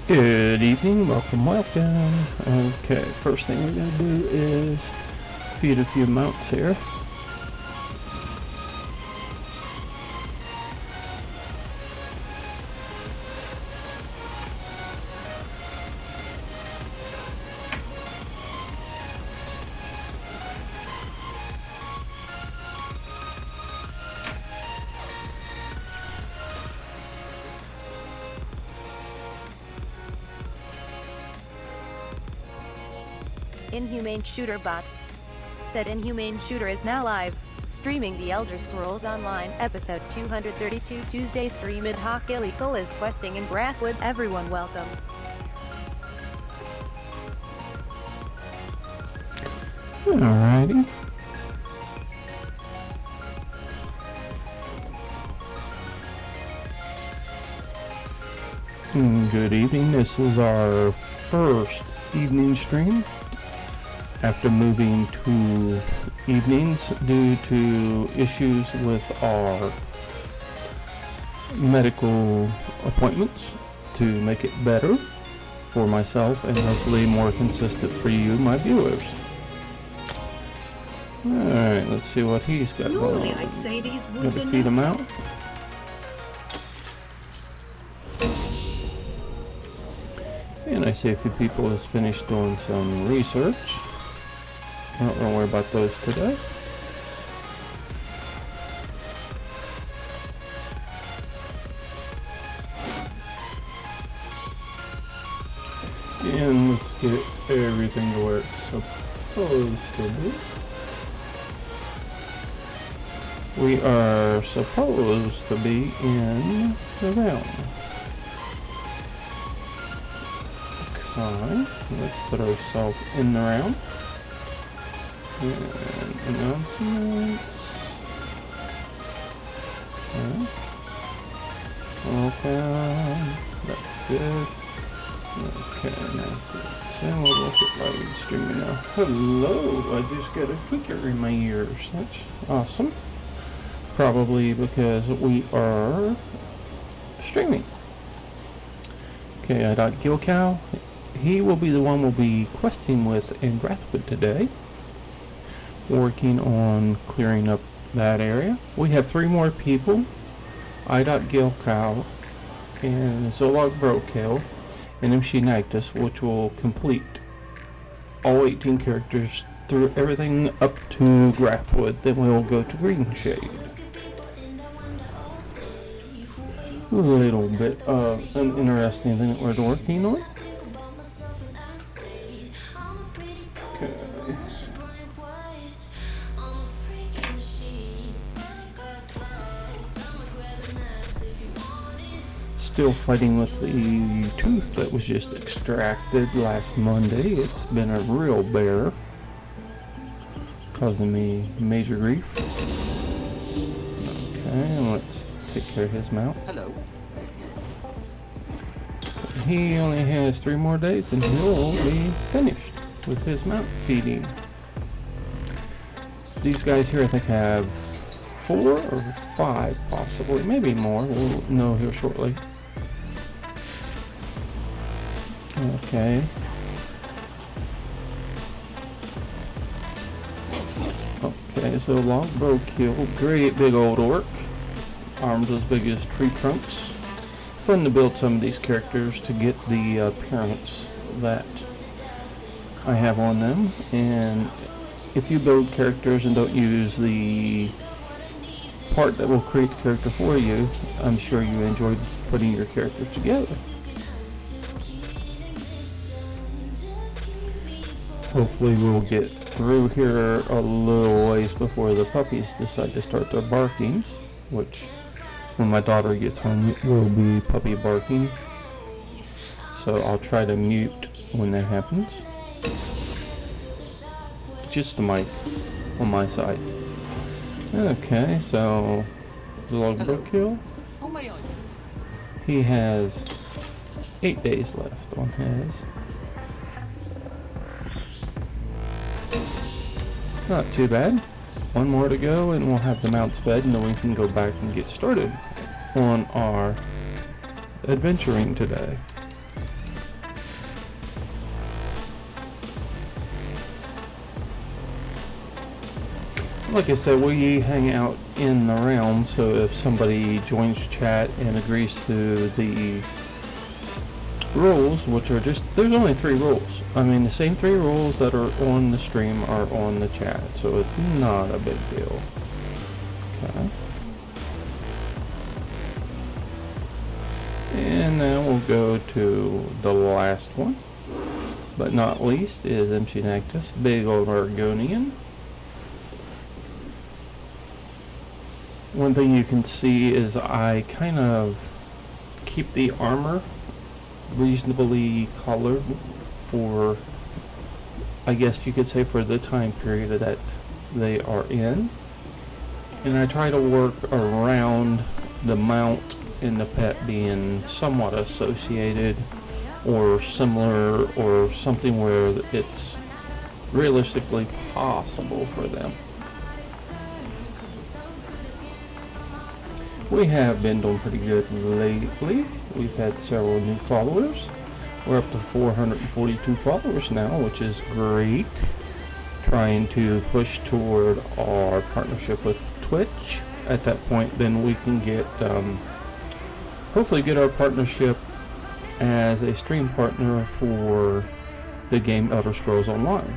Good evening, welcome. Okay, first thing we're going to do is feed a few mounts here. Inhumane Shooter Bot. Said Inhumane Shooter is now live, streaming The Elder Scrolls Online, episode 232 Tuesday stream. Idhoc Gilecal is questing in Grathwood. Everyone welcome. Alrighty. Good evening, this is our first evening stream after moving to evenings due to issues with our medical appointments, to make it better for myself and hopefully more consistent for you, my viewers. Alright, let's see what he's got going on. I'd say these Gotta feed him out. And I see a few people has finished doing some research. I don't want to worry about those today. And let's get everything to where it's supposed to be. We are supposed to be in the realm. Okay, let's put ourselves in the round. And announcements. Okay, that's good. Okay, announcements. And we'll look at live streaming now. Hello, I just got a clicker in my ears. That's awesome. Probably because we are streaming. Okay, Gilecal. He will be the one we'll be questing with in Grathwood today, working on clearing up that area. We have 3 more people, Gilecal and Grathwood and Idhoc, which will complete all 18 characters through everything up to Grathwood. Then we'll go to Greenshade. A little bit of an interesting thing that we're working on. Still fighting with the tooth that was just extracted last Monday. It's been a real bear, causing me major grief. Okay, let's take care of his mount. Hello. He only has 3 more days and he'll be finished with his mount feeding. These guys here I think have 4 or 5 possibly, maybe more. We'll know here shortly. Okay. Okay, so longbow kill, great big old orc. Arms as big as tree trunks. Fun to build some of these characters to get the appearance that I have on them. And if you build characters and don't use the part that will create the character for you, I'm sure you enjoyed putting your character together. Hopefully we'll get through here a little ways before the puppies decide to start their barking, which when my daughter gets home it will be puppy barking. So I'll try to mute when that happens. Just the mic on my side. Okay, so Grathwood. How may I? He has 8 days left on his. Not too bad. 1 more to go and we'll have the mounts fed, and then we can go back and get started on our adventuring today. Like I said, we hang out in the realm, so if somebody joins chat and agrees to the rules, which are just, there's only 3 rules. I mean, the same 3 rules that are on the stream are on the chat, so it's not a big deal. Okay. And then we'll go to the last one, but not least, is MC Nactus, big old Argonian. One thing you can see is I kind of keep the armor reasonably colored for, I guess you could say, for the time period that they are in. And I try to work around the mount and the pet being somewhat associated or similar, or something where it's realistically possible for them. We have been doing pretty good lately. We've had several new followers. We're up to 442 followers now, which is great. Trying to push toward our partnership with Twitch. At that point, then we can get, hopefully get our partnership as a stream partner for the game Elder Scrolls Online.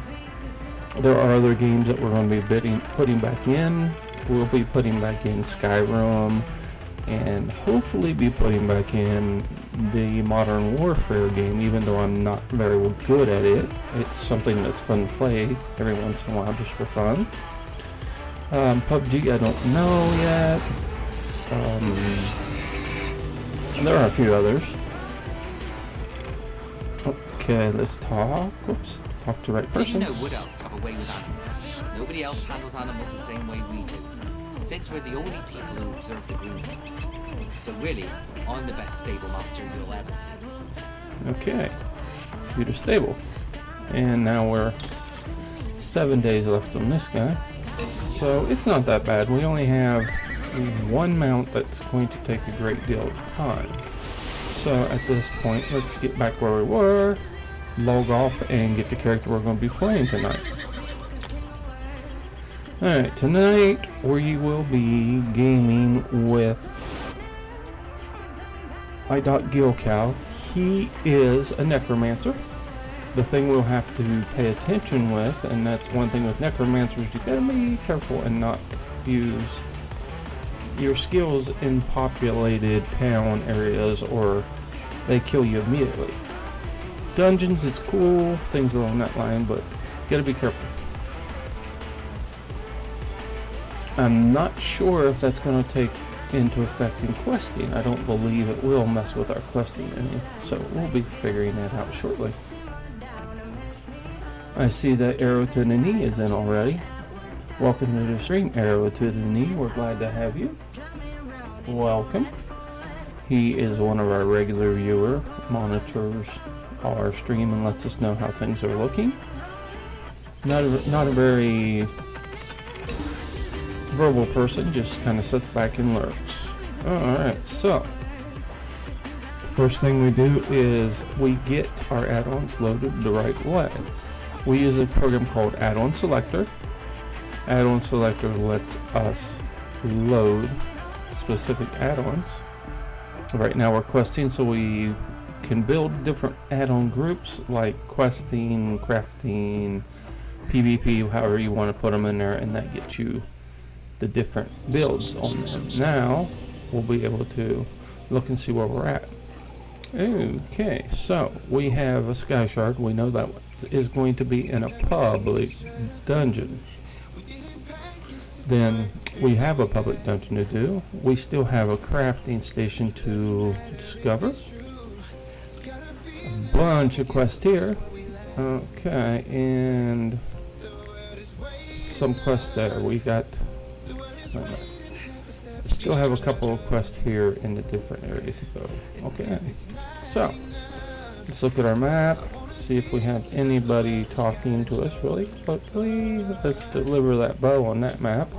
There are other games that we're going to be putting back in. We'll be putting back in Skyrim, and hopefully be putting back in the Modern Warfare game, even though I'm not very good at it. It's something that's fun to play every once in a while just for fun. PUBG, I don't know yet. There are a few others. Okay, let's talk. Oops, talk to the right person. Did you know wood elves have a way with animals? Nobody else handles animals the same way we do, since we're the only people who observe the grooming. So really, I'm the best stable master you'll ever see. Okay, computer stable. And now we're 7 days left on this guy. So it's not that bad. We only have one mount that's going to take a great deal of time. So at this point, let's get back where we were, log off, and get the character we're going to be playing tonight. Alright, tonight we will be gaming with Idhoc Gilecal. He is a necromancer. The thing we'll have to pay attention with, and that's one thing with necromancers, you gotta be careful and not use your skills in populated town areas or they kill you immediately. Dungeons, it's cool, things along that line, but you gotta be careful. I'm not sure if that's going to take into effect in questing. I don't believe it will mess with our questing any, so we'll be figuring that out shortly. I see that Arrow to the Knee is in already. Welcome to the stream, Arrow to the Knee. We're glad to have you. Welcome. He is one of our regular viewers, monitors our stream and lets us know how things are looking. Not a very verbal person, just kind of sits back and lurks. Alright, so first thing we do is we get our add-ons loaded the right way. We use a program called Add-on Selector. Add-on Selector lets us load specific add-ons. Right now we're questing, so we can build different add-on groups like questing, crafting, PvP, however you want to put them in there, and that gets you the different builds on them. Now we'll be able to look and see where we're at. Okay, so we have a Sky Shard. We know that is going to be in a public dungeon. Then we have a public dungeon to do. We still have a crafting station to discover. A bunch of quests here. Okay, and some quests there. We got still have a couple of quests here in the different area to go. Okay, so let's look at our map, see if we have anybody talking to us really quickly. Let's deliver that bow on that map.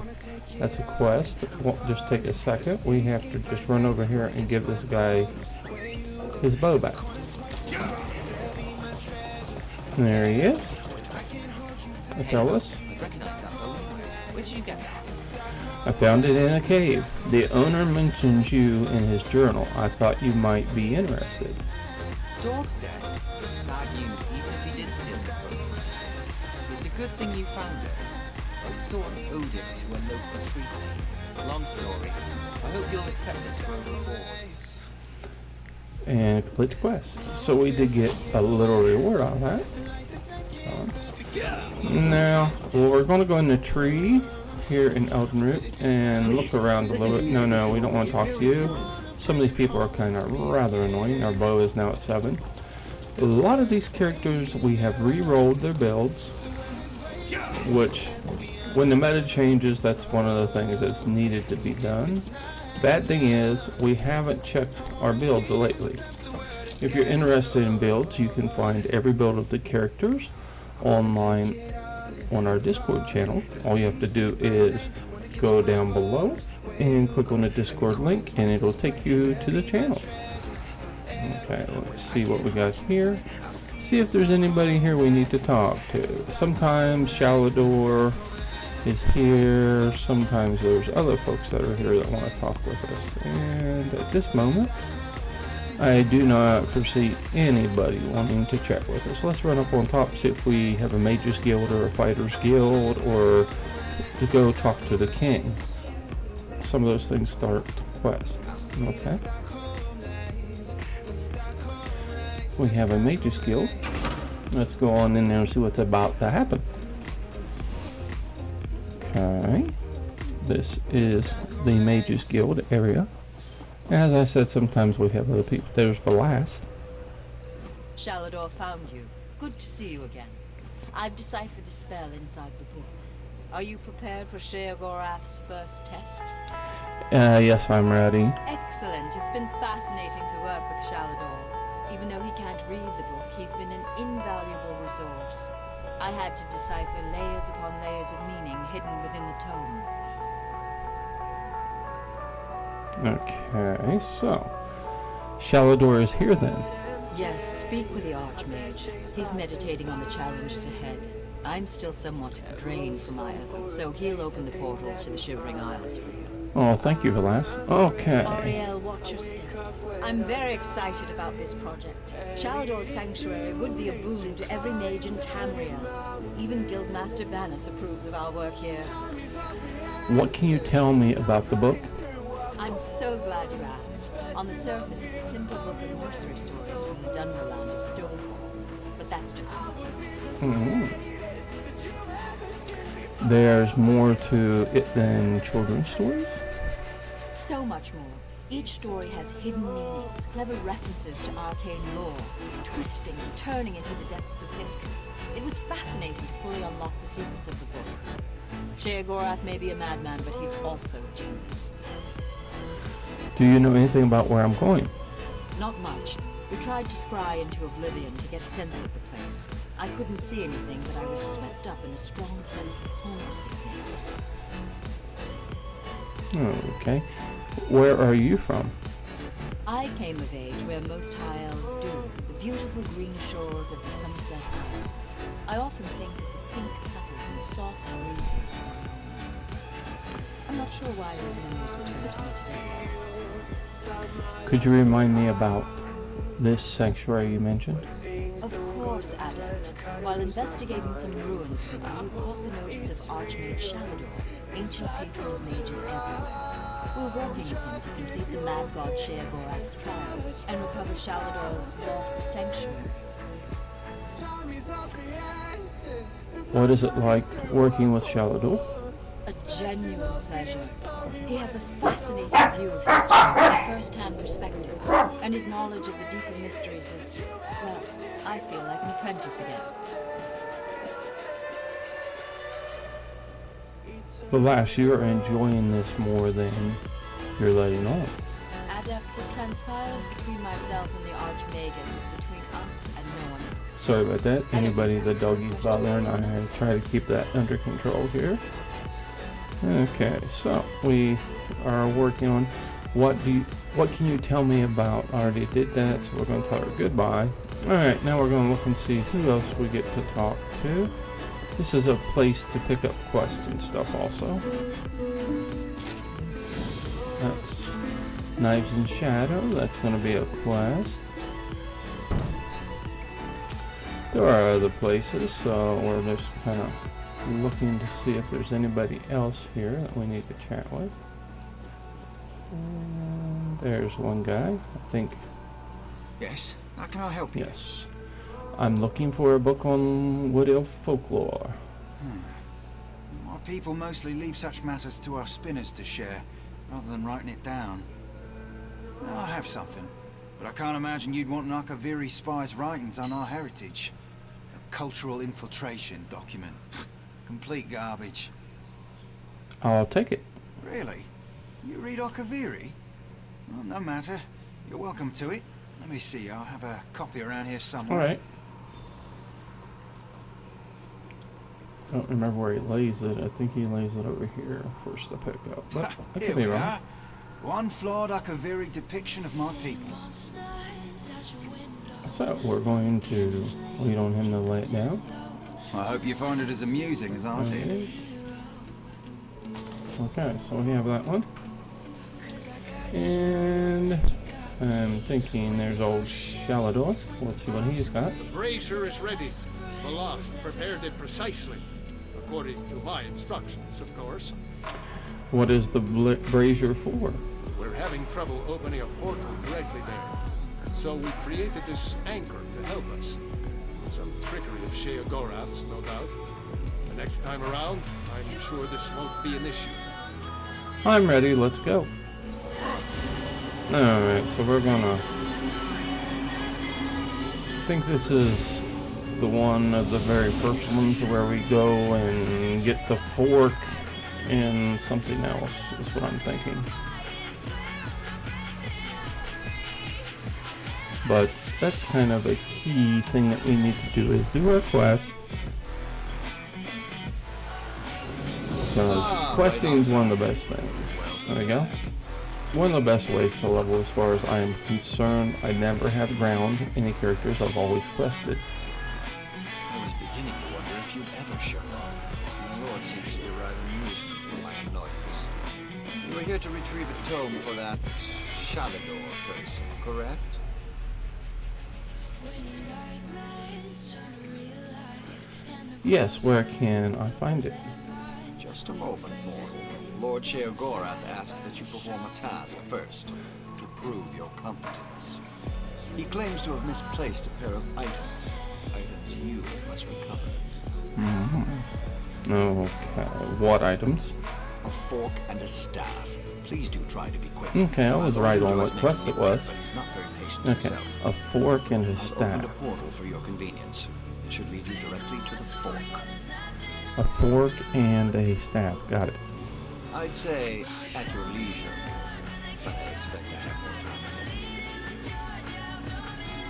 That's a quest. It won't just take a second. We have to just run over here and give this guy his bow back. There he is. Tell us. Where did you get that? I found it in a cave. The owner mentions you in his journal. I thought you might be interested. Dog's dead. Sad news, even if he did steal the scroll. It's a good thing you found it. I sort of owed it to a local tree. Long story. I hope you'll accept this for a reward. And complete the quest. So we did get a little reward on that. Now, well, we're going to go in the tree here in Eldenroot and look around a little bit. No, we don't want to talk to you. Some of these people are kind of rather annoying. Our bow is now at 7. A lot of these characters, we have re-rolled their builds, which, when the meta changes, that's one of the things that's needed to be done. Bad thing is, we haven't checked our builds lately. If you're interested in builds, you can find every build of the characters online on our Discord channel. All you have to do is go down below and click on the Discord link and it'll take you to the channel. Okay, let's see what we got here. See if there's anybody here we need to talk to. Sometimes Shalador is here, sometimes there's other folks that are here that want to talk with us, and at this moment I do not foresee anybody wanting to chat with us. Let's run up on top, see if we have a Mages Guild or a Fighters Guild, or to go talk to the King. Some of those things start the quest. Okay. We have a Mages Guild. Let's go on in there and see what's about to happen. Okay. This is the Mages Guild area. As I said, sometimes we have other people. There's the last. Shalador found you. Good to see you again. I've deciphered the spell inside the book. Are you prepared for Sheogorath's first test? Yes, I'm ready. Excellent. It's been fascinating to work with Shalador. Even though he can't read the book, he's been an invaluable resource. I had to decipher layers upon layers of meaning hidden within the tome. Okay, so Shalador is here then. Yes, speak with the Archmage. He's meditating on the challenges ahead. I'm still somewhat drained from my effort, so he'll open the portals to the Shivering Isles for you. Oh, thank you, Velas. Okay. Ariel, watch your steps. I'm very excited about this project. Shalador's sanctuary would be a boon to every mage in Tamriel. Even Guildmaster Vanus approves of our work here. What can you tell me about the book? I'm so glad you asked. On the surface, it's a simple book of nursery stories from the Dunmerland of Stonefalls. But that's just on the surface. Mm-hmm. There's more to it than children's stories? So much more. Each story has hidden meanings, clever references to arcane lore, twisting and turning into the depths of history. It was fascinating to fully unlock the secrets of the book. Sheogorath may be a madman, but he's also a genius. Do you know anything about where I'm going? Not much. We tried to scry into oblivion to get a sense of the place. I couldn't see anything, but I was swept up in a strong sense of homesickness. Okay. Where are you from? I came of age where most high elves do, the beautiful green shores of the Somerset Islands. I often think of the pink petals and soft breezes. I'm not sure why those memories return to me today. Could you remind me about this sanctuary you mentioned? Of course, Adept. While investigating some ruins for me, you caught the notice of Archmage Shalador, ancient patron of mages everywhere. We're working with him to complete the mad god Sheogorath's trials and recover Shalador's lost sanctuary. What is it like working with Shalador? A genuine pleasure. He has a fascinating view of history from a first-hand perspective, and his knowledge of the deeper mysteries is, well, I feel like an apprentice again. Alas, you are enjoying this more than you're letting on. Adept, what transpires between myself and the Archmagus is between us and no one else. Sorry about that. Anybody the doggies bothering, I try to keep that under control here. Okay, so we are working on what can you tell me about? I already did that, so we're going to tell her goodbye. Alright, now we're going to look and see who else we get to talk to. This is a place to pick up quests and stuff also. That's Knives in Shadow. That's going to be a quest. There are other places, so we're just kind of looking to see if there's anybody else here that we need to chat with. And there's one guy, I think. Yes, how can I help you? Yes. I'm looking for a book on Wood Elf folklore. My people mostly leave such matters to our spinners to share, rather than writing it down. I have something, but I can't imagine you'd want an Akaviri spy's writings on our heritage. A cultural infiltration document. Complete garbage. I'll take it. Really? You read Akaviri? Well, no matter. You're welcome to it. Let me see, I'll have a copy around here somewhere. Alright. I don't remember where he lays it. I think he lays it over here first to pick up. But I Here could be we wrong. are. One flawed Akaviri depiction of my people. So we're going to wait on him to lay it down. I hope you find it as amusing as I There it did. is. Okay, so we have that one. And I'm thinking there's old Shalador. Let's see what he's got. The brazier is ready. Malast prepared it precisely, according to my instructions, of course. What is the brazier for? We're having trouble opening a portal directly there, so we created this anchor to help us. Some trickery of Sheogorath's, no doubt. The next time around, I'm sure this won't be an issue. I'm ready, let's go. Alright, so we're gonna... I think this is the one of the very first ones where we go and get the fork and something else, is what I'm thinking. But that's kind of a key thing that we need to do, is do our quest. Because questing is one of the best things. There we go. One of the best ways to level as far as I am concerned. I never have ground any characters, I've always quested. I was beginning to wonder if you'd ever show up. My lord seems to derive amusement from my annoyance. You were here to retrieve a tome for that Shalador person, correct? Yes, where can I find it? Just a moment, mortal. Lord Sheogorath asks that you perform a task first, to prove your competence. He claims to have misplaced a pair of items. Items you must recover. Okay, what items? A fork and a staff. Please do try to be quick. Okay, I was right on what quest it was. But he's not very patient Okay, himself. a fork and a I've opened staff. a portal for your convenience. It should lead you directly to the fork. A fork and a staff, got it. I'd say at your leisure, but I expect to have more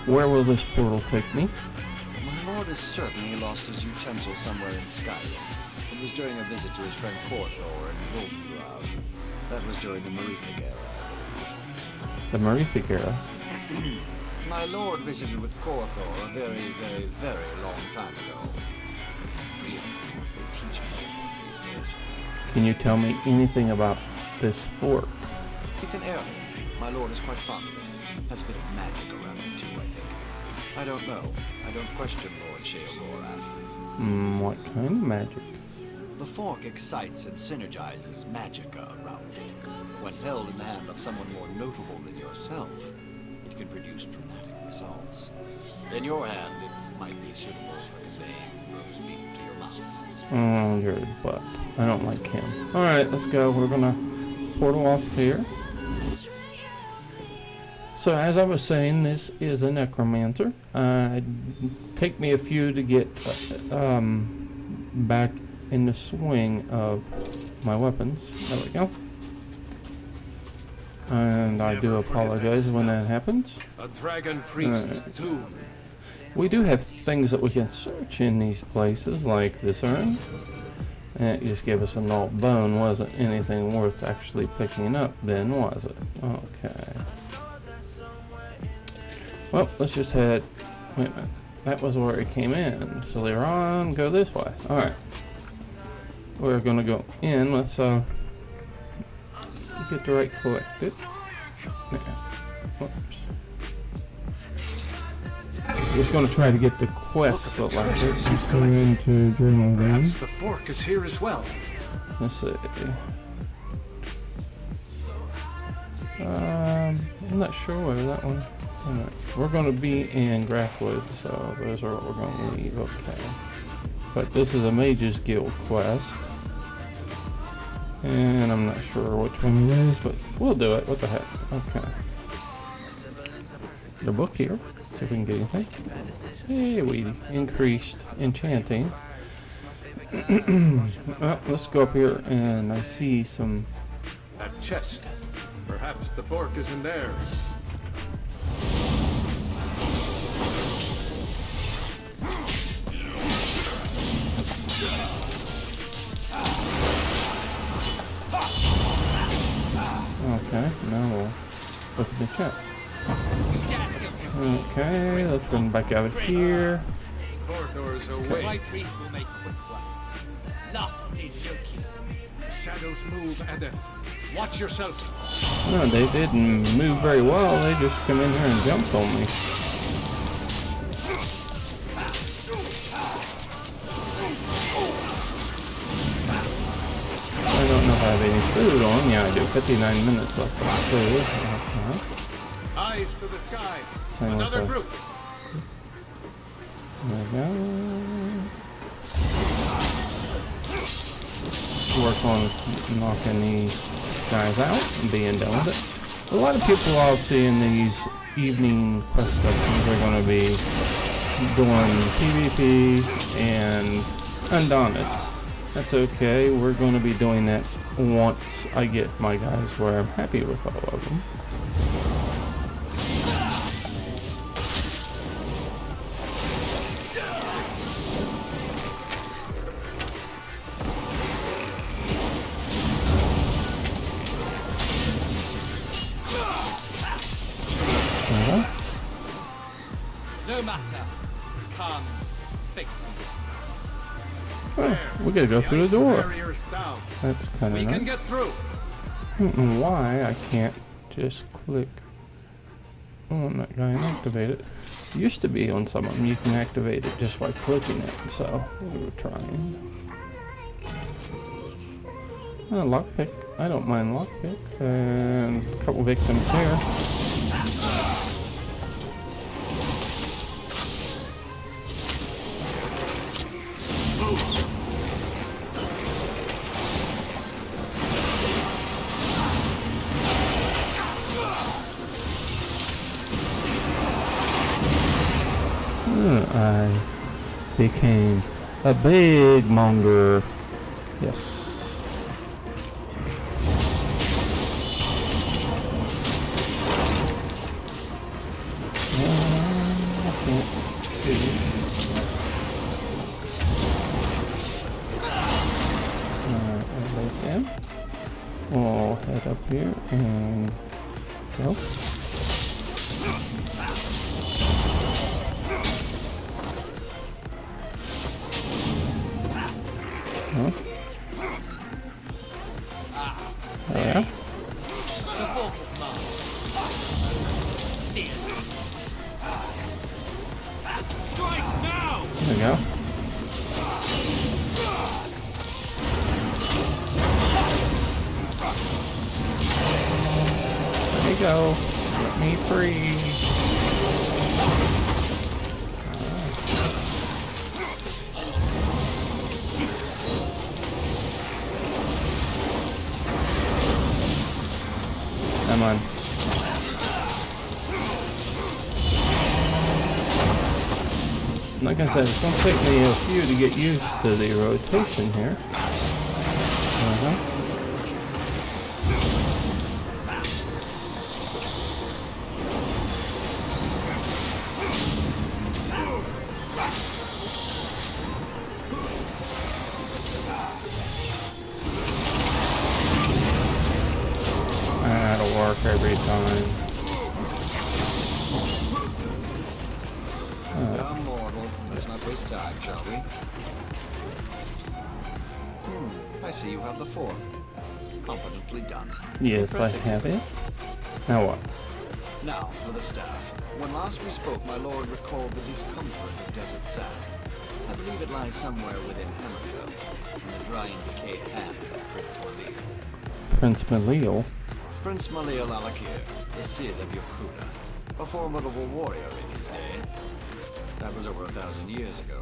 time. Where will this portal take me? My lord is certain he lost his utensil somewhere in Skyrim. It was during a visit to his friend Korthor in Goldengrove. That was during the Merethic era, I The Merethic era. believe. My lord visited with Korthor a very, very, very long time ago. Really, they teach me things these days. Can you tell me anything about this fork? It's an heirloom. My lord is quite fond of it. Has a bit of magic around it too, I think. I don't know. I don't question Lord Sheogorath. What kind of magic? The fork excites and synergizes magicka around it. When held in the hand of someone more notable than yourself, it can produce dramatic results. In your hand, it might be suitable for conveying roast meat to your mouth. Oh, your butt. I don't like him. Alright, let's go. We're gonna portal off here. So as I was saying, this is a necromancer. Take me a few to get back in the swing of my weapons. There we go. And I do apologize when that happens. A dragon priest's tomb. We do have things that we can search in these places, like this urn. And it just gave us an old bone. Wasn't anything worth actually picking up then, was it? Okay. Well, let's just head... Wait a minute. that was where it came in. So later on, go this way. Alright. We're gonna go in. Let's get the right collected. There. Whoops. Just gonna try to get the quest selected. Let's go into journal then. Perhaps the fork is here as well. Let's see. I'm not sure where that one. Alright. We're gonna be in Grathwood, so those are what we're gonna leave. Okay. But this is a Mage's Guild quest. And I'm not sure which one it is, but we'll do it. What the heck? Okay. The book here. See if we can get anything. Hey, we increased enchanting. Well, let's go up here, and I see some. That chest. Perhaps the fork is in there. Okay, now we'll look at the chest. Okay, let's bring back out of here. Corridors away. My priest will make quick work. Shadows move, adept. Watch yourself. No, they didn't move very well. They just come in here and jumped on me. I don't know if I have any food on. Yeah, I do. 59 minutes left on food. Okay. Eyes to the sky. Hang on a Another sec. group. There we go. Work on knocking these guys out and being done with it. A lot of people I'll see in these evening quest sections are going to be doing PvP and Undaunted. That's okay. We're going to be doing that once I get my guys where I'm happy with all of them. No matter. Come, fix it. Oh, we gotta go through the door. That's kind of We nice. can get through. I don't know why I can't just click on that guy and activate it. It used to be on some of them you can activate it just by clicking it, so we were trying. Lockpick. I don't mind lockpicks. And a couple victims here. I became a big monger. Yes. I can't see. Alright, I'll lay it down. We'll head up here and go. Huh? Oh yeah? The fork is mine. Deal. Strike now! There we go. There you go. Let me free. Come on. Like I said, it's going to take me a few to get used to the rotation here. That'll work every time. Come, mortal. Let's not waste time, shall we? I see you have the form. Competently done. Yes, I have it. Now what? Now, for the staff. When last we spoke, my lord recalled the discomfort of desert sand. I believe it lies somewhere within Hammerfell, in the dry and decayed hands of Prince Malil. Prince Malil? Prince Malil Alakir, the Cid of Yokuda, a formidable warrior in his day. That was over 1,000 years ago.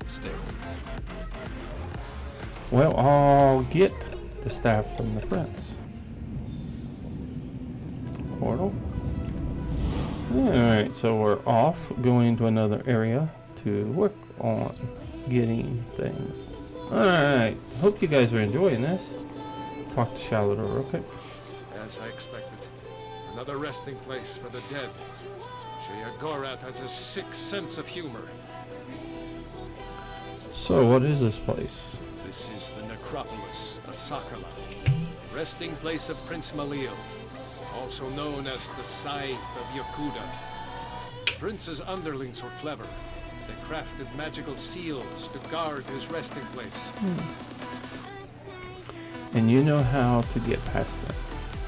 Still. Well, I'll get the staff from the prince. Portal. Alright, so we're off, going to another area to work on getting things. Alright, hope you guys are enjoying this. Talk to Shalidor real quick. As I expected. Another resting place for the dead. Sheogorath has a sick sense of humor. So, what is this place? This is the Necropolis, Asakala, resting place of Prince Malil, also known as the Scythe of Yokuda. The prince's underlings were clever. They crafted magical seals to guard his resting place. And you know how to get past them.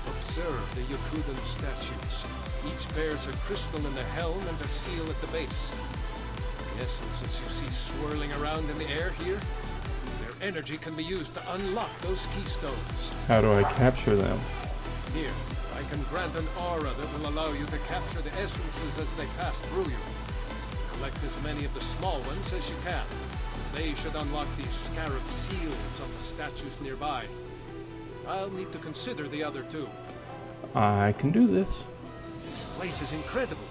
Observe the Yokudan statues. Each bears a crystal in the helm and a seal at the base. The essences you see swirling around in the air here, their energy can be used to unlock those keystones. How do I capture them? Here, I can grant an aura that will allow you to capture the essences as they pass through you. Collect as many of the small ones as you can. They should unlock these scarab seals on the statues nearby. I'll need to consider the other two. I can do this. This place is incredible.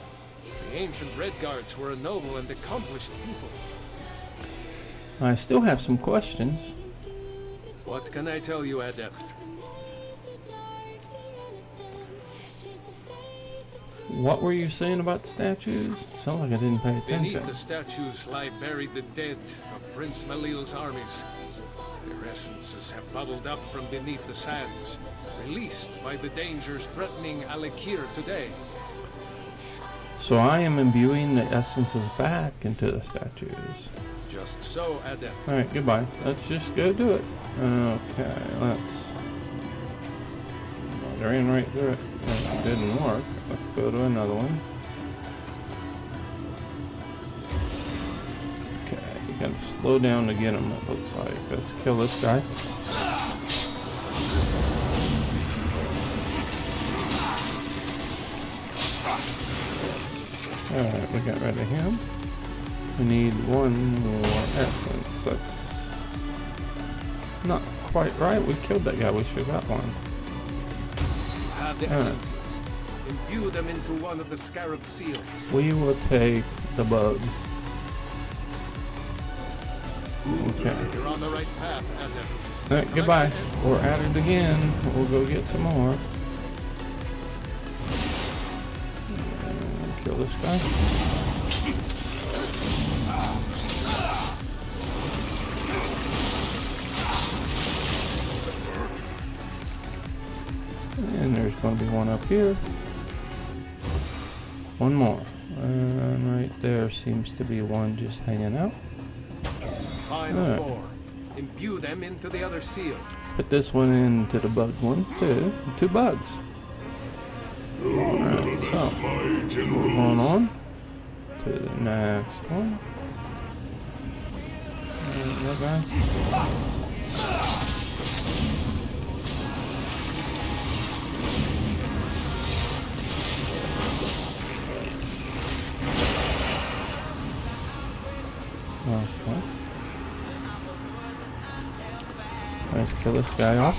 The ancient Red Guards were a noble and accomplished people. I still have some questions. What can I tell you, Adept? What were you saying about the statues? Sounds like I didn't pay attention. Beneath the statues lie buried the dead of Prince Malil's armies. Their essences have bubbled up from beneath the sands, released by the dangers threatening Alakir today. So I am imbuing the essences back into the statues. Just so, Adept. Alright, goodbye. Let's just go do it. Okay, let's... They're in right through it. That didn't work. Let's go to another one. Okay, you gotta slow down to get them, it looks like. Let's kill this guy. Alright, we got rid of him. We need one more essence. That's not quite right. We killed that guy. We should have got one. Have the essences. Imbue them into one of the scarab seals. We will take the bug. Okay. You're on the right path, Adept. Alright, goodbye. We're at it again. We'll go get some more. Kill this guy. And there's going to be one up here. One more. And right there seems to be one just hanging out. Final four. Imbue them into the other seal. Put this one into the bug one too. Two bugs. Alright, so moving on to the next one. That guy. Okay. Let's kill this guy off.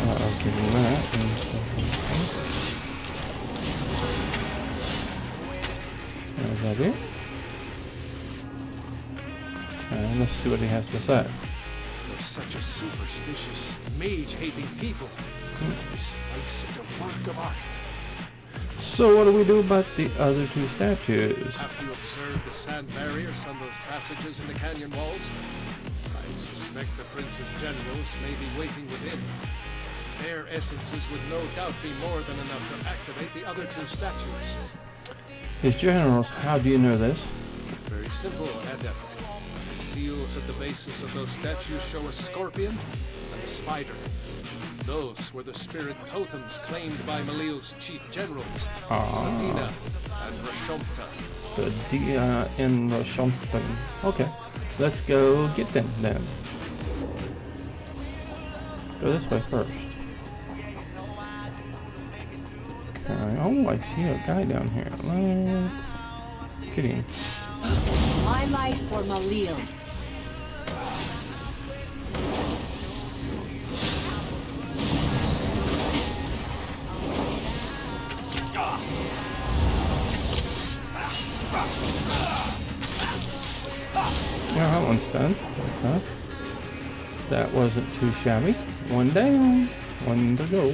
I'll give him that. Is that it? And let's see what he has to say. You're such a superstitious, mage-hating people. This place is a work of art. So what do we do about the other two statues? Have you observed the sand barriers on those passages in the canyon walls? I suspect the prince's generals may be waiting within. Their essences would no doubt be more than enough to activate the other two statues. His generals, how do you know this? Very simple, Adept. The seals at the bases of those statues show a scorpion and a spider. Those were the spirit totems claimed by Malil's chief generals, Sadina and Rashompta. Sadina and Rashompta. Okay, let's go get them then. Go this way first. Okay. Oh, I see a guy down here. Let's get him. My life for Malil. Yeah, that one's done. Okay. That wasn't too shabby. One down, one to go.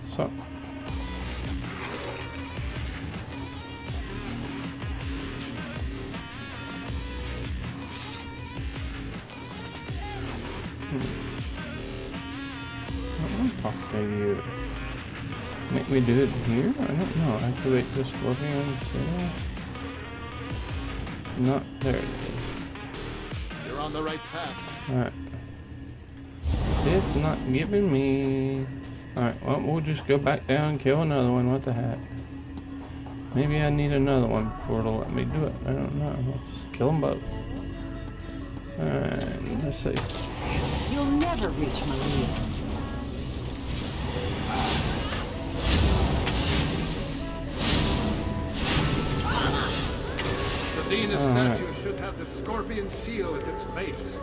So. I want to talk to you. Make me do it here? I don't know. Activate the scorpion. Not there it is. You're on the right path. Alright. See, it's not giving me. Alright, well, we'll just go back down and kill another one. What the heck? Maybe I need another one before it'll let me do it. I don't know. Let's kill them both. Alright, let's see. You'll never reach Malil. Sadina's statue should have the scorpion seal at its base.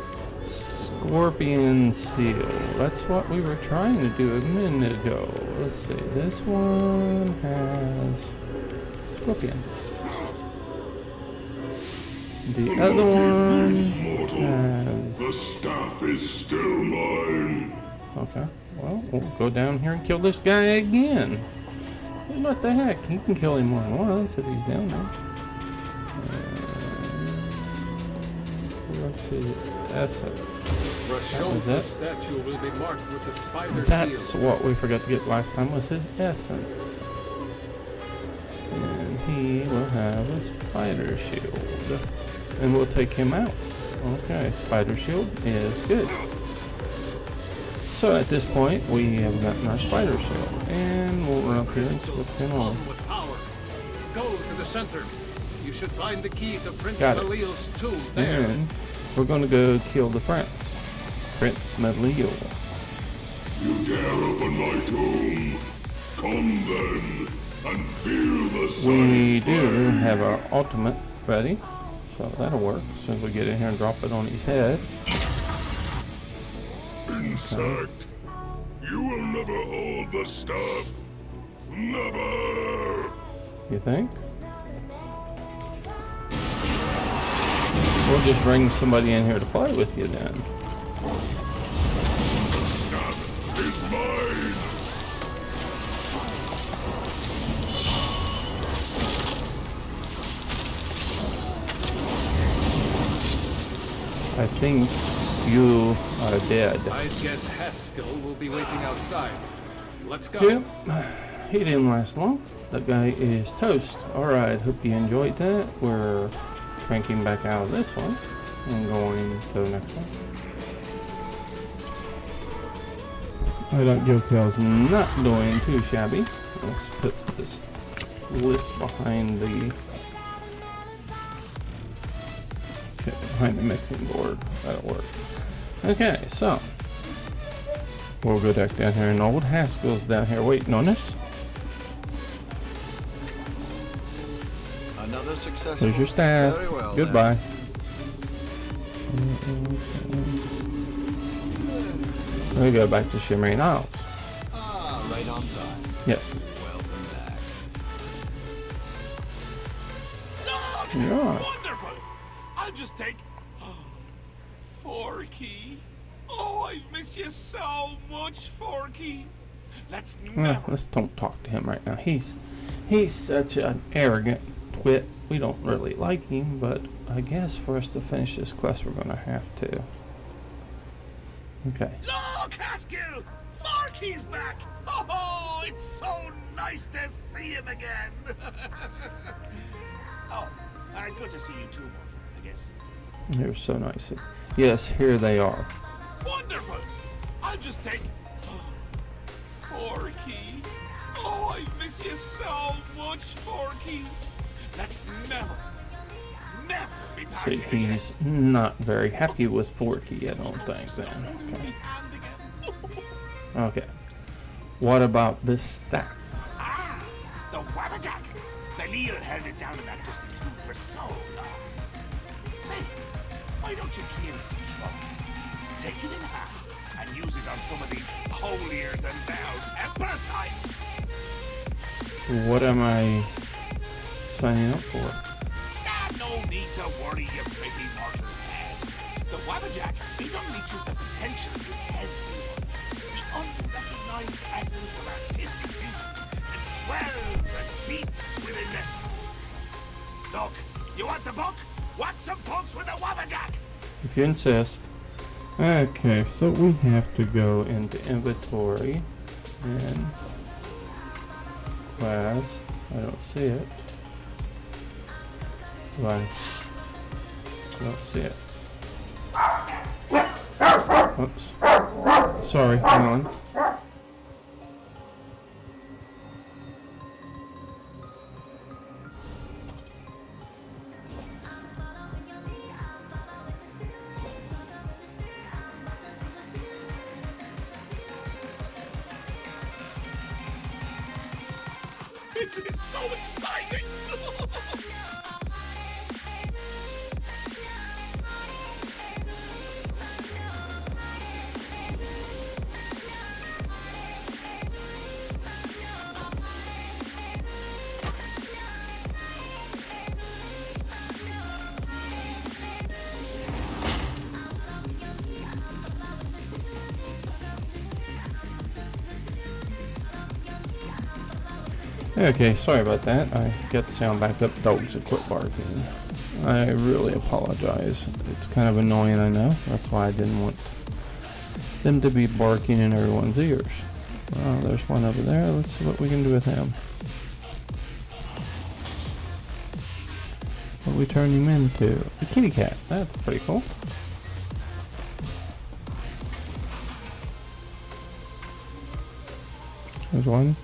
Scorpion seal. That's what we were trying to do a minute ago. Let's see. This one has scorpion. The other one has. The staff is still mine. Okay. Well, we'll go down here and kill this guy again. What the heck? He can kill him more than once if he's down there. Essence. Rashompta's statue will be marked with the spider That's seal. what we forgot to get last time, was his essence. And he will have a spider shield. And we'll take him out. Okay, spider shield is good. So at this point, we have gotten our spider shield. And we'll run up here and switch him on. With power. Go to the center. You should find the key to Prince Got it. Malil's tomb there. And we're going to go kill the prince. Prince Malil. You dare open my tomb? Come then, and feel the sight. We do have our ultimate ready, so that'll work. As soon as we get in here and drop it on his head. Insect, you will never hold the staff. Never. You think? We'll just bring somebody in here to play with you then. Staff is mine. I think you are dead. I guess Haskell will be waiting outside. Let's go. Yep. He didn't last long. That guy is toast. Alright, hope you enjoyed that. We're cranking back out of this one and going to the next one. Gilecal's not doing too shabby. Let's put this list behind the mixing board. That'll work. Okay, so we'll go back down here, and old Haskell's down here waiting on us. Another success. There's your staff. Very well, Goodbye. We go back to Shimmering Isles. Ah, right on time. Yes. Welcome back. Yeah. Wonderful! I'll just take... Forky. Oh, I miss you so much, Forky. Let's never... Let's don't talk to him right now. He's such an arrogant twit. We don't really like him, but I guess for us to finish this quest, we're gonna have to. Okay. Look, Haskell! Forky's back! Oh, it's so nice to see him again! Oh, good to see you too, Mortal, I guess. They're so nice. Yes, here they are. Wonderful! I'll just take... Forky! Oh, I miss you so much, Forky! Let's never be back See, again. he's not very happy with Forky, I don't think, then. Okay. Okay. What about this staff? Ah, the Wabbajack! Belial held it down in that dusty tomb for so long. Say, why don't you clear its trunk? Take it in half and use it on some of these holier-than-thou temple types! What am I signing up for? No need to worry, you pretty mortal head. The Wabbajack, it unleashes the potential in everyone. The unrecognized essence of artistic beauty. It swells and beats within them. Look, you want the book? Whack some folks with the Wabbajack! If you insist. Okay, so we have to go into inventory and quest. I don't see it. I don't see it. Oops. Sorry, hang on. This is so exciting! Okay, sorry about that. I got the sound back up. Dogs have quit barking. I really apologize. It's kind of annoying, I know. That's why I didn't want them to be barking in everyone's ears. Well, there's one over there. Let's see what we can do with him. What we turn him into? A kitty cat. That's pretty cool. There's one.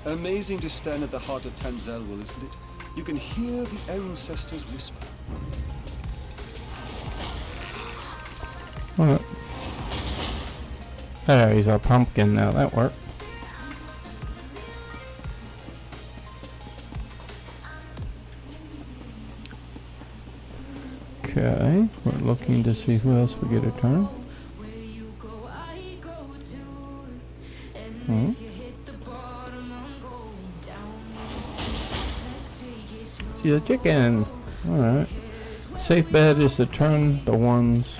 Amazing to stand at the heart of Tanzelwell, isn't it? You can hear the ancestors whisper. What? There, he's a pumpkin now. That worked. Okay, we're looking to see who else we get a turn. Hmm. See the chicken. Alright. Safe bet is to turn the ones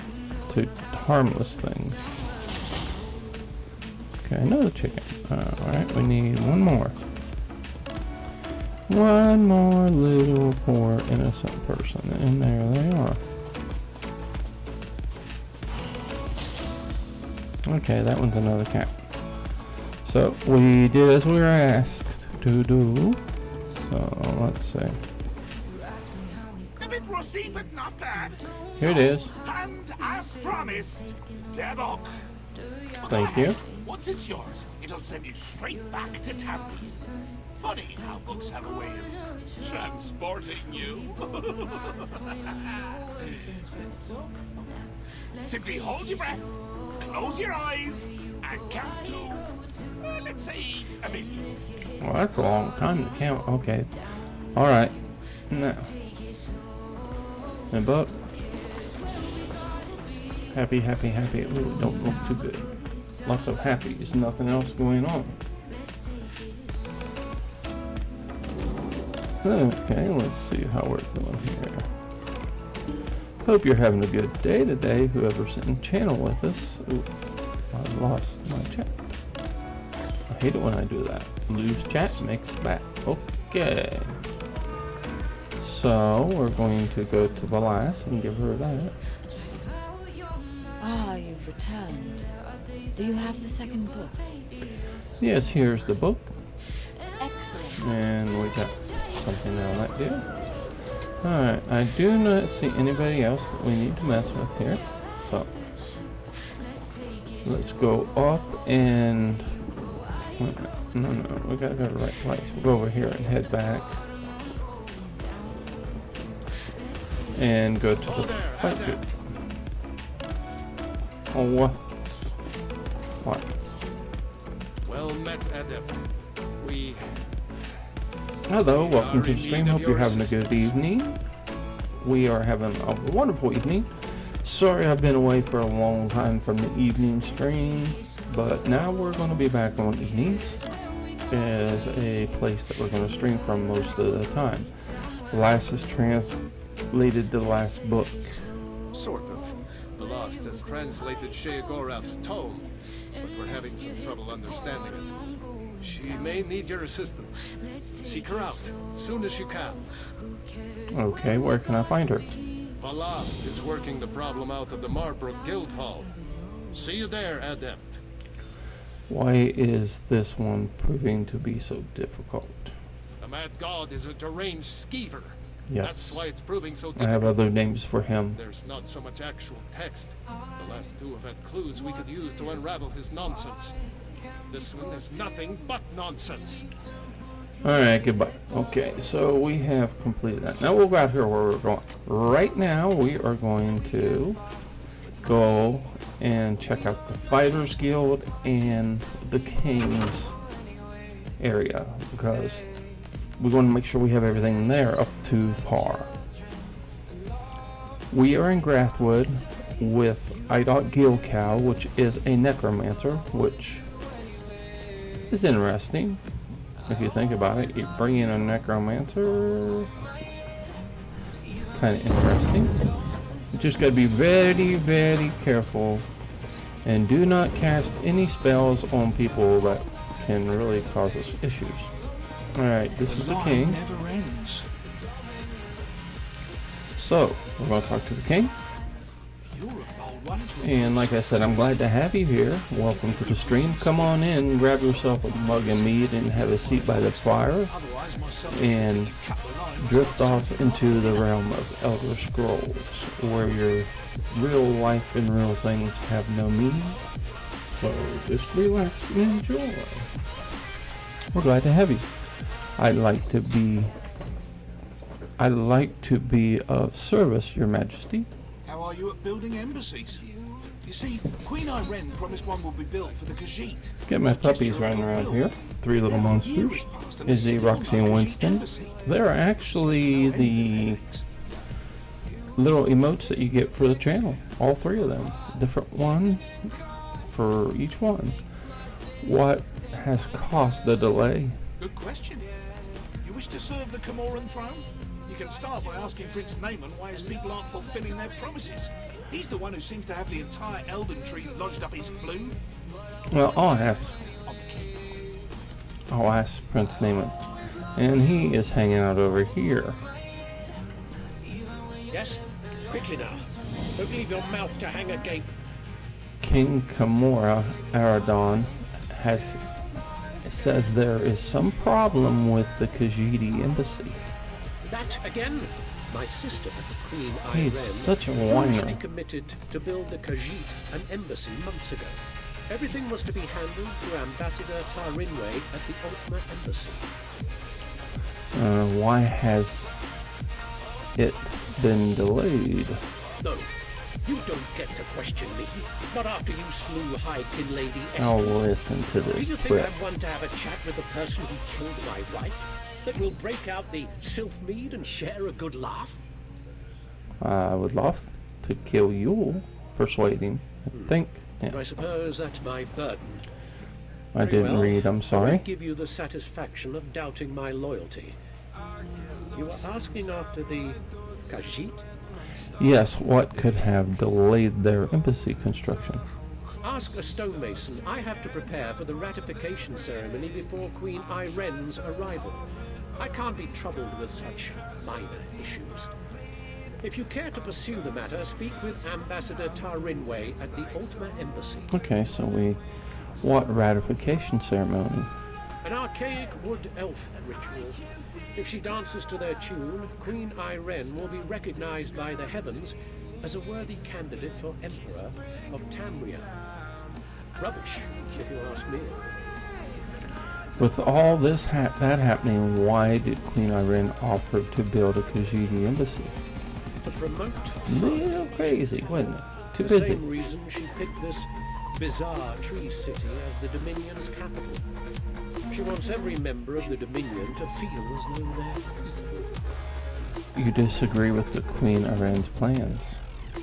to harmless things. Okay, another chicken. Alright, we need one more. One more little poor innocent person. And there they are. Okay, that one's another cat. So, we did as we were asked to do. So, let's see. A bit rusty, but not bad. Here it is. And as promised, Idhoc. Thank you. Once it's yours, it'll send you straight back to Tampa. Funny how books have a way of transporting you. Simply hold your breath, close your eyes, and count to, let's say, 1,000,000. Well, that's a long time to count. Okay. Alright. Now. And book. Happy, happy, happy. Ooh, don't look too good. Lots of happies. Nothing else going on. Okay, let's see how we're doing here. Hope you're having a good day today, whoever's in channel with us. Ooh, I lost my chat. I hate it when I do that. Lose chat, makes it back. Okay. So, we're going to go to the last and give her that. Ah, you've returned. Do you have the second book? Yes, here's the book. Excellent. And we got something out of that deal. Alright, I do not see anybody else that we need to mess with here. So, let's go up and... No, we gotta go to the right place. We'll go over here and head back. And go to the fight group. Oh, what? Well met, Adept. We... Hello, welcome to the stream. Hope you're having a good evening. We are having a wonderful evening. Sorry I've been away for a long time from the evening stream, but now we're going to be back on evenings as a place that we're going to stream from most of the time. Last is translated the last book. Sort of. The Lost has translated Sheogorath's tome, but we're having some trouble understanding it. She may need your assistance. Seek her out as soon as you can. Okay, where can I find her? The Lost is working the problem out of the Marbrook Guild Hall. See you there, Adept. Why is this one proving to be so difficult? The Mad God is a deranged skeever. Yes. That's why it's proving so I difficult. have other names for him. There's not so much actual text. The last two have had clues we could use to unravel his nonsense. This one is nothing but nonsense. Alright, goodbye. Okay, so we have completed that. Now we'll go out here where we're going. Right now, we are going to go and check out the Fighters Guild and the King's area, because we want to make sure we have everything there up to par. We are in Grathwood with Idhoc Gilecal, which is a necromancer, which is interesting. If you think about it, you bring in a necromancer, kind of interesting. You just got to be very, very careful and do not cast any spells on people that can really cause us issues. Alright, this is the king. Never ends. So, we're going to talk to the king. You're a bold one to And like I said, I'm glad to have you here. Welcome to the stream. Come on in, grab yourself a mug of meat and have a seat by the fire otherwise myself and cut the line. drift off into the realm of Elder Scrolls, where your real life and real things have no meaning. So just relax and enjoy. We're glad to have you. I'd like to be of service, Your Majesty. How are you at building embassies? You see, Queen Irene promised one will be built for the Khajiit. Get my puppies running around here. Three little monsters. Izzy, Roxy, and Winston. They're actually the little emotes that you get for the channel. All three of them. Different one for each one. What has caused the delay? Good question. You wish to serve the Comoran throne? You can start by asking Prince Naaman why his people aren't fulfilling their promises. He's the one who seems to have the entire Elden Tree lodged up his flue. Well, I'll ask Prince Naaman. And he is hanging out over here. Yes? Quickly now. Don't leave your mouth to hang agape. King Kamora Aradon says there is some problem with the Khajiit embassy. That again? My sister, Queen He's Irene, such a foolishly whiner. committed to build the Khajiit an embassy months ago. Everything was to be handled through Ambassador Tarinwe at the Ultima Embassy. Why has it been delayed? No, you don't get to question me. Not after you slew High Kin Lady Esther. I'll listen to Do this you think twit. I'm one to have a chat with the person who killed my wife? That will break out the Sylphmead and share a good laugh? I would love to kill you. Persuade him. I think. Yeah. I suppose that's my burden. I Very didn't well. read. I'm I sorry. won't give you the satisfaction of doubting my loyalty. You were asking after the Khajiit? Yes, what could have delayed their embassy construction? Ask a stonemason. I have to prepare for the ratification ceremony before Queen Irene's arrival. I can't be troubled with such minor issues. If you care to pursue the matter, speak with Ambassador Tarinway at the Ultima Embassy. Okay, so what ratification ceremony? An archaic wood elf ritual. If she dances to their tune, Queen Irene will be recognized by the heavens as a worthy candidate for Emperor of Tamriel. Rubbish, if you ask me. With all this that happening, why did Queen Irene offer to build a Khajiit embassy? To promote Real crazy, wasn't it? Too the busy. same reason she picked this bizarre tree city as the Dominion's capital. She wants every member of the Dominion to feel as though they're equal. You disagree with the Queen Irene's plans?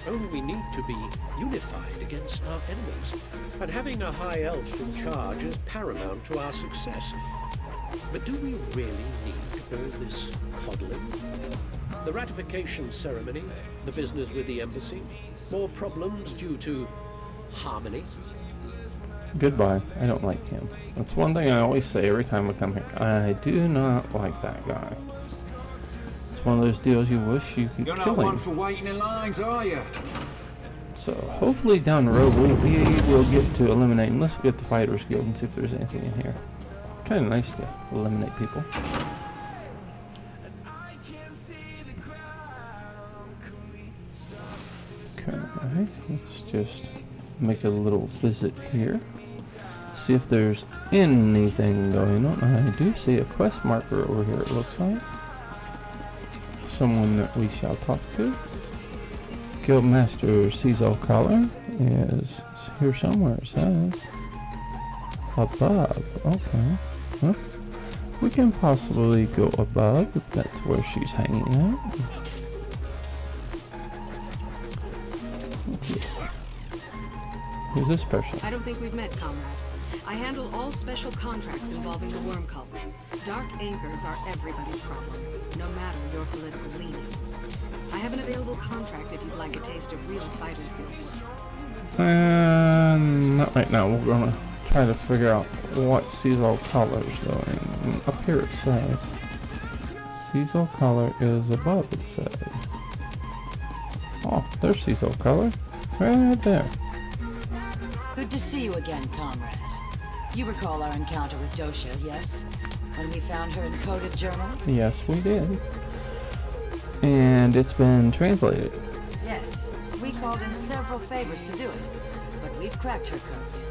Oh, we need to be unified against our enemies, and having a high elf in charge is paramount to our success. But do we really need all this coddling? The ratification ceremony, the business with the embassy, more problems due to harmony. Goodbye. I don't like him. That's one thing I always say every time I come here. I do not like that guy. It's one of those deals you wish you could You're kill not one him. for waiting in lines, are you? So hopefully down the road we will get to eliminating. Let's get the Fighters Guild and see if there's anything in here. It's kind of nice to eliminate people. Okay, let's just make a little visit here. See if there's anything going on. I do see a quest marker over here, it looks like. Someone that we shall talk to. Guildmaster Cecil Collar is here somewhere, it says. Above, okay. Well, we can possibly go above if that's where she's hanging out. Who's this person? I don't think we've met, comrade. I handle all special contracts involving the worm cult. Dark anchors are everybody's problem, no matter your political leanings. I have an available contract if you'd like a taste of real Fighters Guild work. Not right now. We're gonna try to figure out what Cecil Collar is doing. Up here it says Cecil Collar is above, it says. Oh, there's Cecil Collar. Right there. Good to see you again, comrade. You recall our encounter with Dosha, yes? When we found her encoded journal? Yes, we did. And it's been translated. Yes. We called in several favors to do it, but we've cracked her code.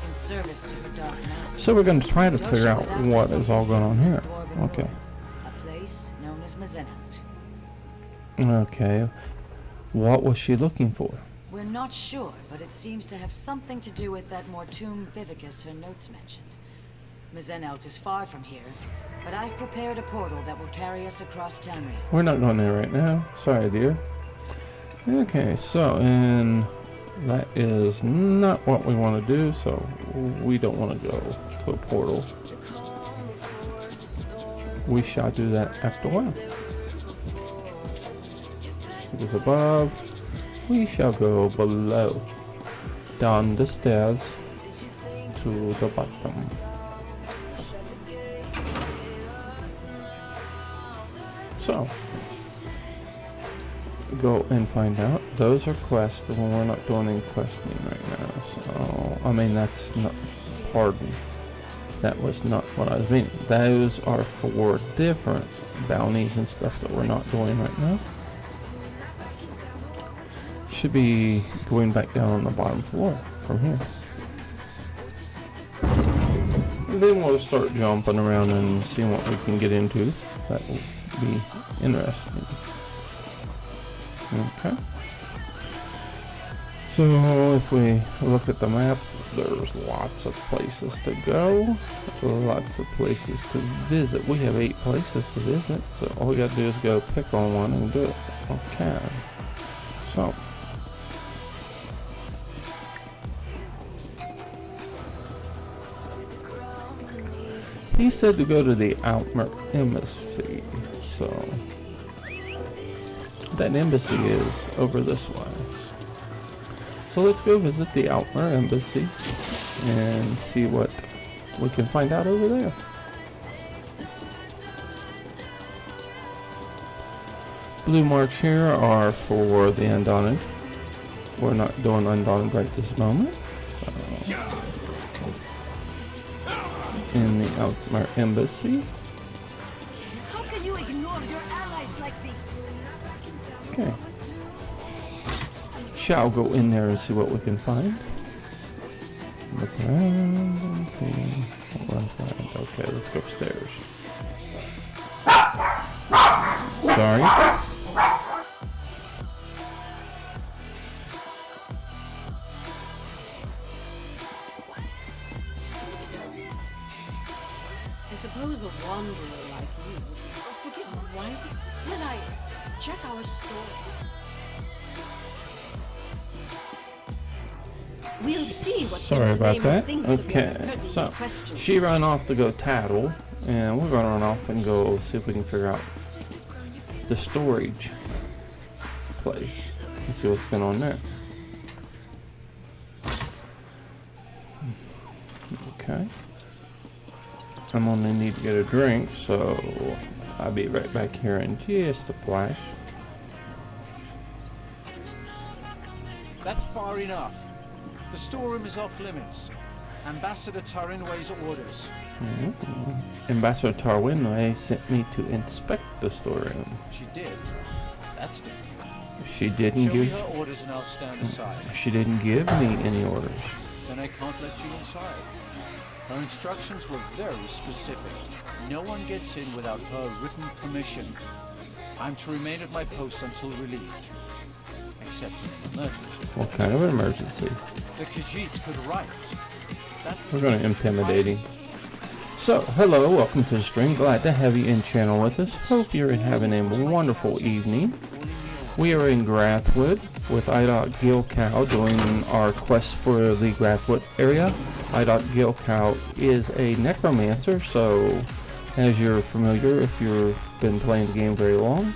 In service to the Dark Master. So we're going to try to Dosha figure out was after what is all going on here. Dwarven Okay. Lord, a place known as Mazenalt. Okay. What was she looking for? We're not sure, but it seems to have something to do with that Mortum Vivicus her notes mentioned. Mazenalt is far from here, but I've prepared a portal that will carry us across Tamriel. We're not going there right now. Sorry, dear. Okay, so, and that is not what we want to do, so we don't want to go to a portal. We shall do that after a while. It is above. We shall go below. Down the stairs to the bottom. So, go and find out. Those are quests, and we're not doing any questing right now. So, I mean, that's not, pardon. That was not what I was meaning. Those are for different bounties and stuff that we're not doing right now. Should be going back down on the bottom floor from here. And then we'll start jumping around and seeing what we can get into. That will be interesting. Okay. So if we look at the map, there's lots of places to go, lots of places to visit. We have 8 places to visit, so all we gotta do is go pick on one and do it. Okay. So. He said to go to the Outmer Embassy, so that embassy is over this way. So let's go visit the Outmer Embassy and see what we can find out over there. blue marks here are for the Undaunted. We're not doing Undaunted right this moment. In the Alkmaar Embassy. How can you ignore your allies like this? Okay. Shall go in there and see what we can find. Look around. Okay, let's go upstairs. Sorry. I suppose a wanderer like you. Forgive me, why? When I check our story, we'll see what Sorry about Prince that. Raymond thinks of your Okay, pertinent so questions. she ran off to go tattle, and we're gonna run off and go see if we can figure out the storage place and see what's going on there. Okay. I'm gonna need to get a drink, so I'll be right back here in just a flash. That's far enough. The storeroom is off limits. Ambassador Tarinway's orders. Ambassador Tarwinway sent me to inspect the storeroom. She did. That's different. She didn't Show me give. her orders and I'll stand aside. She didn't give me any orders. Then I can't let you inside. Her instructions were very specific. No one gets in without her written permission. I'm to remain at my post until relieved. Except in an emergency. What kind of emergency? The Khajiit could riot. We're going to intimidate him. So, hello, welcome to the stream. Glad to have you in channel with us. Hope you're having a wonderful evening. We are in Grathwood with Idhoc Gilecal doing our quest for the Grathwood area. Idhoc Gilecal is a necromancer, so as you're familiar if you've been playing the game very long,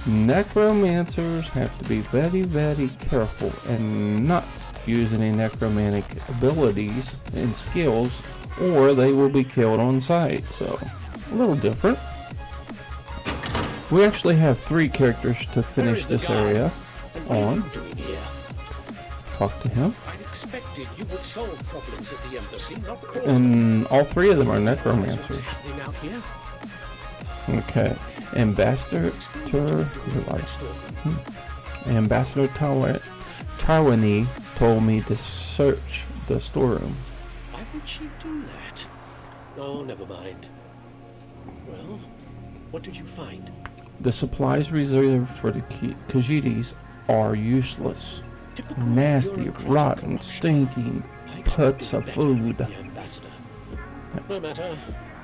necromancers have to be very, very careful and not use any necromantic abilities and skills, or they will be killed on sight. So, a little different. We actually have 3 characters to finish this area on. Talk to him. I'd expected you would solve problems at the embassy, not cause And all 3 of them are necromancers. happening out here. Okay. Ambassador Tarwini told me to search the storeroom. Why would she do that? Oh, never mind. Well, what did you find? The supplies reserved for the Khajiits are useless. Nasty, rotten, stinking puts of food. No matter.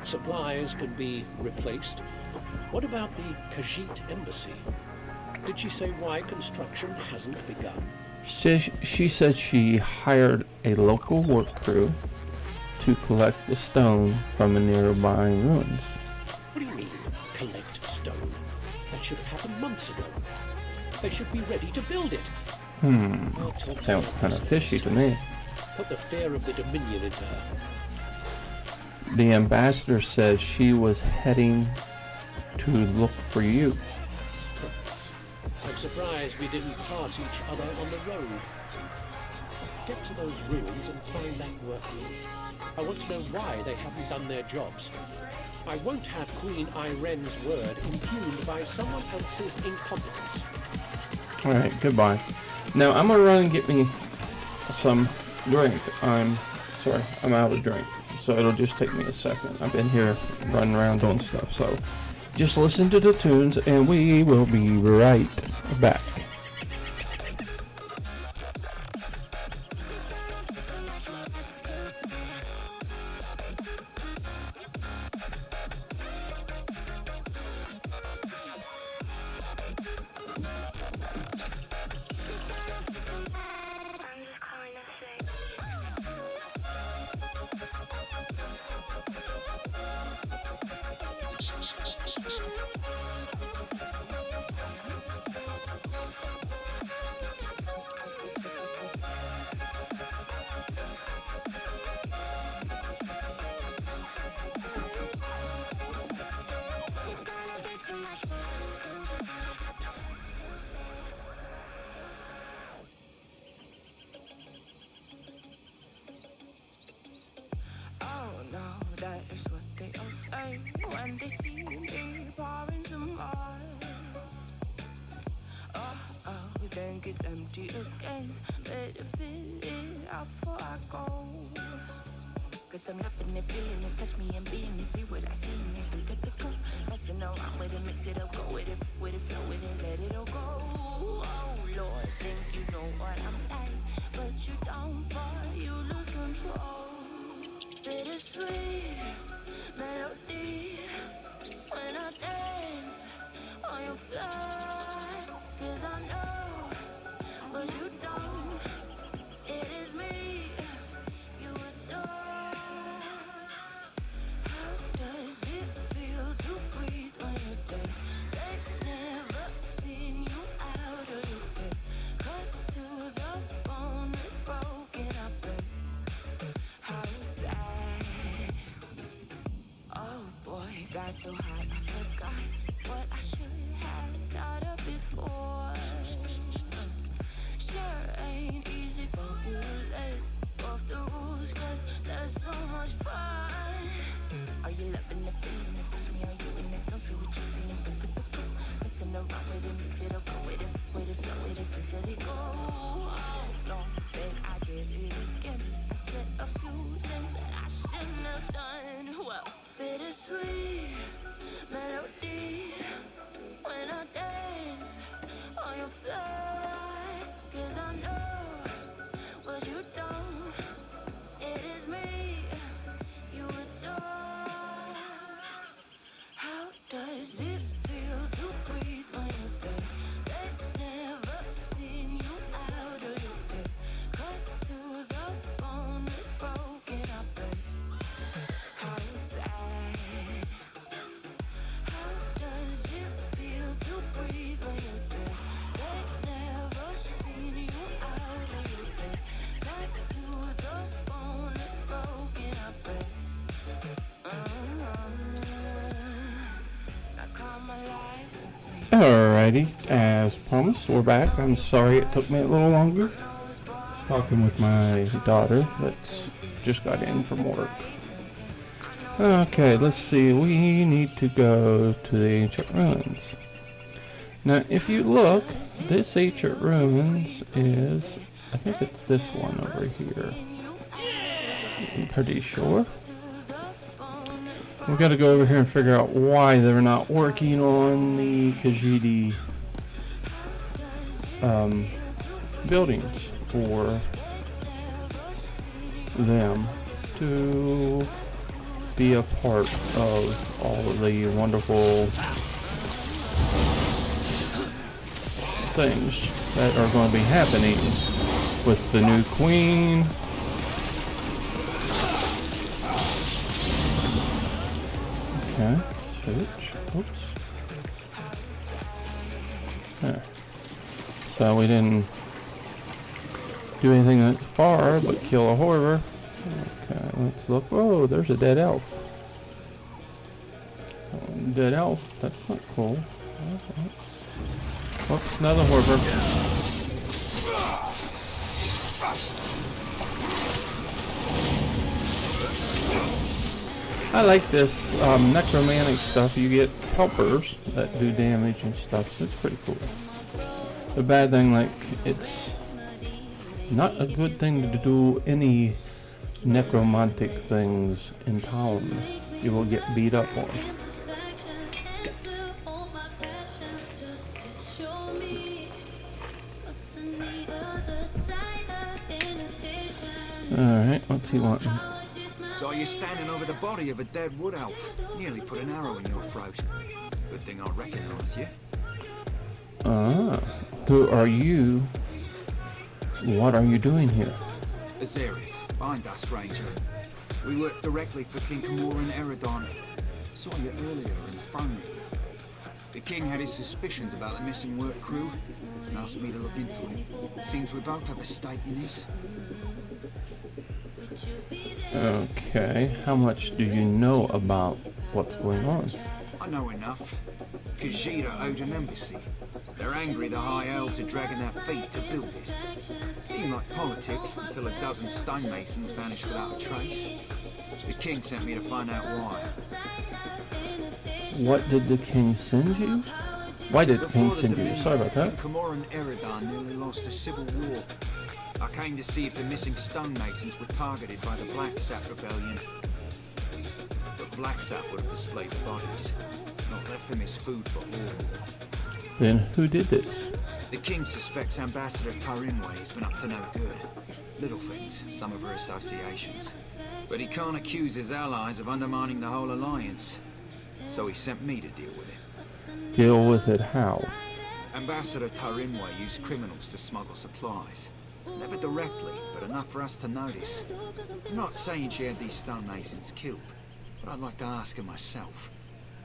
Supplies can be replaced. What about the Khajiit embassy? Did she say why construction hasn't begun? She said she hired a local work crew to collect the stone from the nearby ruins. What do you mean, collect stone? That should have happened months ago. They should be ready to build it. Sounds kind of fishy to me. Put the fear of the Dominion into her. The ambassador said she was heading to look for you. I'm surprised we didn't pass each other on the road. Get to those ruins and find that workman. I want to know why they haven't done their jobs. I won't have Queen Iren's word impugned by someone else's incompetence. Alright, goodbye. Now I'm gonna run and get me some drink. I'm out of drink. So it'll just take me a second. I've been here running around doing stuff. So just listen to the tunes and we will be right back. say when they see me pouring some more. Oh, then gets empty again. Better fill it up before I go. Cause I'm loving it, feeling it, touch me and being it, see what I see in it. I'm typical, messing around with it, mix it up, go with it, flow with it, let it all go. Oh Lord, think you know what I'm like, but you don't fall, you lose control. Bittersweet melody when I dance on your fly. Cause I know, but you don't. It is me you adore. How does it feel to breathe when you're dead? They've never seen you out of your bed. Cut to the bone, it's broken up. How sad. Oh boy, got so hot I forgot what I should have thought of before. Sure ain't easy for you to let off the rules, cause there's so much fun. Are you loving the feeling? Touch me, are you in it? Don't see what you're seeing, but typical. Messing around with it, mix it up, go with it, flow with it, please let it go. Oh, no, then I did it again. I said a few things that I shouldn't have done. Well, bittersweet melody when I dance on your fly. Cause I know, but you don't. It is me you adore. How does it feel to breathe when you're dead? They've never seen you out of your bed. Cut to the bone, it's broken up. How sad. How does it feel to breathe when you're dead? They've never seen you out of your bed. Cut to the bone, it's broken up. Alrighty, as promised, we're back. I'm sorry it took me a little longer. I was talking with my daughter that's just got in from work. Okay, let's see. We need to go to the ancient ruins. Now, if you look, this ancient ruins is, I think it's this one over here. I'm pretty sure. We've got to go over here and figure out why they're not working on the Khajiit buildings for them to be a part of all of the wonderful things that are going to be happening with the new queen. Okay, switch. Oops. There. So we didn't do anything that far but kill a horror. Okay, let's look. Oh, there's a dead elf. Dead elf. That's not cool. Whoops, another horror. I like this necromantic stuff. You get helpers that do damage and stuff, so it's pretty cool. The bad thing, like, it's not a good thing to do any necromantic things in town. You will get beat up on. Alright, what's he wanting? So you're standing over the body of a dead wood elf. Nearly put an arrow in your throat. Good thing I recognize you. Who are you? What are you doing here? Azeri, bind us, stranger. We work directly for King Kamor and Eridon. Saw you earlier in the phone. The king had his suspicions about the missing work crew and asked me to look into it. Seems we both have a stake in this. Okay, how much do you know about what's going on? I know enough. Khajiit owed an embassy. They're angry the High Elves are dragging their feet to build it. Seemed like politics until a dozen stonemasons vanished without a trace. The king sent me to find out why. What did the king send you? Why did the king Before the send you? Dominion, Sorry about that. Camorra and Eridan nearly lost a civil war. I came to see if the missing stonemasons were targeted by the Black Sap rebellion. But Black Sap would have displayed the bodies, not left them as food for all. Then who did this? The king suspects Ambassador Tarinway has been up to no good. Little things, some of her associations. But he can't accuse his allies of undermining the whole alliance. So he sent me to deal with it. Deal with it how? Ambassador Tarinway used criminals to smuggle supplies. Never directly, but enough for us to notice. I'm not saying she had these stonemasons killed, but I'd like to ask her myself.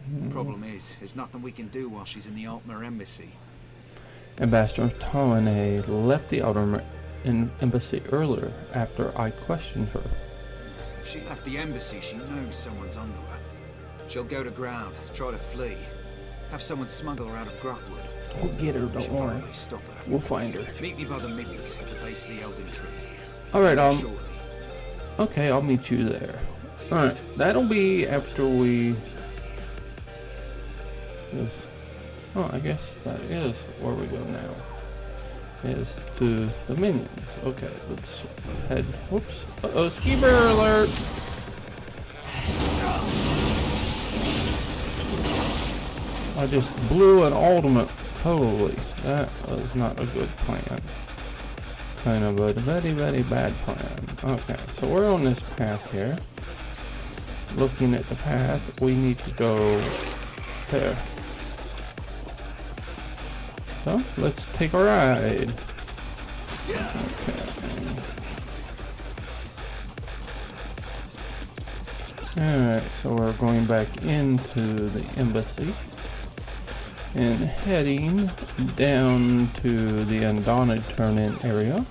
The problem is, there's nothing we can do while she's in the Altmer embassy. Ambassador Tarinway left the Outer embassy earlier after I questioned her. If she left the embassy, she knows someone's under her. She'll go to ground, try to flee. Have someone smuggle her out of Grathwood. We'll get her, don't She'll worry. probably stop her. We'll find her. Meet me by the middies at the base of the Elden Tree. Alright, Shortly. okay, I'll meet you there. Alright, that'll be after we... Oh, I guess that is where we go now. Is to the minions. Okay, let's head... Whoops. Uh-oh, skeever alert! I just blew an ultimate. Totally. That was not a good plan. Kind of a very, very bad plan. Okay, so we're on this path here. Looking at the path, we need to go there. So, let's take a ride. Okay. Alright, so we're going back into the embassy. And heading down to the Undaunted turn-in area.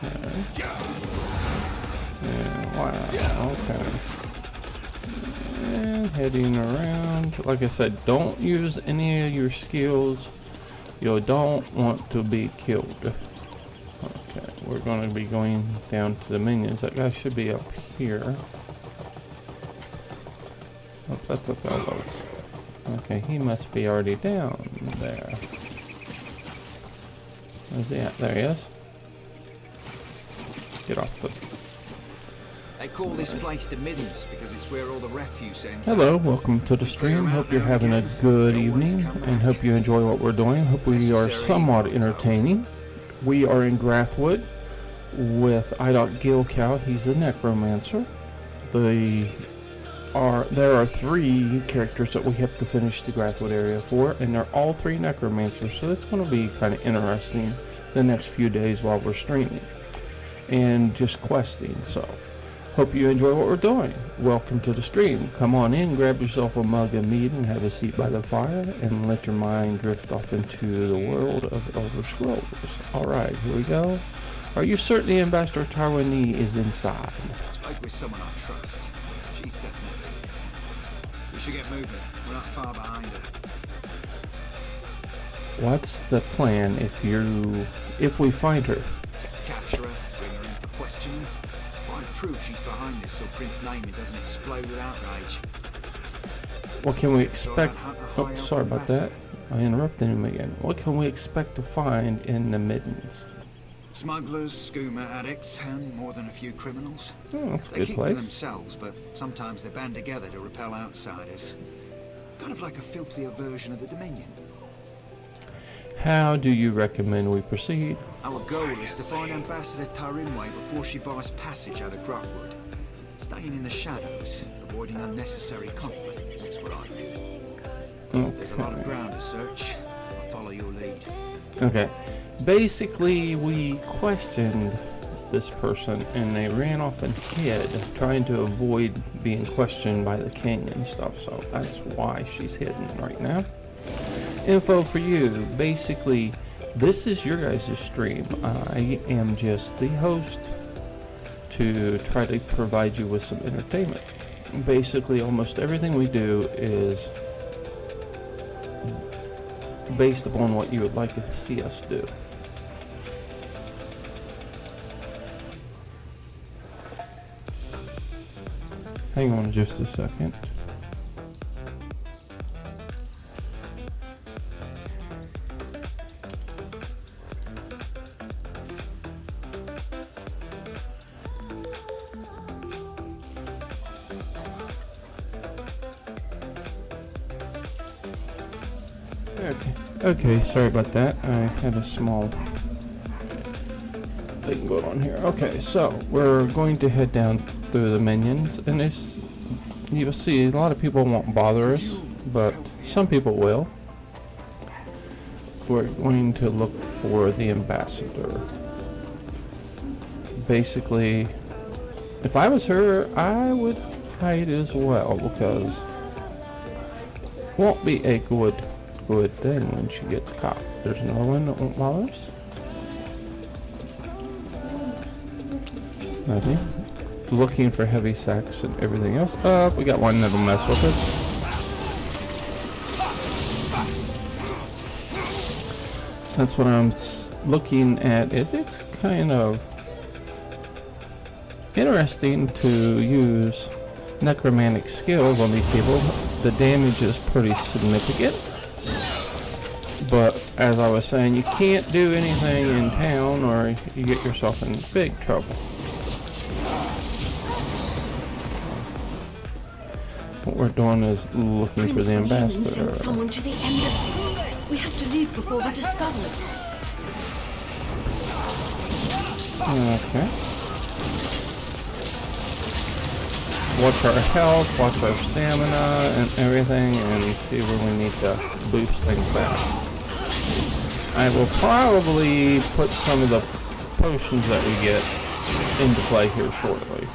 Okay. And wow, okay. And heading around. Like I said, don't use any of your skills. You don't want to be killed. Okay, we're going to be going down to the minions. That guy should be up here. Oh, that's what that was. Okay, he must be already down there. Where's he at? There he is. Get off the... They call this place the Middens because it's where all the refuse ends. Hello, welcome to the stream. Hope you're having a good evening and hope you enjoy what we're doing. Hope we are somewhat entertaining. We are in Grathwood with Idhoc Gilecal. He's a necromancer. There are 3 characters that we have to finish the Grathwood area for, and they're all 3 necromancers, so it's going to be kind of interesting the next few days while we're streaming and just questing. So hope you enjoy what we're doing. Welcome to the stream. Come on in, grab yourself a mug of mead and have a seat by the fire and let your mind drift off into the world of Elder Scrolls. Alright, here we go. Are you certain the Ambassador Tarinway is inside? Spoke with someone I trust. She's definitely. We should get moving. We're not far behind her. What's the plan if we find her? Capture her, bring her in for questioning. Find proof she's behind this so Prince Naaman doesn't explode with outrage. What can we expect? Oh, sorry about that. I interrupted him again. What can we expect to find in the Middens? Smugglers, skooma addicts, and more than a few criminals. Oh, that's a They good keep to place. themselves, but sometimes they band together to repel outsiders. Kind of like a filthier version of the Dominion. How do you recommend we proceed? Our goal is to find Ambassador Tarinway before she buys passage out of Grathwood. Staying in the shadows, avoiding unnecessary conflict. That's what I do. There's a lot of ground to search. I'll follow your lead. Okay. Basically, we questioned this person and they ran off and hid, trying to avoid being questioned by the king and stuff. So that's why she's hidden right now. Info for you. Basically, this is your guys' stream. I am just the host to try to provide you with some entertainment. Basically, almost everything we do is based upon what you would like to see us do. Hang on just a second. Okay, sorry about that. I had a small thing going on here. Okay, so we're going to head down through the minions, and you'll see a lot of people won't bother us, but some people will. We're going to look for the ambassador. Basically, if I was her, I would hide as well, because it won't be a good thing when she gets caught. There's another one that won't bother us. Nothing. Looking for heavy sacks and everything else. We got one that'll mess with us. That's what I'm looking at. It's kind of interesting to use necromantic skills on these people. The damage is pretty significant. But as I was saying, you can't do anything in town or you get yourself in big trouble. What we're doing is looking for the ambassador. Sent someone to the embassy. We have to leave before we're discovered. Okay. Watch our health, watch our stamina and everything, and see where we need to boost things back. I will probably put some of the potions that we get into play here shortly.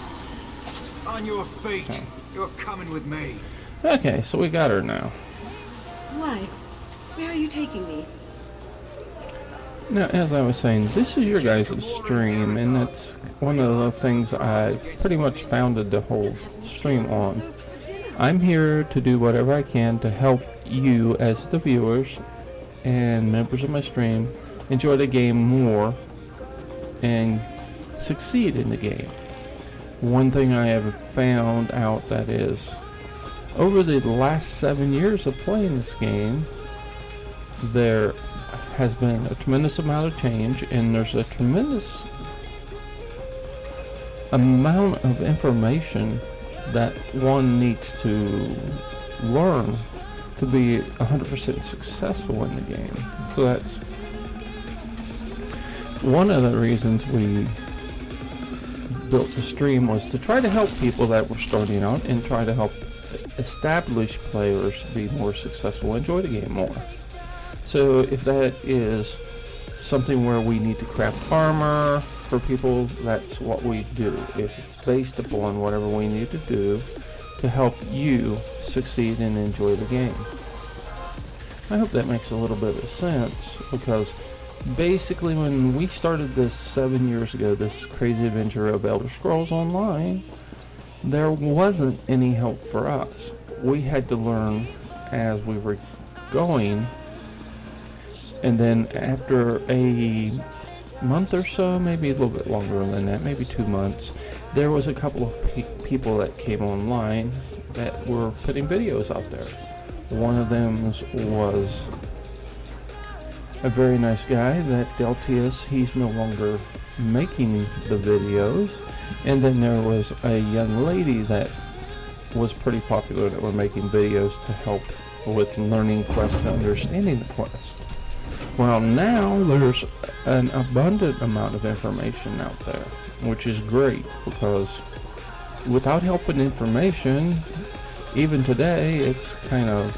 On your feet. Okay. You're coming with me. Okay, so we got her now. Why? Where are you taking me? Now, as I was saying, this is your guys' stream, and that's one of the things I pretty much founded the whole stream on. I'm here to do whatever I can to help you as the viewers and members of my stream enjoy the game more and succeed in the game. One thing I have found out that is, over the last 7 years of playing this game, there has been a tremendous amount of change, and there's a tremendous amount of information that one needs to learn to be 100% successful in the game. So that's one of the reasons we built the stream, was to try to help people that were starting out and try to help established players be more successful, enjoy the game more. So if that is something where we need to craft armor for people, that's what we do. If it's based upon whatever we need to do to help you succeed and enjoy the game. I hope that makes a little bit of sense, because basically when we started this 7 years ago, this crazy adventure of Elder Scrolls Online, there wasn't any help for us. We had to learn as we were going, and then after a month or so, maybe a little bit longer than that, maybe 2 months, there was a couple of people that came online that were putting videos out there. One of them was a very nice guy that Deltius, he's no longer making the videos. And then there was a young lady that was pretty popular that were making videos to help with learning quest and understanding the quest. Well, now there's an abundant amount of information out there, which is great, because without help and information, even today, it's kind of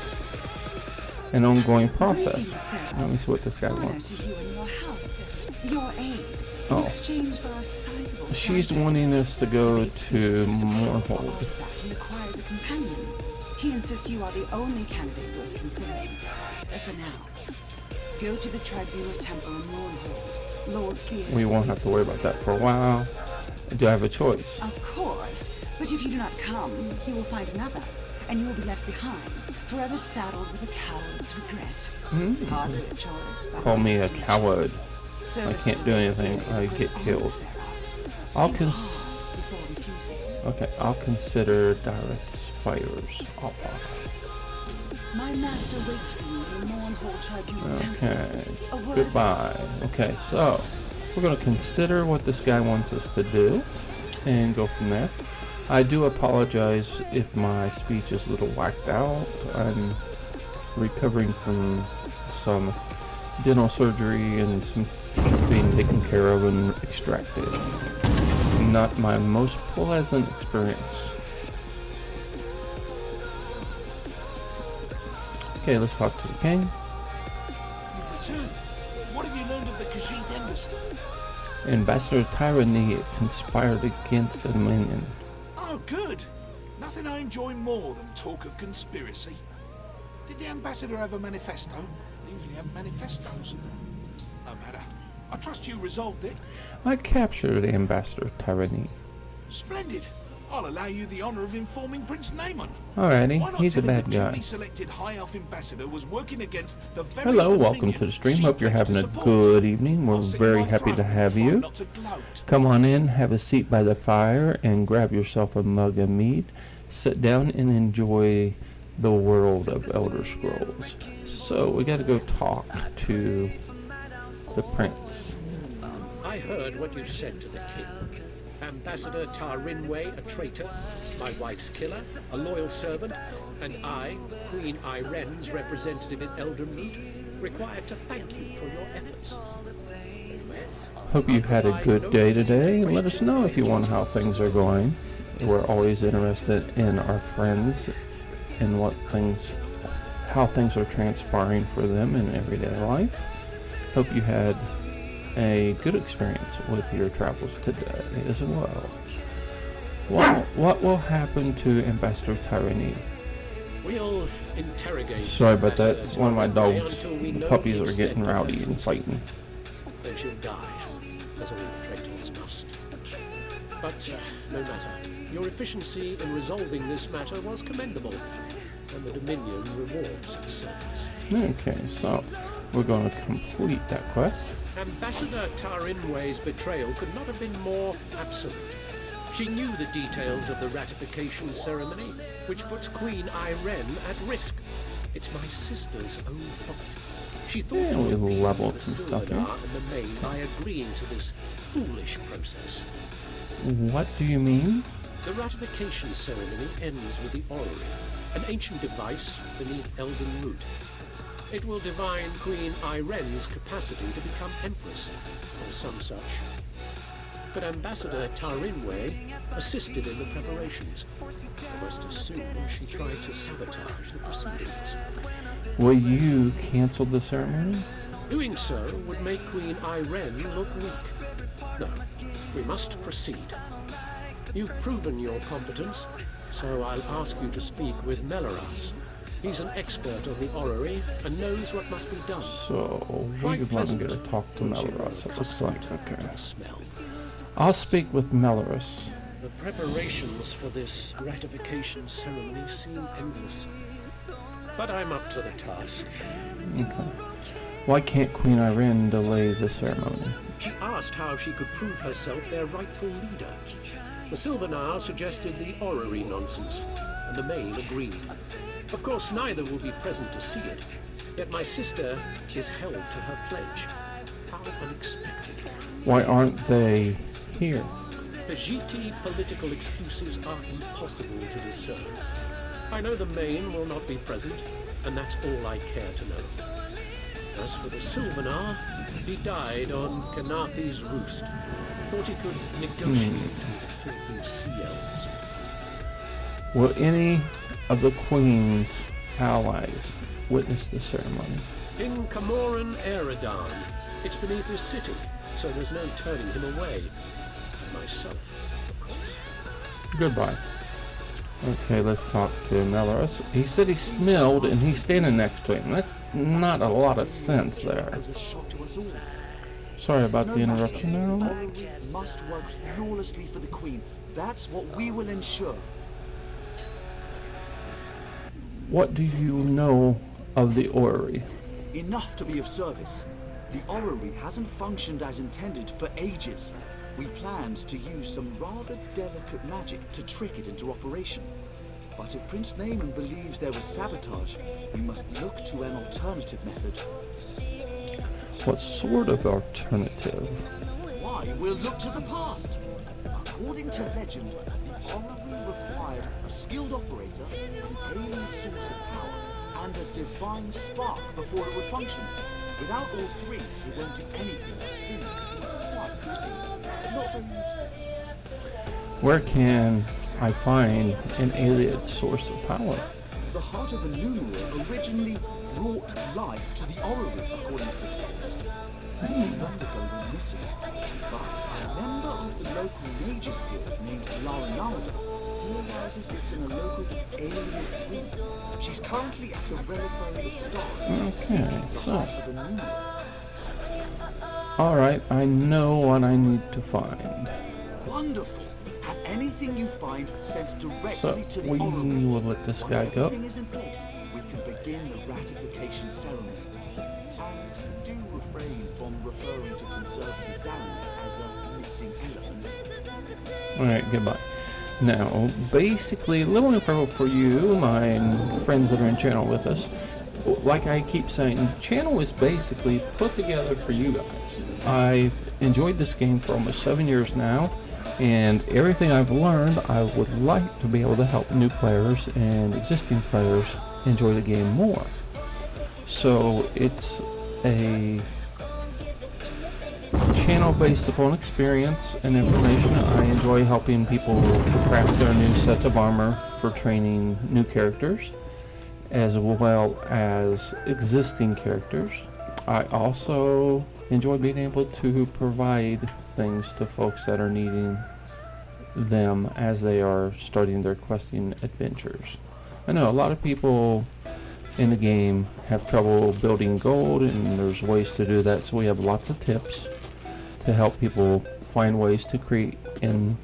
an ongoing process. Let me see what this guy wants. Oh, she's wanting us to go to Mournhold. He insists you are the only candidate worth considering. For now, go to the Tribunal Temple in Mournhold. Lord Fear. We won't have to worry about that for a while. Do I have a choice? Of course, but if you do not come, he will find another, and you will be left behind, forever saddled with a coward's regret. Hardly a choice. Call me a coward. I can't do anything. I get killed. I'll Okay, I'll consider Dareth's fires offer. My master waits for you in the Mournhold Tribunal Okay, Temple. goodbye. Okay, so we're going to consider what this guy wants us to do and go from there. I do apologize if my speech is a little whacked out. I'm recovering from some dental surgery and some teeth being taken care of and extracted. Not my most pleasant experience. Okay, let's talk to the king. You've returned. What have you learned of the Khajiit embassy? Ambassador Tyranny conspired against the Dominion. Oh, good. Nothing I enjoy more than talk of conspiracy. Did the ambassador have a manifesto? They usually have manifestos. No matter. I trust you resolved it. I captured Ambassador Tyranny. Splendid. I'll allow you the honor of informing Prince Naaman. Alrighty, he's a bad guy. The selected High Elf ambassador was working against the very Hello, welcome to the stream. Hope you're having a good evening. We're very happy to have you. Come on in, have a seat by the fire, and grab yourself a mug of mead. Sit down and enjoy the world of Elder Scrolls. So, we gotta go talk to the prince. I heard what you said to the king. Ambassador Tarinway, a traitor, my wife's killer, a loyal servant, and I, Queen Iren's representative in Eldenroot, required to thank you for your efforts. Hope you had a good day today. Let us know if you want how things are going. We're always interested in our friends and how things are transpiring for them in everyday life. Hope you had a good experience with your travels today as well. What will happen to Ambassador Tyranny? We'll interrogate. Sorry about that. It's one of my dogs. The puppies are getting rowdy and fighting. Then she'll die, as all traitors must. But no matter. Your efficiency in resolving this matter was commendable, and the Dominion rewards its servants. Okay, so we're going to complete that quest. Ambassador Tarinway's betrayal could not have been more absolute. She knew the details of the ratification ceremony, which puts Queen Iren at risk. It's my sister's own fault. She thought Yeah, we leveled some stuff here. and the main by agreeing to this foolish process. What do you mean? The ratification ceremony ends with the orrery, an ancient device beneath Eldenroot. It will divine Queen Iren's capacity to become Empress, or some such. But Ambassador Tarinway assisted in the preparations. I must assume she tried to sabotage the proceedings. Will you cancel the ceremony? Doing so would make Queen Iren look weak. No, we must proceed. You've proven your competence, so I'll ask you to speak with Melaras. He's an expert on the orrery and knows what must be done. So, we want to get to talk to Melaras, it looks like. Okay. Smell. I'll speak with Melaras. The preparations for this ratification ceremony seem endless. But I'm up to the task. Okay. Why can't Queen Iren delay the ceremony? She asked how she could prove herself their rightful leader. The Sylvanar suggested the orrery nonsense, and the Main agreed. Of course, neither will be present to see it, yet my sister is held to her pledge. How unexpected. Why aren't they here? The GT political excuses are impossible to discern. I know the Main will not be present, and that's all I care to know. As for the Sylvanar, he died on Kanathi's roost. Thought he could negotiate with the filthy sea elves. Will any of the Queen's allies witness the ceremony? In Camoran Eridan, it's beneath his city, so there's no turning him away. And myself, of course. Goodbye. Okay, let's talk to Melaras. He said he smelled and he's standing next to him. That's not a lot of sense there. Sorry about the interruption there. Orrery must work flawlessly for the Queen. That's what we will ensure. What do you know of the orrery? Enough to be of service. The orrery hasn't functioned as intended for ages. We planned to use some rather delicate magic to trick it into operation. But if Prince Naaman believes there was sabotage, we must look to an alternative method. What sort of alternative? Why, we'll look to the past. According to legend, the orrery required a skilled operator, an alien source of power, and a divine spark before it would function. Without all three, it won't do anything but spin. Quite pretty, not very useful. Where can I find an alien source of power? The heart of Anumu originally brought life to the orrery, according to the text. Many long ago were missing, but a member of the local mages guild named Laranalda theorizes it's in a local alien fleet. She's currently at the reliquary of stars. Okay, so. Alright, I know what I need to find. Wonderful. Have anything you find sent directly to the we orrery. will let this guy Once go. everything is in place, we can begin the ratification ceremony. And do refrain from referring to Conservator Darren as a missing element. Alright, goodbye. Now, basically, a little info for you, my friends that are in channel with us. Like I keep saying, the channel is basically put together for you guys. I've enjoyed this game for almost 7 years now, and everything I've learned, I would like to be able to help new players and existing players enjoy the game more. So it's a channel based upon experience and information. I enjoy helping people craft their new sets of armor for training new characters, as well as existing characters. I also enjoy being able to provide things to folks that are needing them as they are starting their questing adventures. I know a lot of people in the game have trouble building gold, and there's ways to do that, so we have lots of tips to help people find ways to create and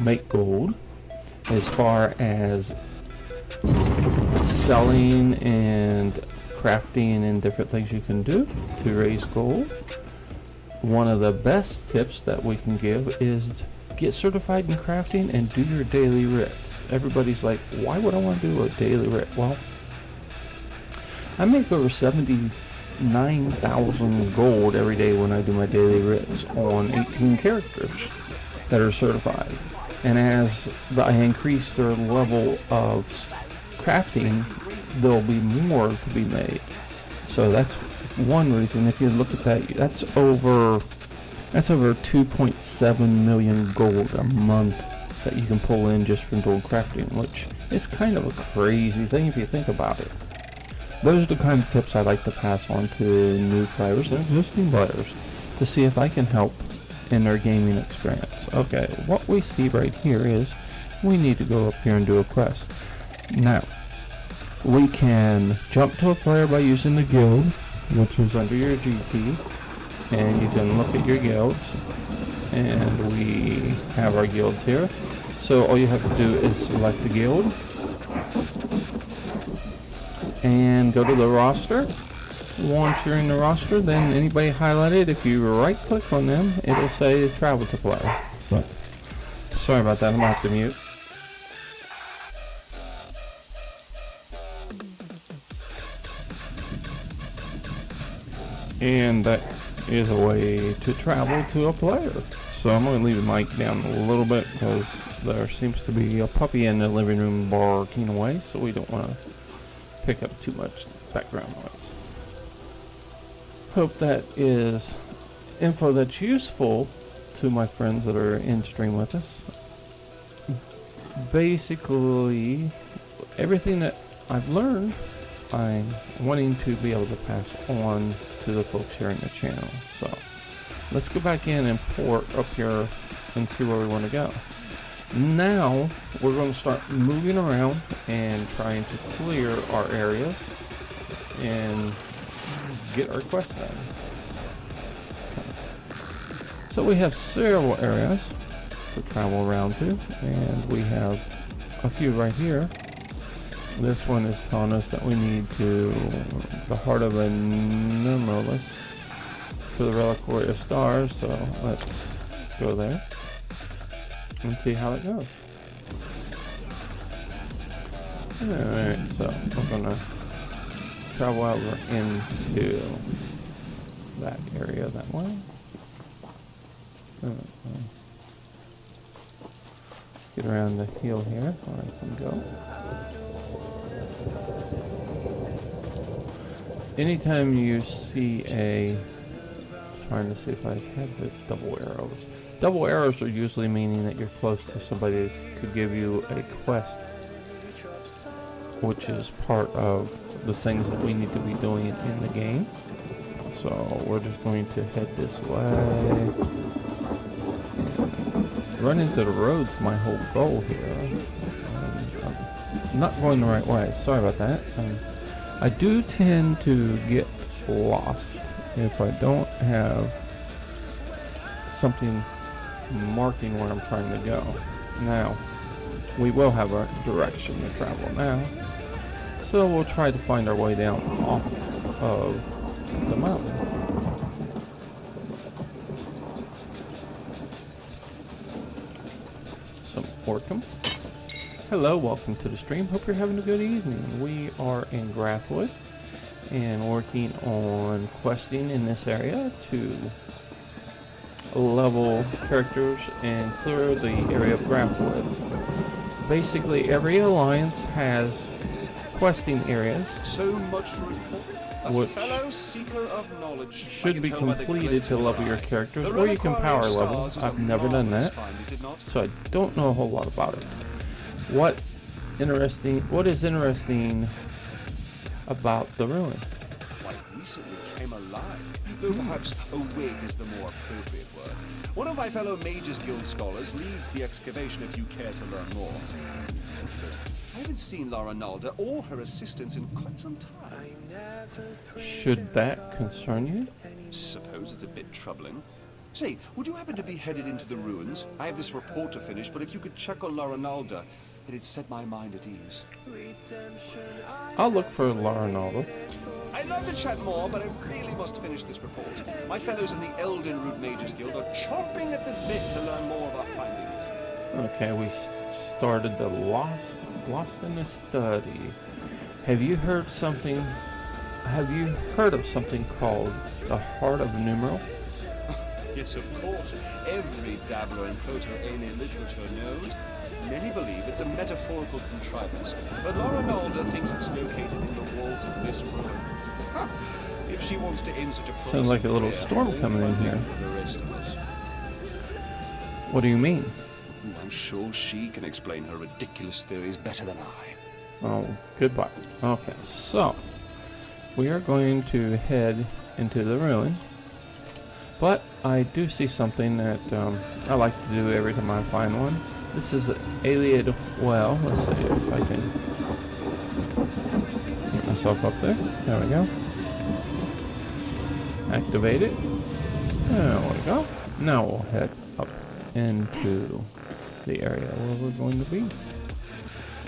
make gold, as far as selling and crafting and different things you can do to raise gold. One of the best tips that we can give is get certified in crafting and do your daily writs. Everybody's like, why would I want to do a daily writ? Well, I make over 79,000 gold every day when I do my daily writs on 18 characters that are certified. And as I increase their level of crafting, there'll be more to be made. So that's one reason. If you look at that, that's over 2.7 million gold a month that you can pull in just from doing crafting, which is kind of a crazy thing if you think about it. Those are the kind of tips I like to pass on to new players and existing players to see if I can help in their gaming experience. Okay, what we see right here is we need to go up here and do a quest. Now, we can jump to a player by using the guild, which is under your G key, and you can look at your guilds, and we have our guilds here. So all you have to do is select the guild and go to the roster. Once you're in the roster, then anybody highlighted, if you right click on them, it'll say travel to player. But sorry about that, I'm gonna have to mute. And that is a way to travel to a player. So I'm going to leave the mic down a little bit because there seems to be a puppy in the living room barking away, so we don't want to pick up too much background noise. Hope that is info that's useful to my friends that are in stream with us. Basically, everything that I've learned, I'm wanting to be able to pass on to the folks here in the channel. So let's go back in and port up here and see where we want to go. Now we're going to start moving around and trying to clear our areas and get our quest done. So we have several areas to travel around to, and we have a few right here. This one is telling us that we need to the heart of a Numerolus for the reliquary of stars, so let's go there and see how it goes. Alright, so we're gonna travel over into that area that way. Get around the hill here where I can go. Anytime you see a... Trying to see if I have the double arrows. Double arrows are usually meaning that you're close to somebody that could give you a quest, which is part of the things that we need to be doing in the game. So we're just going to head this way. Run into the road's my whole goal here. I'm not going the right way. Sorry about that. I do tend to get lost if I don't have something marking where I'm trying to go. Now, we will have a direction to travel now. So we'll try to find our way down off of the mountain. Some Orcum. Hello, welcome to the stream. Hope you're having a good evening. We are in Grathwood and working on questing in this area to level characters and clear the area of Grathwood. Basically, every alliance has questing areas, so much to report. which Fellow seeker of knowledge. should be completed to level your characters, or you can power level. I've never done that, so I don't know a whole lot about it. What is interesting about the ruin? Quite recently came alive, though perhaps awake is the more appropriate word. One of my fellow Mages Guild scholars leads the excavation if you care to learn more. I haven't seen Lara Nalda or her assistants in quite some time. Should that concern you? Suppose it's a bit troubling. Say, would you happen to be headed into the ruins? I have this report to finish, but if you could check on Lara Nalda, it'd set my mind at ease. I'll look for Lara Nalda. I'd love to chat more, but I really must finish this report. My fellows in the Elden Root Mages Guild are chomping at the bit to learn more of our findings. Okay, we started the Lost in the Study. Have you heard something? Have you heard of something called the Heart of Numeral? Yes, of course. Every dabbler in proto-alien literature knows. Many believe it's a metaphorical contrivance, but Lara Nalda thinks it's located in the walls of this ruin. Huh. If she wants to end such a sounds like a little storm coming in here. What do you mean? I'm sure she can explain her ridiculous theories better than I. Oh, goodbye. Okay, so we are going to head into the ruin, but I do see something that I like to do every time I find one. This is Alien Well. Let's see if I can get myself up there. There we go. Activate it. There we go. Now we'll head up into the area where we're going to be.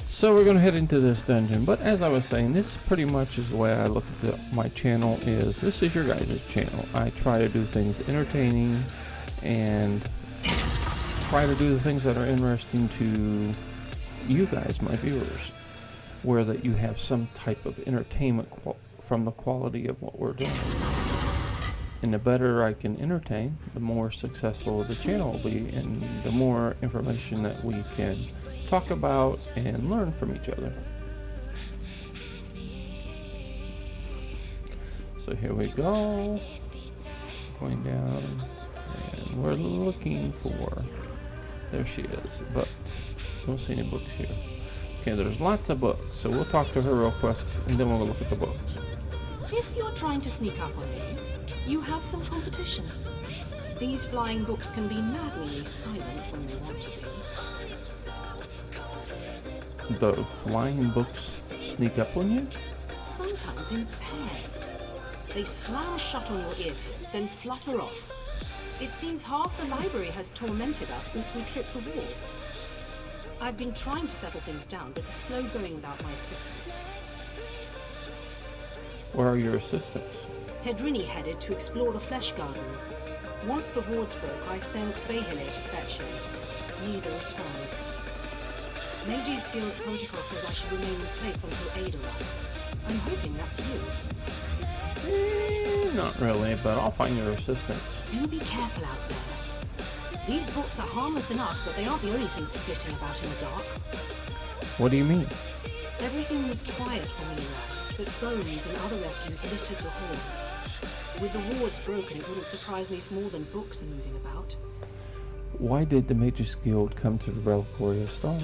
So we're going to head into this dungeon, but as I was saying, this pretty much is the way I look at my channel. Is this is your guys' channel. I try to do things entertaining and try to do the things that are interesting to you guys, my viewers, where that you have some type of entertainment from the quality of what we're doing. And the better I can entertain, the more successful the channel will be, and the more information that we can talk about and learn from each other. So here we go, going down, and we're looking for, there she is, but don't see any books here. Okay, there's lots of books, so we'll talk to her real quick, and then we'll look at the books. If you're trying to sneak up on me, you have some competition. These flying books can be maddeningly silent when they want to be. The flying books sneak up on you? Sometimes in pairs. They slam shut on your ear tips, then flutter off. It seems half the library has tormented us since we tripped the walls. I've been trying to settle things down, but it's slow going without my assistance. Where are your assistants? Tedrini headed to explore the flesh gardens. Once the wards broke, I sent Behele to fetch him. Neither returned. Mage's Guild protocol says I should remain in place until aid arrives. I'm hoping that's you. Not really, but I'll find your assistance. Do be careful out there. These books are harmless enough, but they aren't the only things flitting about in the dark. What do you mean? Everything was quiet when we arrived, but bones and other refuse littered the halls. With the wards broken, it wouldn't surprise me if more than books are moving about. Why did the Mages Guild come to the Reliquary of Stars?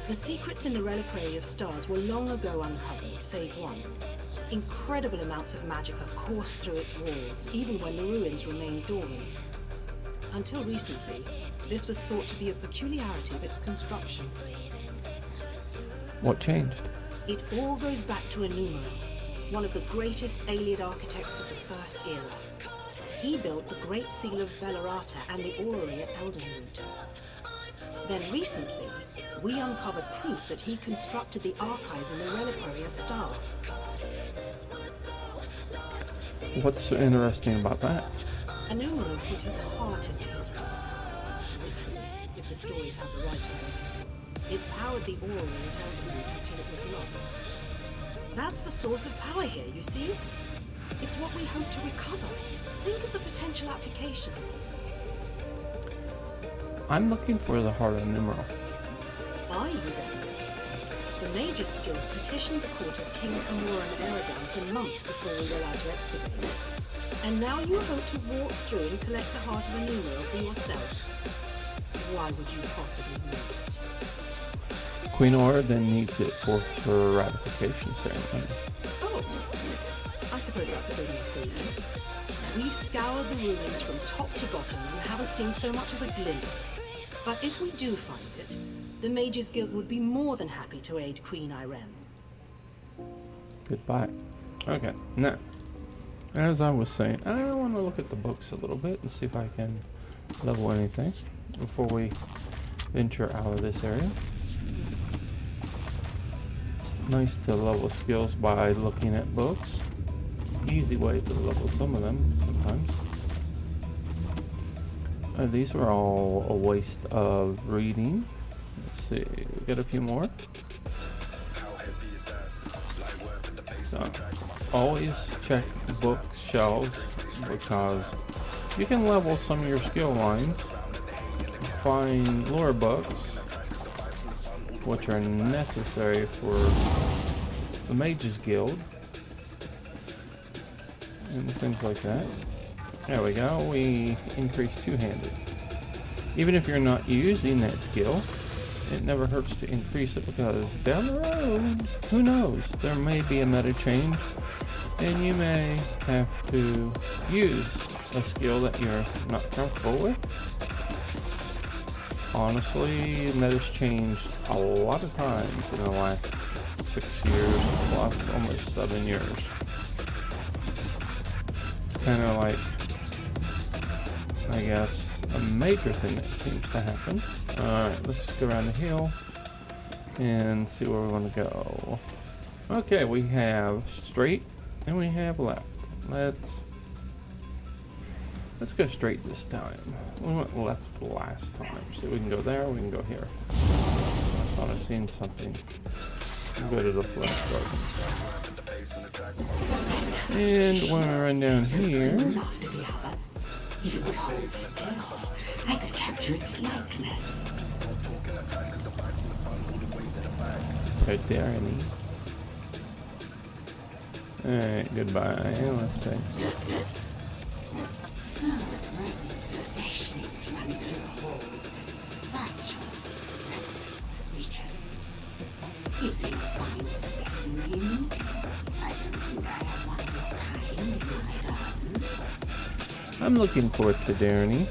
The secrets in the Reliquary of Stars were long ago uncovered, save one. Incredible amounts of magicka coursed through its walls, even when the ruins remained dormant. Until recently, this was thought to be a peculiarity of its construction. What changed? It all goes back to Enumero, one of the greatest Aeliad architects of the First Era. He built the Great Seal of Velerata and the Orrery at Eldenroot. Then recently, we uncovered proof that he constructed the archives in the Reliquary of Stars. What's so interesting about that? Enumero put his heart into his work. Literally, if the stories have the right of it. It powered the Orrery at Eldenroot until it was lost. That's the source of power here, you see? It's what we hope to recover. Think of the potential applications. I'm looking for the Heart of Numero. Are you then? The Mages Guild petitioned the court of King Kamura and Eridan for months before we were allowed to excavate. And now you hope to walk through and collect the Heart of a Numero for yourself. Why would you possibly need it? Queen Oridan needs it for her ratification ceremony. Oh, I suppose that's a good enough reason. We scoured the ruins from top to bottom and haven't seen so much as a glimpse. But if we do find it, the Mages Guild would be more than happy to aid Queen Irene. Goodbye. Okay, now, as I was saying, I want to look at the books a little bit and see if I can level anything before we venture out of this area. It's nice to level skills by looking at books. Easy way to level some of them sometimes. These were all a waste of reading. Let's see, we got a few more. So, always check bookshelves because you can level some of your skill lines. Find lore books, which are necessary for the Mages Guild and things like that. There we go, we increase two-handed. Even if you're not using that skill, it never hurts to increase it because down the road, who knows, there may be a meta change and you may have to use a skill that you're not comfortable with. Honestly, meta's changed a lot of times in the last 6 years, plus almost 7 years. It's kind of like, I guess, a major thing that seems to happen. Alright, let's go around the hill and see where we want to go. Okay, we have straight and we have left. Let's go straight this time. We went left last time. So we can go there, we can go here. I thought I seen something. We'll go to the flesh gardens. And when I run down here, if it would hold still, I could capture its likeness. right there, any. Alright, goodbye. Let's see. Some flashlights running through the halls, such reaches. You think fine specimen? I don't think I have one of your kind in my garden. I'm looking for Taderni.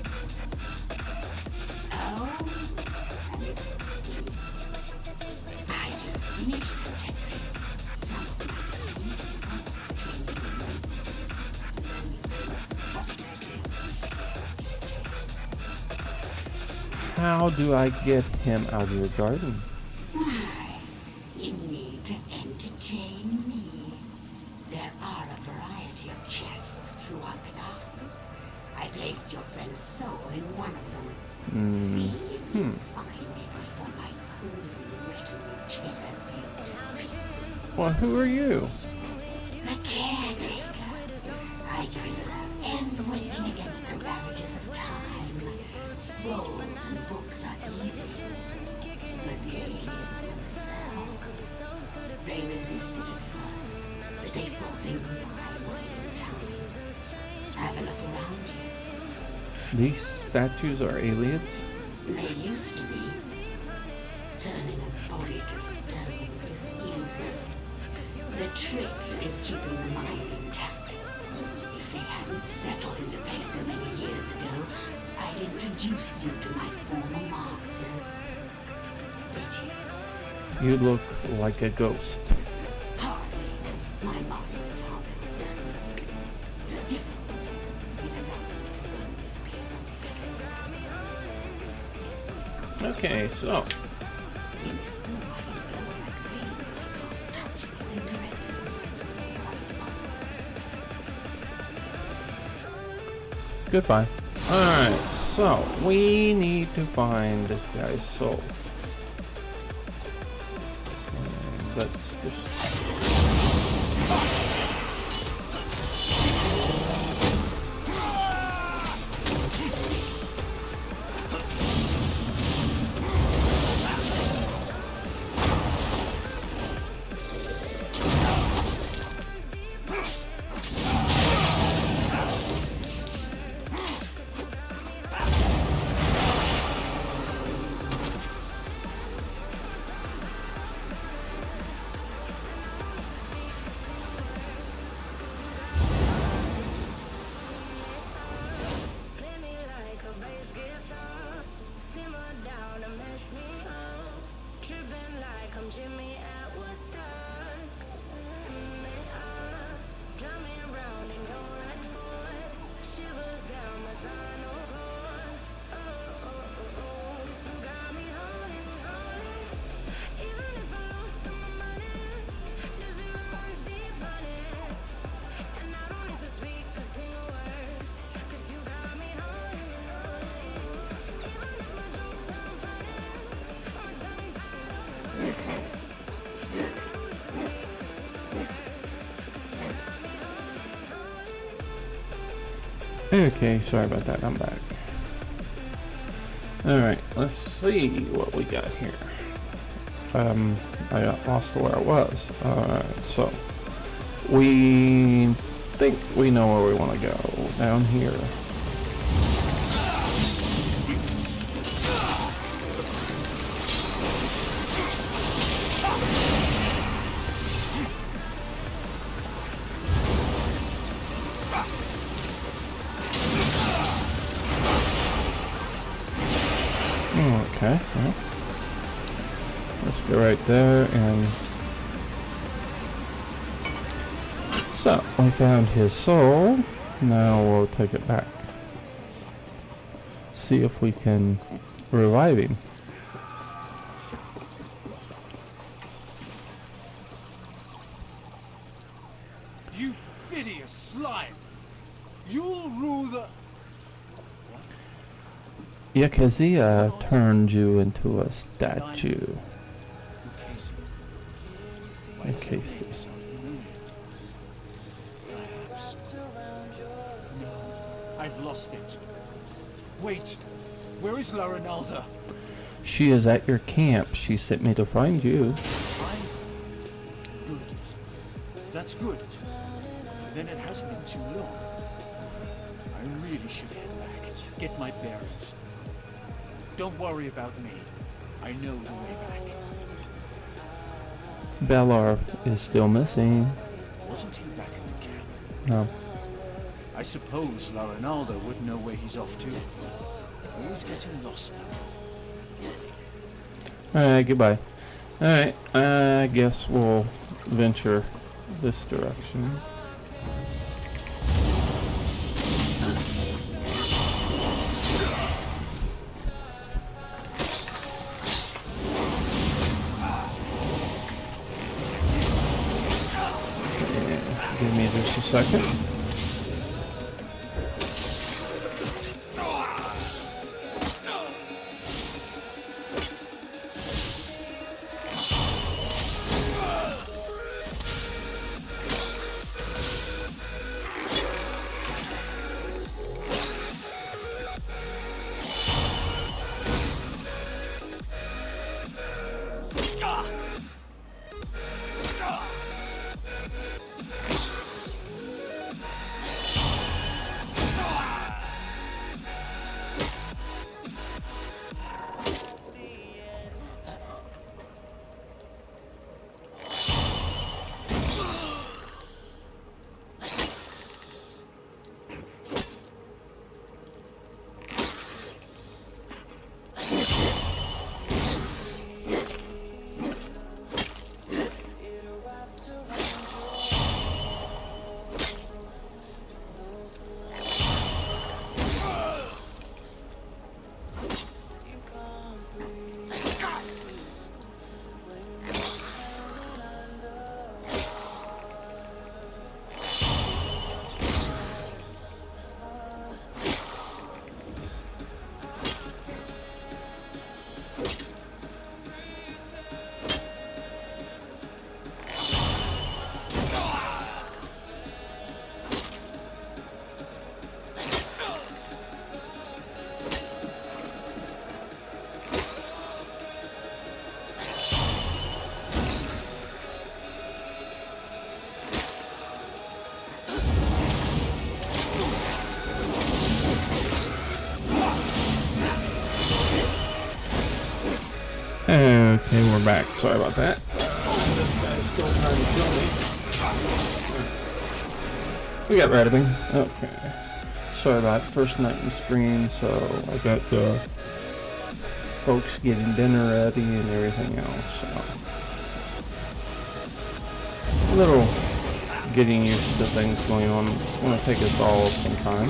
How do I get him out of your garden? Why, you need to entertain me. There are a variety of chests throughout the gardens. I placed your friend's soul in one of them. Hmm. See if you find it before my crimson retinue tears you to pieces. Well, who are you? The caretaker. I preserve everything against the ravages of time. Scrolls and books are easy. But the aliens themselves, they resisted at first, but they saw things my way in time. Have a look around you. These statues are aliens? They used to be. Turning a body to stone is easy. The trick is keeping the mind intact. If they hadn't settled into place so many years ago, I'd introduce you to my former masters. Pity. You look like a ghost. Hardly. My masters found it certain. The difficulty in allowing me to run this place on. Okay, so. Goodbye. Alright, so we need to find this guy's soul. And let's just... Okay, sorry about that, I'm back. Alright, let's see what we got here. I got lost where I was. Alright, so we think we know where we want to go. Down here. Okay, well, let's go right there, and so we found his soul. Now we'll take it back. See if we can revive him. You hideous slime! You'll rule the... Yakazia turned you into a statue. Casey. Perhaps. No, I've lost it. Wait, where is La Ronalda? She is at your camp. She sent me to find you. Good. That's good. Then it hasn't been too long. I really should head back, get my bearings. Don't worry about me. I know the way back. Bellar is still missing. Wasn't he back at the camp? No. I suppose La Ronalda would know where he's off to. Always getting lost though. Alright, goodbye. Alright, I guess we'll venture this direction. Give me just a second. back. Sorry about that. This guy's still trying to kill me. We got rid of him. Okay. Sorry about it. First night in stream, so I got the folks getting dinner ready and everything else. So. A little getting used to things going on. It's going to take us all some time.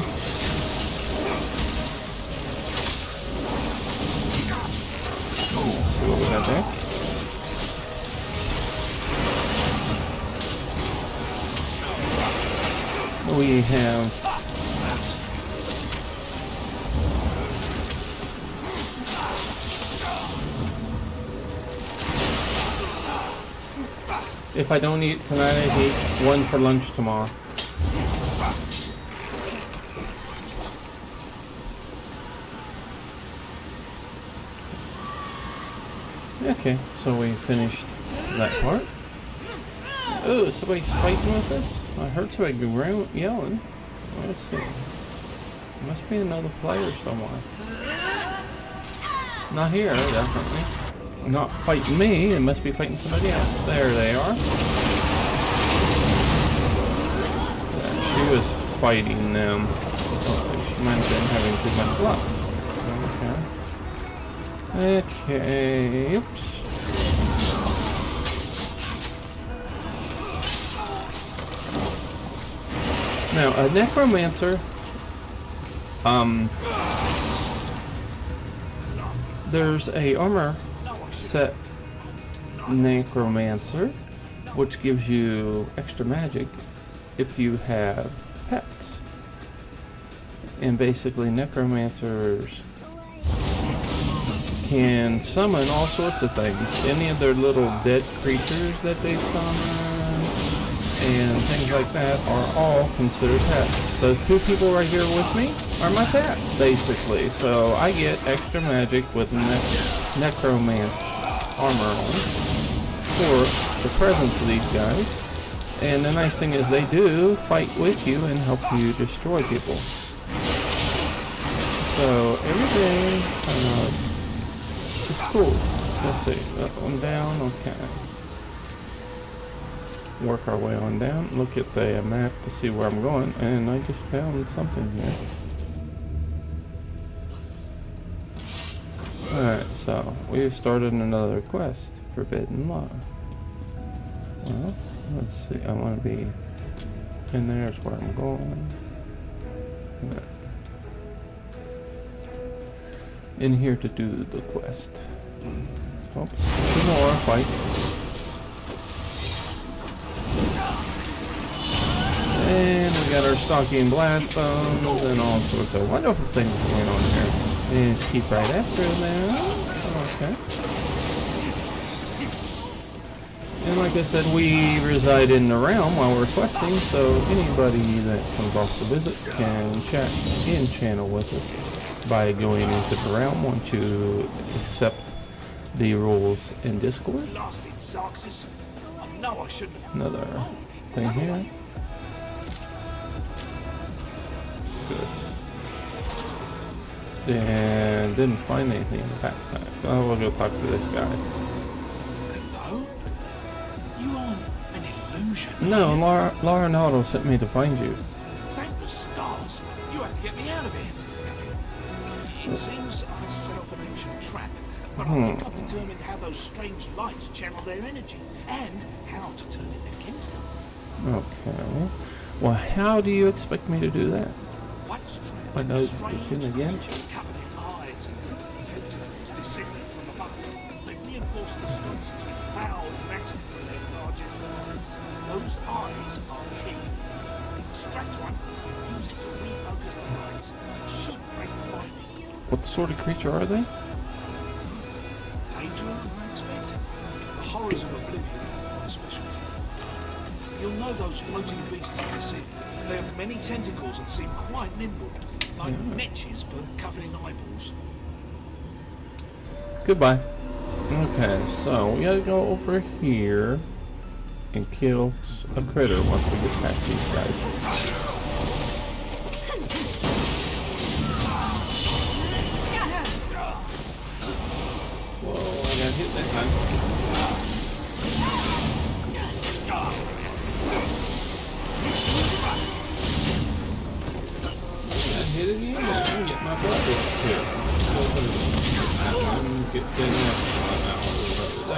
Let's see what we got there. We have if I don't eat tonight, I eat one for lunch tomorrow. Okay, so we finished that part. Oh, somebody's fighting with us? I heard somebody yelling. Let's see. Must be another player somewhere. Not here, definitely. Not fighting me, it must be fighting somebody else. There they are. Yeah, she was fighting them. She might have been having too much luck. Okay. Okay, oops. Now, a necromancer, there's a armor set necromancer, which gives you extra magic if you have pets. And basically necromancers can summon all sorts of things. Any of their little dead creatures that they summon and things like that are all considered pets. The two people right here with me are my pets, basically. So I get extra magic with necromance armor on for the presence of these guys. And the nice thing is they do fight with you and help you destroy people. So everything is cool. Let's see, that one down, okay. Work our way on down, look at the map to see where I'm going, and I just found something here. Alright, so we've started another quest, Forbidden Law. Well, let's see, I want to be in there is where I'm going. Okay. In here to do the quest. Oops, two more, fight. And we got our Stalking Blast Bones and all sorts of wonderful things going on here. And just keep right after them. Okay. And like I said, we reside in the realm while we're questing, so anybody that comes off to visit can chat in channel with us by going into the realm once you accept the rules in Discord. Another thing here. And didn't find anything in the backpack. Oh, we'll go talk to this guy. Hello? You aren't an illusion. No, Laura Notto sent me to find you. Thank the stars. You have to get me out of here. It seems I set off an ancient trap, but I think I've determined how those strange lights channel their energy and how to turn it against them. Okay. Well, how do you expect me to do that? What's I know it's again. covered in eyes and tentacles descending from above. They reinforce the sconces with loud metal from their largest eyes. Those eyes are key. Extract one, use it to refocus the lights. It should break the lightning. What sort of creature are they? Danger, I expect. The horrors of oblivion are my specialty. You'll know those floating beasts if you see them. They have many tentacles and seem quite nimble, like netches but covered in eyeballs. Goodbye. Okay, so we gotta go over here and kill a critter once we get past these guys. Whoa, I got hit that time.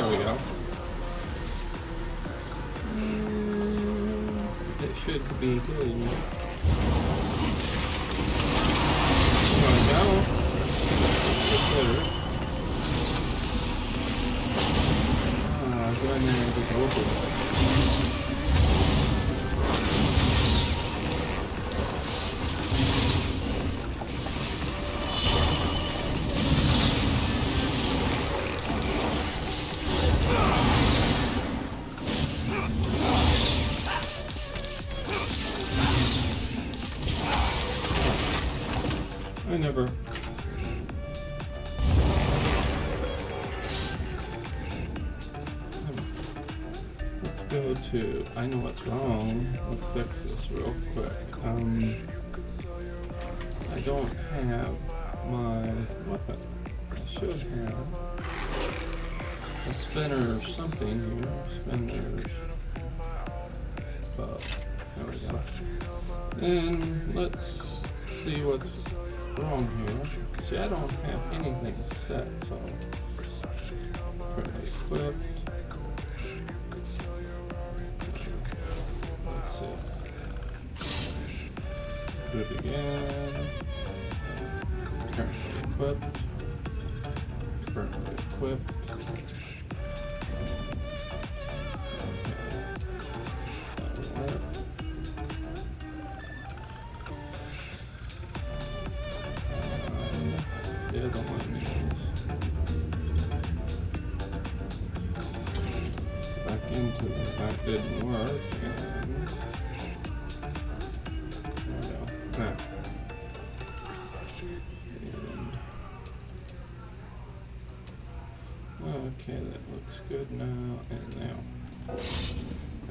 we go. It should be good. There we go. Get better. Go in there and just open it. I never. Let's go to. I know what's wrong. Let's fix this real quick. I don't have my weapon. I should have a spinner or something here. Spinners. But there we go. And let's see what's wrong here. See, I don't have anything set, so currently equipped. Let's see. Do it again. Currently equipped. Currently equipped. The other one is back into it. That didn't work. And there we go. Now. And okay, that looks good now. And now.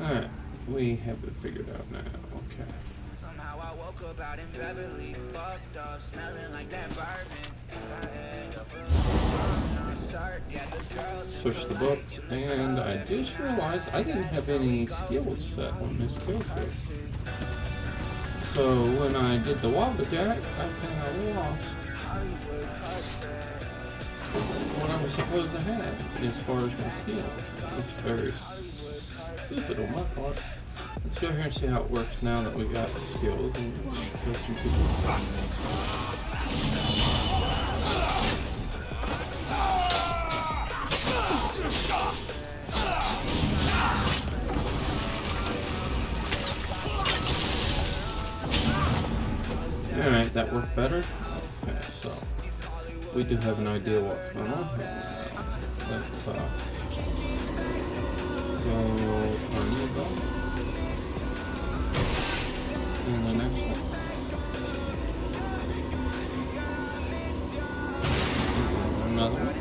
Alright, we have it figured out now. Okay. Somehow I woke up out in Beverly, fucked up, smelling like that bourbon. Search the books, and I just realized I didn't have any skills set on this character. So when I did the Wabajack, I kind of lost what I was supposed to have as far as my skills. It's very stupid on my part. Let's go here and see how it works now that we got the skills and kill some people. Alright, that worked better. Okay, so we do have an idea what's going on here now. Let's go and the next one. Another one.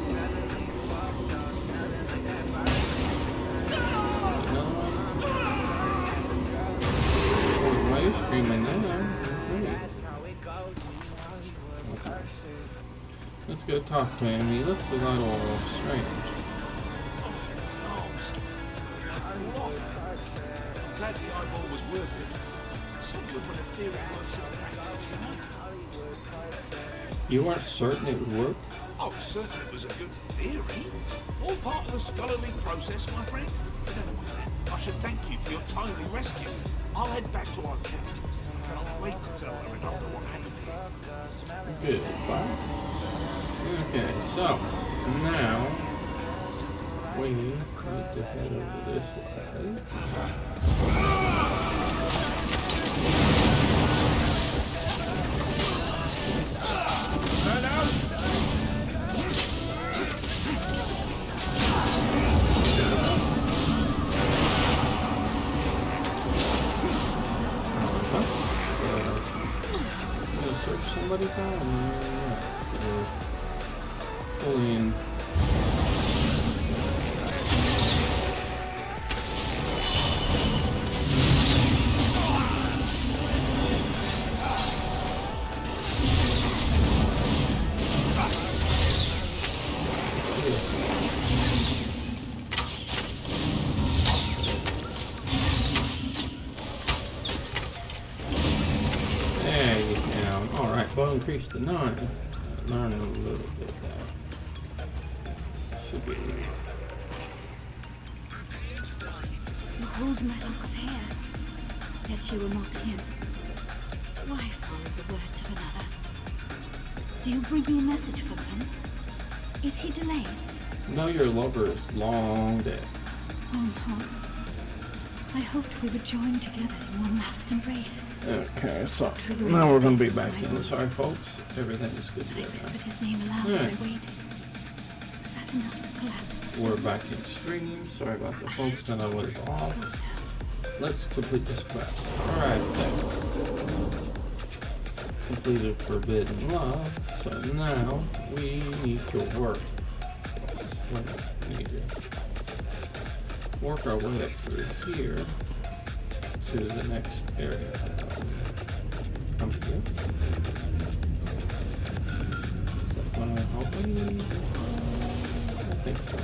Why are you screaming now? Okay. Let's go talk to him. He looks a little strange. I'm glad the eyeball was worth it. So good when a theory works in practice, you know? You weren't certain it would work? I was certain it was a good theory. All part of the scholarly process, my friend. But never mind that. I should thank you for your timely rescue. I'll head back to our camp. Can't wait to tell Rinaldo what happened. Goodbye. Okay, so now we need to head over this way. Search somebody down. Pulling. Well, increased to 9. Learning a little bit there. Should be hold my lock of hair, yet you are not him. Why follow the words of another? Do you bring me a message from him? Is he delayed? No, your lover is long dead. Oh no. I hoped we would join together in one last embrace. Okay, so now we're going to be back in. Sorry, folks. Everything is good. I whispered his name aloud as I waited. Was that enough to collapse the We're storm? back in stream. Sorry about the folks that I was off. Let's complete this quest. Alright, completed Forbidden Love. So now we need to work. We need to work our way up through here to the next area. Come here. Is that one I'm hoping? I think so.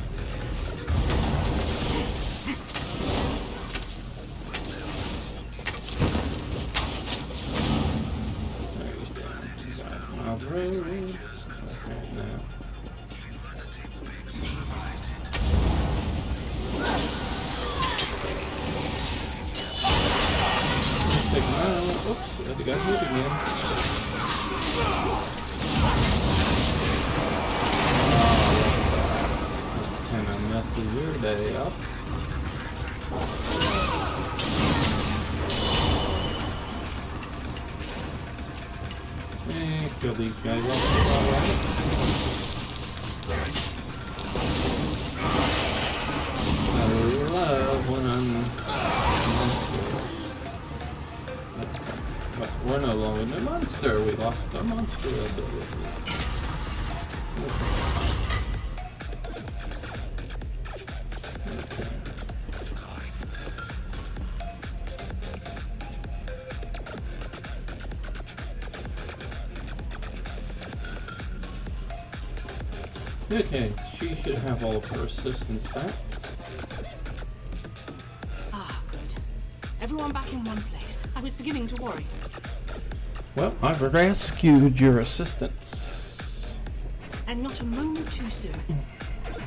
There's the wild road. Okay, now. Take him out. Oops, I think I hit again. Kind of messes your day up. Hey, kill these guys off. Alright. I love when I'm. But we're no longer the monster. We lost our monster ability. Okay, she should have all of her assistants back. Ah, good. Everyone back in one place. I was beginning to worry. Well, I've rescued your assistants. And not a moment too soon.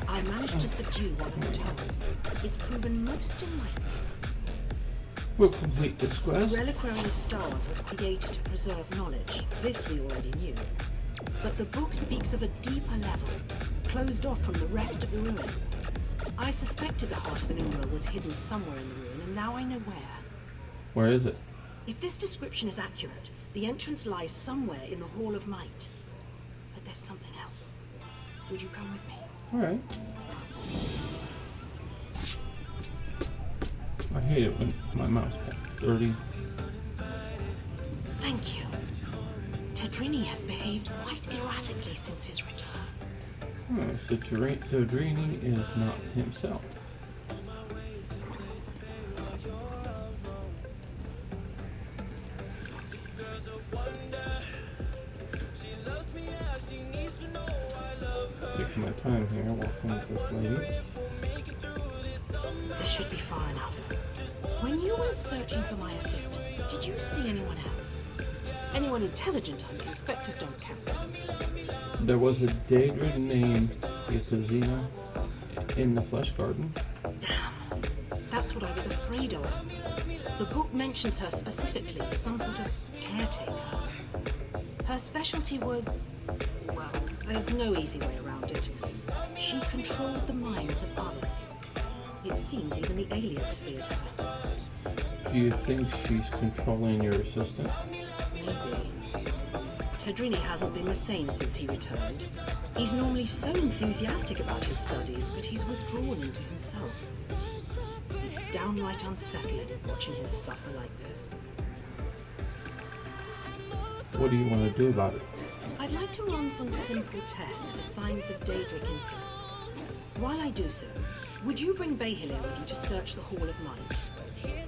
I managed to subdue one of the tomes. It's proven most enlightening. We'll complete this quest. The Reliquary of Stars was created to preserve knowledge. This we already knew. But the book speaks of a deeper level, closed off from the rest of the ruin. I suspected the heart of an Umbra was hidden somewhere in the ruin, and now I know where. Where is it? If this description is accurate, the entrance lies somewhere in the Hall of Might. But there's something else. Would you come with me? Alright. I hate it when my mouse pad's dirty. Thank you. Tadrini has behaved quite erratically since his return. Oh, so Tadrini is not himself. Taking my time here, walking with this lady. This should be far enough. When you went searching for my assistants, did you see anyone else? Anyone intelligent, I would expect us don't count. There was a Daedra named Yakazina in the Flesh Garden. Damn. That's what I was afraid of. The book mentions her specifically, some sort of caretaker. Her specialty was... well, there's no easy way around it. She controlled the minds of others. It seems even the aliens feared her. Do you think she's controlling your assistant? Maybe. Tadrini hasn't been the same since he returned. He's normally so enthusiastic about his studies, but he's withdrawn into himself. It's downright unsettling watching him suffer like this. What do you want to do about it? I'd like to run some simple tests for signs of Daedric influence. While I do so, would you bring Bahilir with you to search the Hall of Might?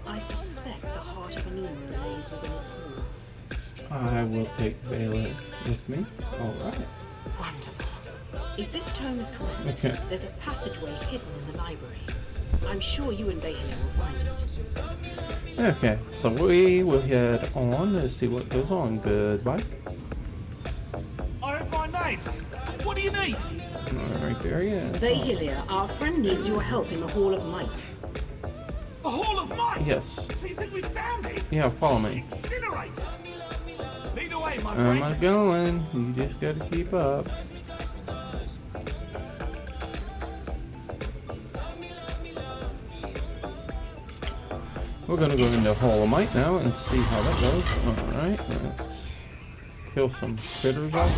I suspect the heart of an Umbra lays within its walls. I will take Bahilir with me. Alright. Wonderful. If this tome is correct, Okay. there's a passageway hidden in the library. I'm sure you and Bahilir will find it. Okay, so we will head on and see what goes on. Goodbye. I heard my name. What do you need? Alright, there he is. Bahilir, our friend needs your help in the Hall of Might. The Hall of Might! Yes. So you think we found it? Yeah, follow me. Incinerator! Lead away, my I'm friend! not going. You just gotta keep up. We're gonna go into Hall of Might now and see how that goes. Alright, let's kill some critters off.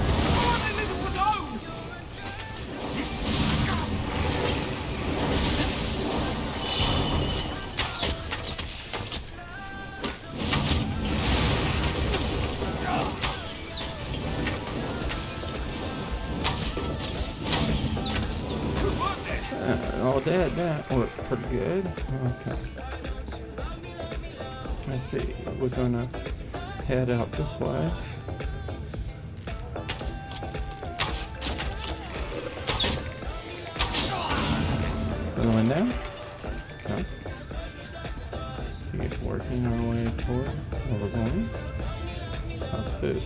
Oh, that worked pretty good. Okay. Let's see. We're gonna head out this way. Going down. Okay. Keep working our way toward where we're going. How's food?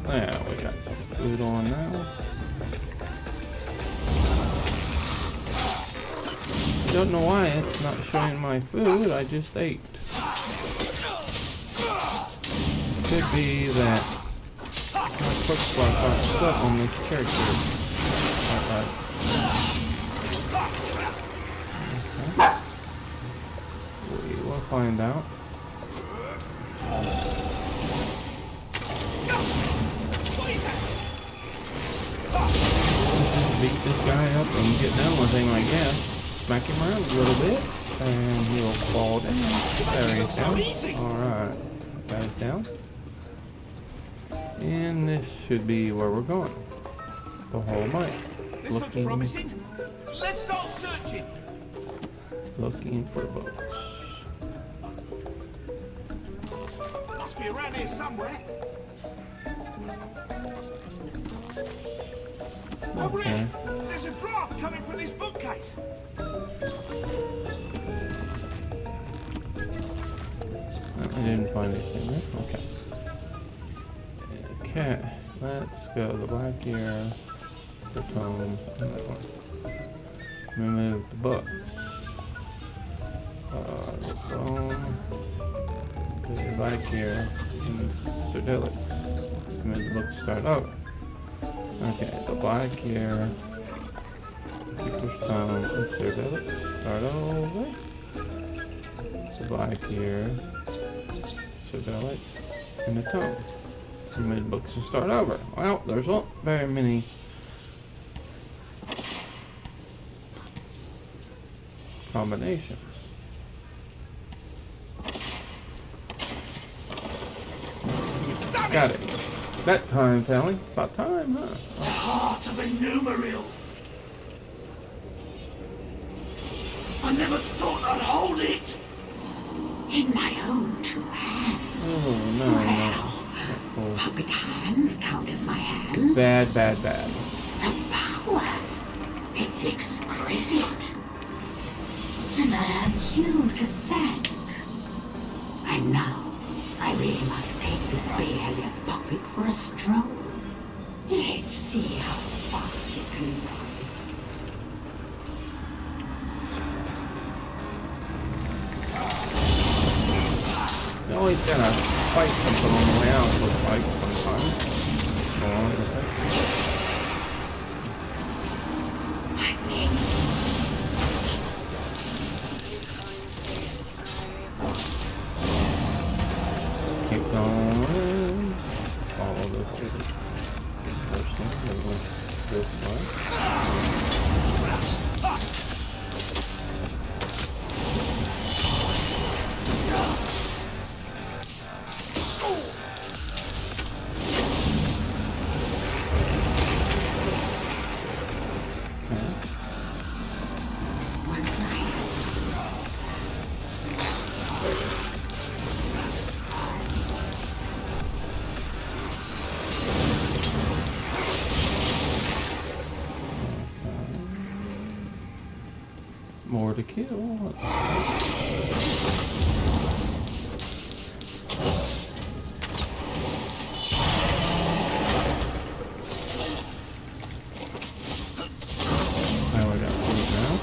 Yeah, we got some food on now. Don't know why it's not showing my food. I just ate. Could be that my quick slots aren't set on this character. Okay. We will find out. Just beat this guy up and get done with him, I guess. Smack him around a little bit, and he'll fall down. There he's down. Alright, guy's down. And this should be where we're going. The Hall of Might. This looks promising. Let's start searching. Looking for books. Must be around here somewhere. Over here. There's a draft coming from this bookcase. I didn't find anything, right? Okay. Okay, let's go the black ear, the tome, and that one. Remove the books. The bone, the black ear, and Sardilix. Remove the books, start over. Okay, the black ear, Keeper's Tome, and Sardilix, start over. The black ear, Sardilix, and the tome. Mid books to start over. Well, there's not very many combinations. Got it. That time, Tally. About time, huh? The heart of Innumeril. I never thought I'd hold it. In my own two hands. Oh, no, no. Puppet hands count as my hands. Bad. The power. It's exquisite. And I have you to thank. And now, I really must take this behavior puppet for a stroll. Let's see how fast it can run. You always gotta fight something on the way out, it looks like, sometimes. Go on with it. Keep going. Follow this person that went this way. More to kill. Now we got food now.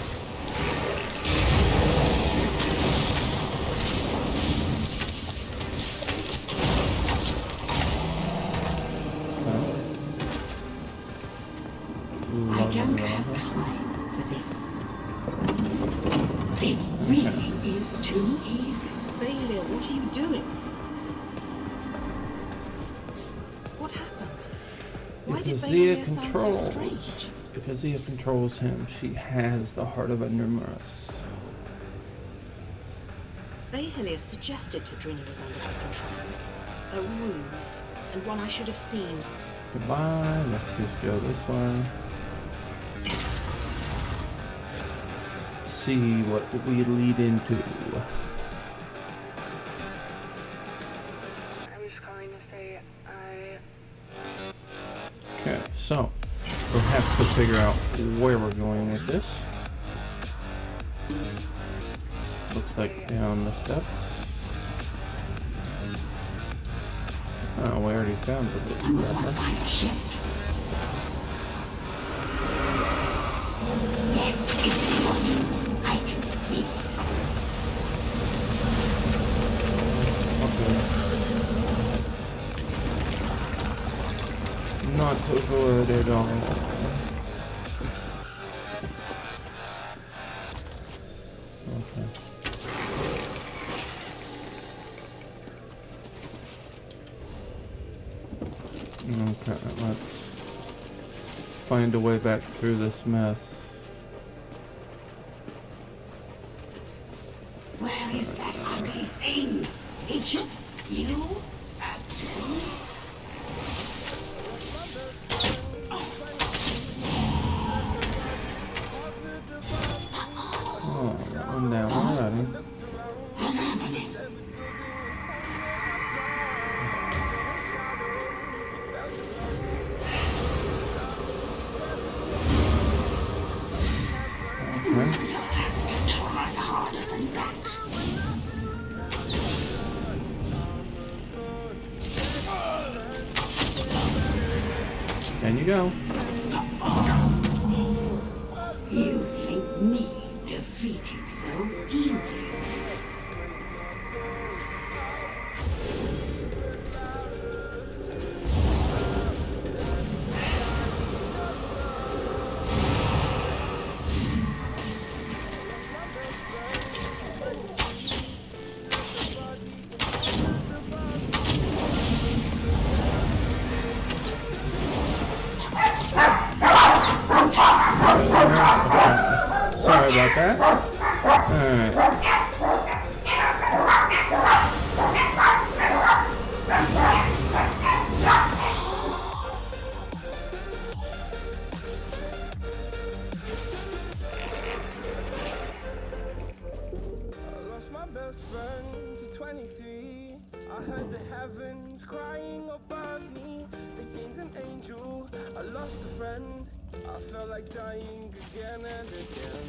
This really is too easy. Bailey, what are you doing? What happened? Why did Because Bailey Zia sound so controls. strange? Because Zia controls him. She has the heart of a numerous. Bailey suggested Tadrini was under her control. A ruse, and one I should have seen. Goodbye. Let's just go this way. See what we lead into. I'm just calling to say Okay, so we'll have to figure out where we're going with this. Looks like down the steps. Oh, we already found the little reference. I can see it. Okay. Not so good at all. Okay. Okay, let's find a way back through this mess. Where is that ugly thing? Ancient? You? Again? Oh, I'm down already. What's happening? Okay. You'll have to try harder than that. And you go. You think me defeated so easily? Sorry about that. Alright. My best friend to 23. I heard the heavens crying above me. The gained an angel, I lost a friend. I felt like dying again and again.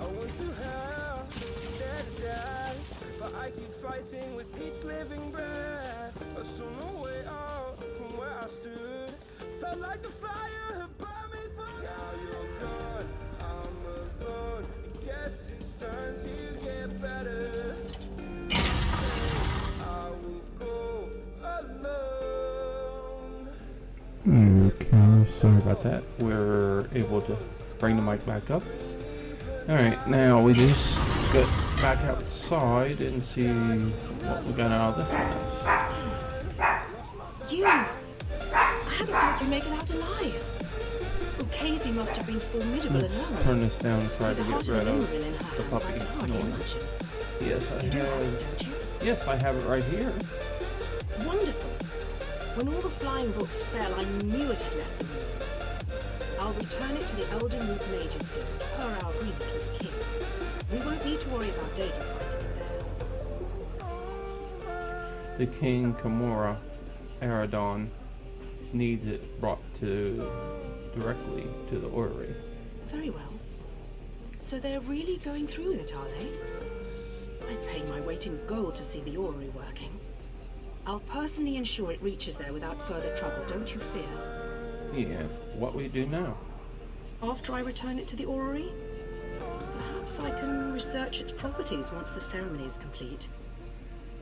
I went through hell, scared to death, but I keep fighting with each living breath. I saw no way out from where I stood. Felt like the fire had burned me for. Now you're gone, I'm alone. Guess it's time to get better. I will go alone. Okay, sorry about that. We're able to bring the mic back up. Alright, now we just get back outside and see what we got out of this mess. You! I hadn't thought you'd make it out alive. Oh, Casey must have been formidable Let's enough. turn this down and try to get rid of the puppy hardly noise. imagine. Yes, I You do have it, have. don't you? Yes, I have it right here. Wonderful. When all the flying books fell, I knew it had left the ruins. I'll return it to the Elden Root Mages Guild, per our agreement with the king. We won't need to worry about data finding there. The King Kimura Aradon needs it brought directly to the orrery. Very well. So they're really going through with it, are they? I'd pay my weight in gold to see the orrery working. I'll personally ensure it reaches there without further trouble, don't you fear. Yeah, what we do now? After I return it to the orrery, perhaps I can research its properties once the ceremony is complete.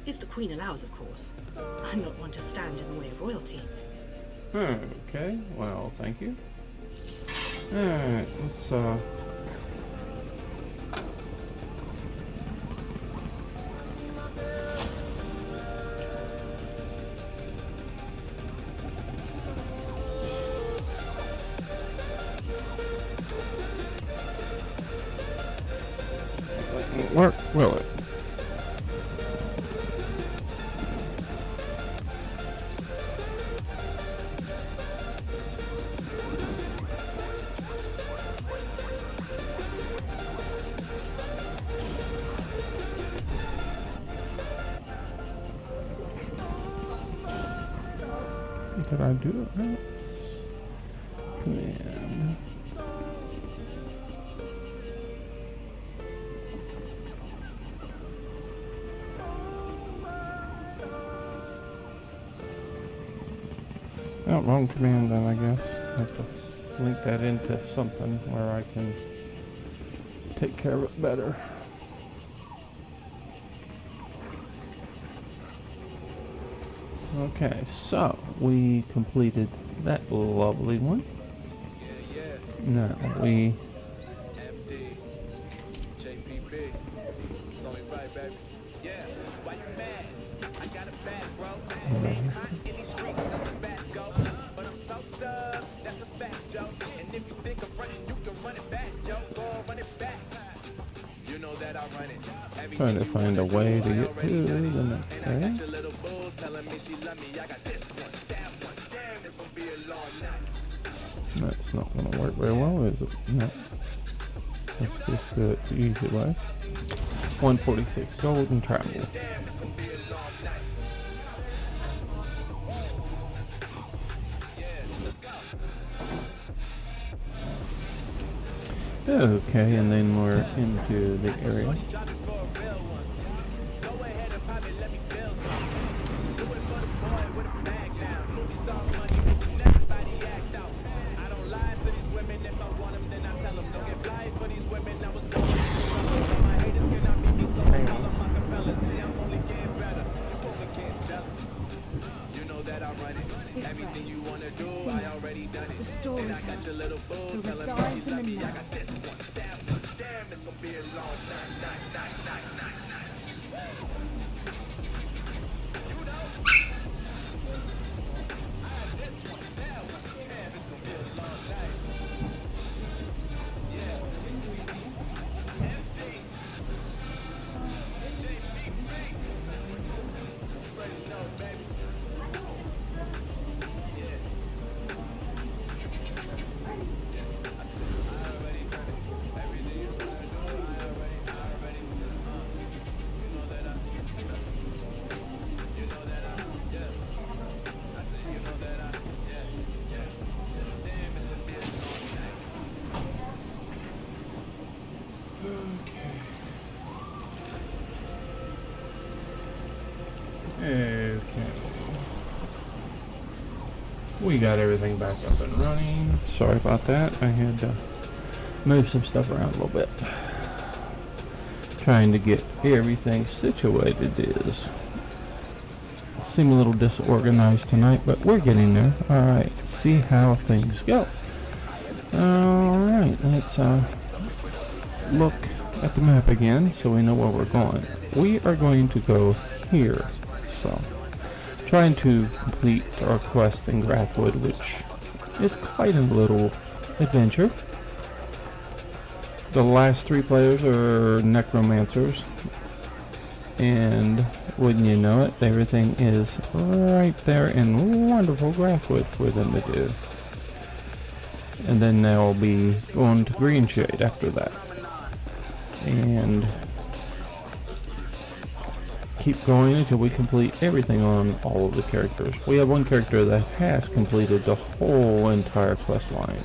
If the Queen allows, of course. I'm not one to stand in the way of royalty. Okay, well, thank you. Alright, let's won't work, will it? Did I do it right? Command. Oh, wrong command then, I guess. I have to link that into something where I can take care of it better. Okay, so we completed that lovely one. Now we trying to find a way to get to the next day. That's not going to work very well, is it? No. Let's just do it the easy way. 146 gold and travel. Okay, and then we're into the area. The storyteller, the resides in the now. Okay. We got everything back up and running. Sorry about that. I had to move some stuff around a little bit. Trying to get everything situated is seem a little disorganized tonight, but we're getting there. Alright, see how things go. Alright, let's look at the map again so we know where we're going. We are going to go here. So, trying to complete our quest in Grathwood, which is quite a little adventure. The last 3 players are necromancers, and wouldn't you know it, everything is right there in wonderful Grathwood for them to do. And then they'll be going to Greenshade after that. And keep going until we complete everything on all of the characters. We have one character that has completed the whole entire quest line,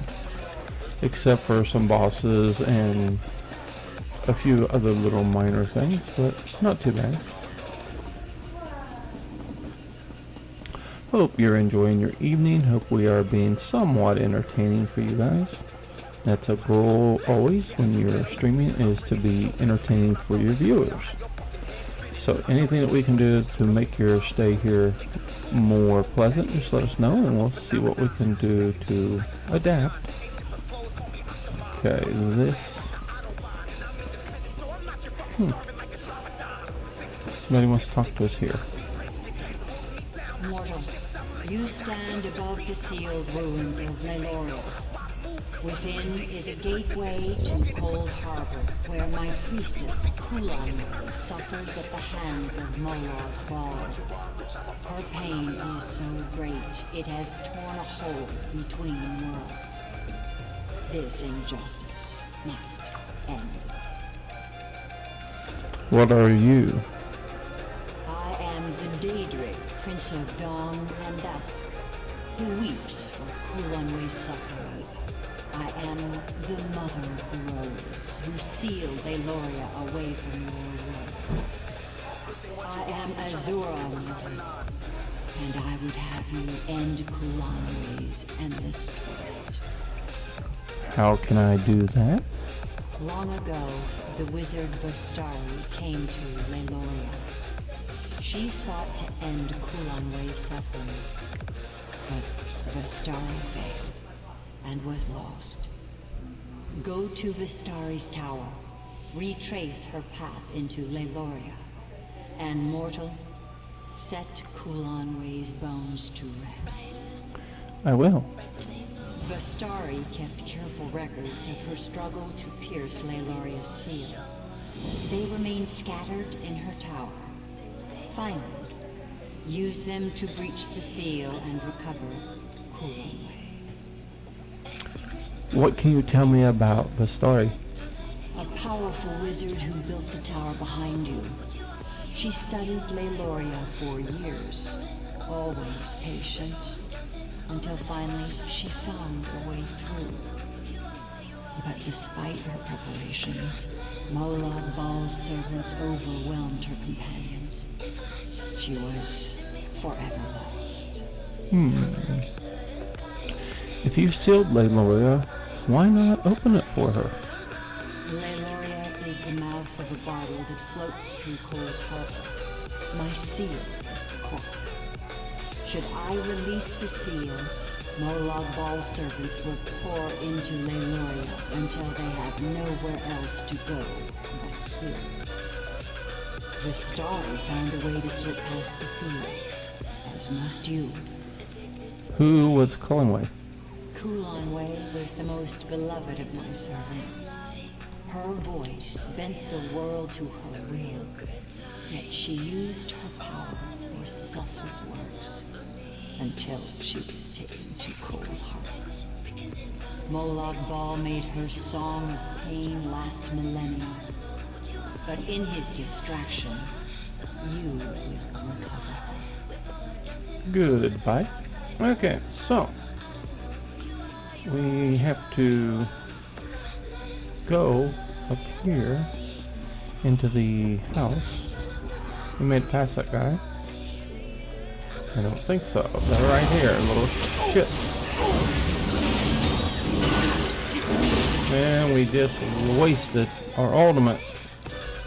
except for some bosses and a few other little minor things, but not too bad. Hope you're enjoying your evening. Hope we are being somewhat entertaining for you guys. That's a goal always when you're streaming, is to be entertaining for your viewers. So anything that we can do to make your stay here more pleasant, just let us know and we'll see what we can do to adapt. Okay, this... Somebody wants to talk to us here. Mortal, you stand above the sealed ruins of Meloria. Within is a gateway to Cold Harbor, where my priestess, Kulan, suffers at the hands of Moloch Ball. Her pain is so great, it has torn a hole between worlds. This injustice must end. What are you? I am the Daedric, Prince of Dawn and Dusk, who weeps for Kulanwe's suffering. I am the Mother of the Rose, who sealed Aloria away from your world. I am Azura, Mother, and I would have you end Kulanwe's endless torment. How can I do that? Long ago, the wizard Vastari came to Aloria. She sought to end Kulanwe's suffering, but Vastari failed and was lost. Go to Vistari's tower, retrace her path into Aloria, and mortal, set Kulanwe's bones to rest. I will. Vastari kept careful records of her struggle to pierce Laloria's seal. They remain scattered in her tower. Find them, use them to breach the seal and recover Kulanwe. What can you tell me about the story? A powerful wizard who built the tower behind you. She studied Laloria for years, always patient, until finally she found a way through. But despite her preparations, Molag Bal's servants overwhelmed her companions. She was forever lost. If you sealed Laloria, why not open it for her? Laloria is the mouth of a bottle that floats through Cold Harbor. My seal is the cork. Should I release the seal, Molag Bal's servants will pour into Laloria until they have nowhere else to go but here. The star found a way to slip past the seal, as must you. Who was Kulanwe? Kulanwe was the most beloved of my servants. Her voice bent the world to her will, yet she used her power for selfless works until she was taken to Cold Harbor. Molag Bal made her song of pain last millennia, but in his distraction, you will recover. Goodbye. Okay, so we have to go up here into the house. We made it past that guy. I don't think so. They're right here, little shit. And we just wasted our ultimate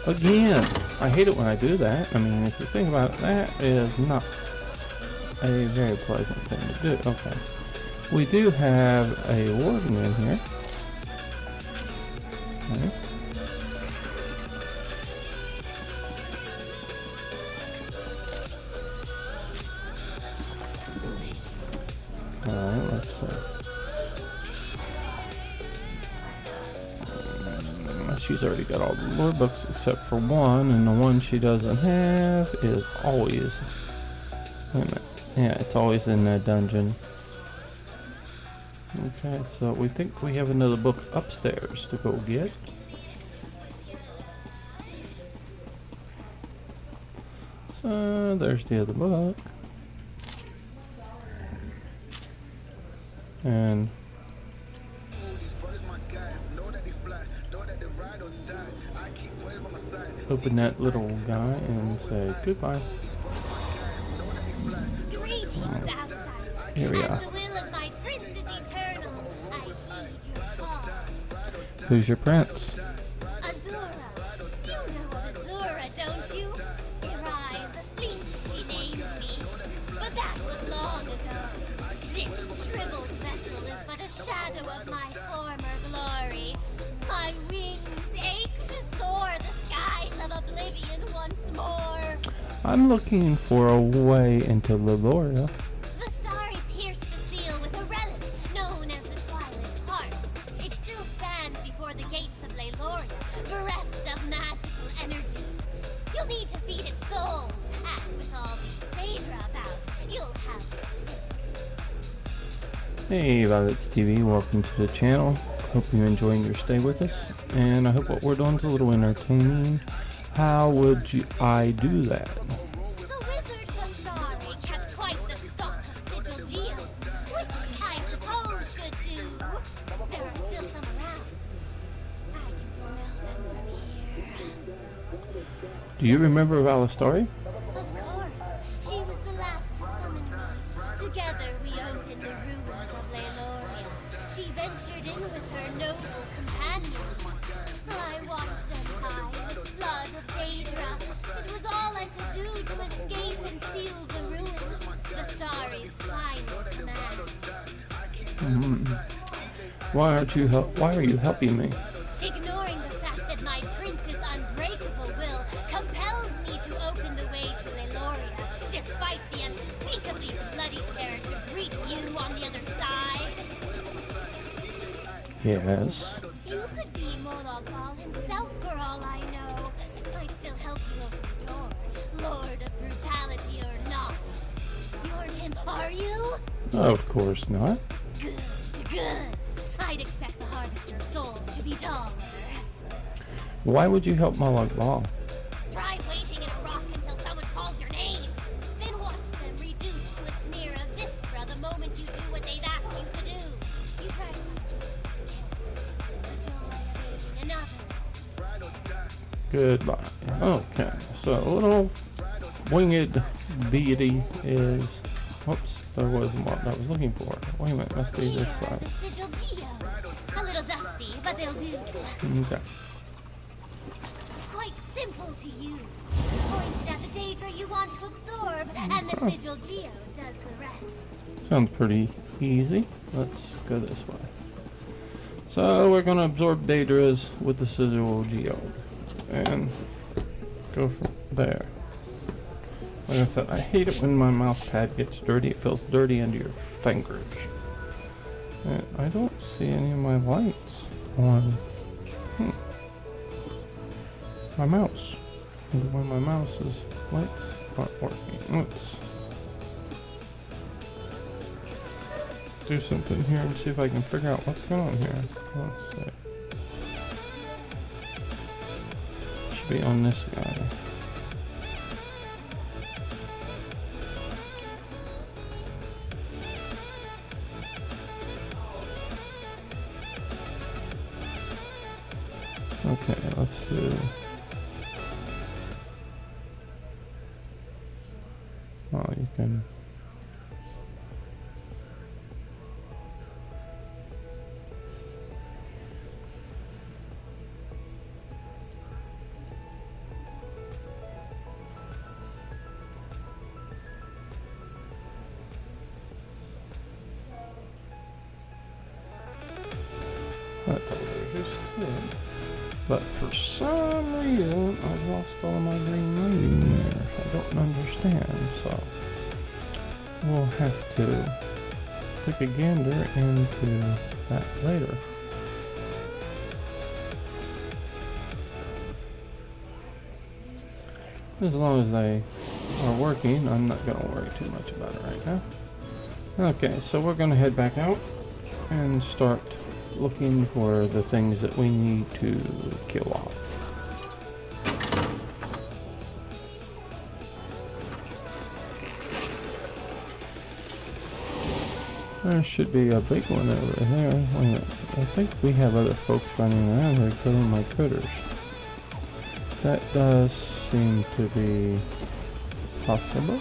again. I hate it when I do that. I mean, if you think about it, that is not a very pleasant thing to do. Okay. We do have a warden in here. Okay. Alright, let's see. She's already got all the lore books except for one, and the one she doesn't have is always... Wait a minute. Yeah, it's always in that dungeon. Okay, so we think we have another book upstairs to go get. So there's the other book. And open that little guy and say goodbye. Greetings, outside. Here we As are. the will of my prince is eternal, I heed your call. Who's your prince? Azura. You know Azura, don't you? Irive, Fleece, she named me. But that was long ago. This shriveled vessel is but a shadow of my former glory. My wings ache to soar the skies of oblivion once more. I'm looking for a way into Laloria. The starry pierced the seal with a relic known as the Twilight Heart. Hey Violets TV, welcome to the channel. Hope you're enjoying your stay with us, and I hope what we're doing is a little entertaining. How would I do that? The wizard Bastari kept quite the stock of sigil geodes, which I suppose should do. There are still some around. I can smell them from here. Do you remember Valastari? Of course, she was the last to summon me. Together we opened the ruins of Leiloria. She ventured in with her noble companions. I watched them die in the flood of Daedra. It was all I could do to escape and seal the ruins. The Starry's final command. Why are you helping me? Ignoring the fact that my prince's unbreakable will compels me to open the way to Leiloria, despite the unspeakably bloody terror to greet you on the other side. Yes. You could be Morlogbal himself for all I know. I'd still help you open the door, Lord of Brutality or not. You're him, are you? Of course not. Good, good. I'd expect the Harvester of Souls to be taller. Why would you help Morlogbal? Try waiting in a rock until someone calls your name. Then watch them reduced to a smear of viscera the moment you do what they've asked you to do. You try to another. Goodbye. Okay, so a little winged deity is... Whoops, there was what I was looking for. Wait a minute, must be this side. Sigil geodes. A little dusty, but they'll do. Okay. Quite simple to use. Pointed at the Daedra you want to absorb, and the sigil geode does the rest. Sounds pretty easy. Let's go this way. So we're going to absorb Daedras with the sigil geode. And go from there. Like I said, I hate it when my mouse pad gets dirty. It feels dirty under your fingers. And I don't see any of my lights on my mouse. And when my mouse's lights aren't working. Let's do something here and see if I can figure out what's going on here. Let's see. Should be on this guy. Okay, let's do... Oh, you can... But for some reason, I've lost all my green lighting there. I don't understand, so we'll have to take a gander into that later. As long as they are working, I'm not going to worry too much about it right now. Okay, so we're going to head back out and start looking for the things that we need to kill off. There should be a big one over there. Wait a minute. I think we have other folks running around here killing my critters. That does seem to be possible.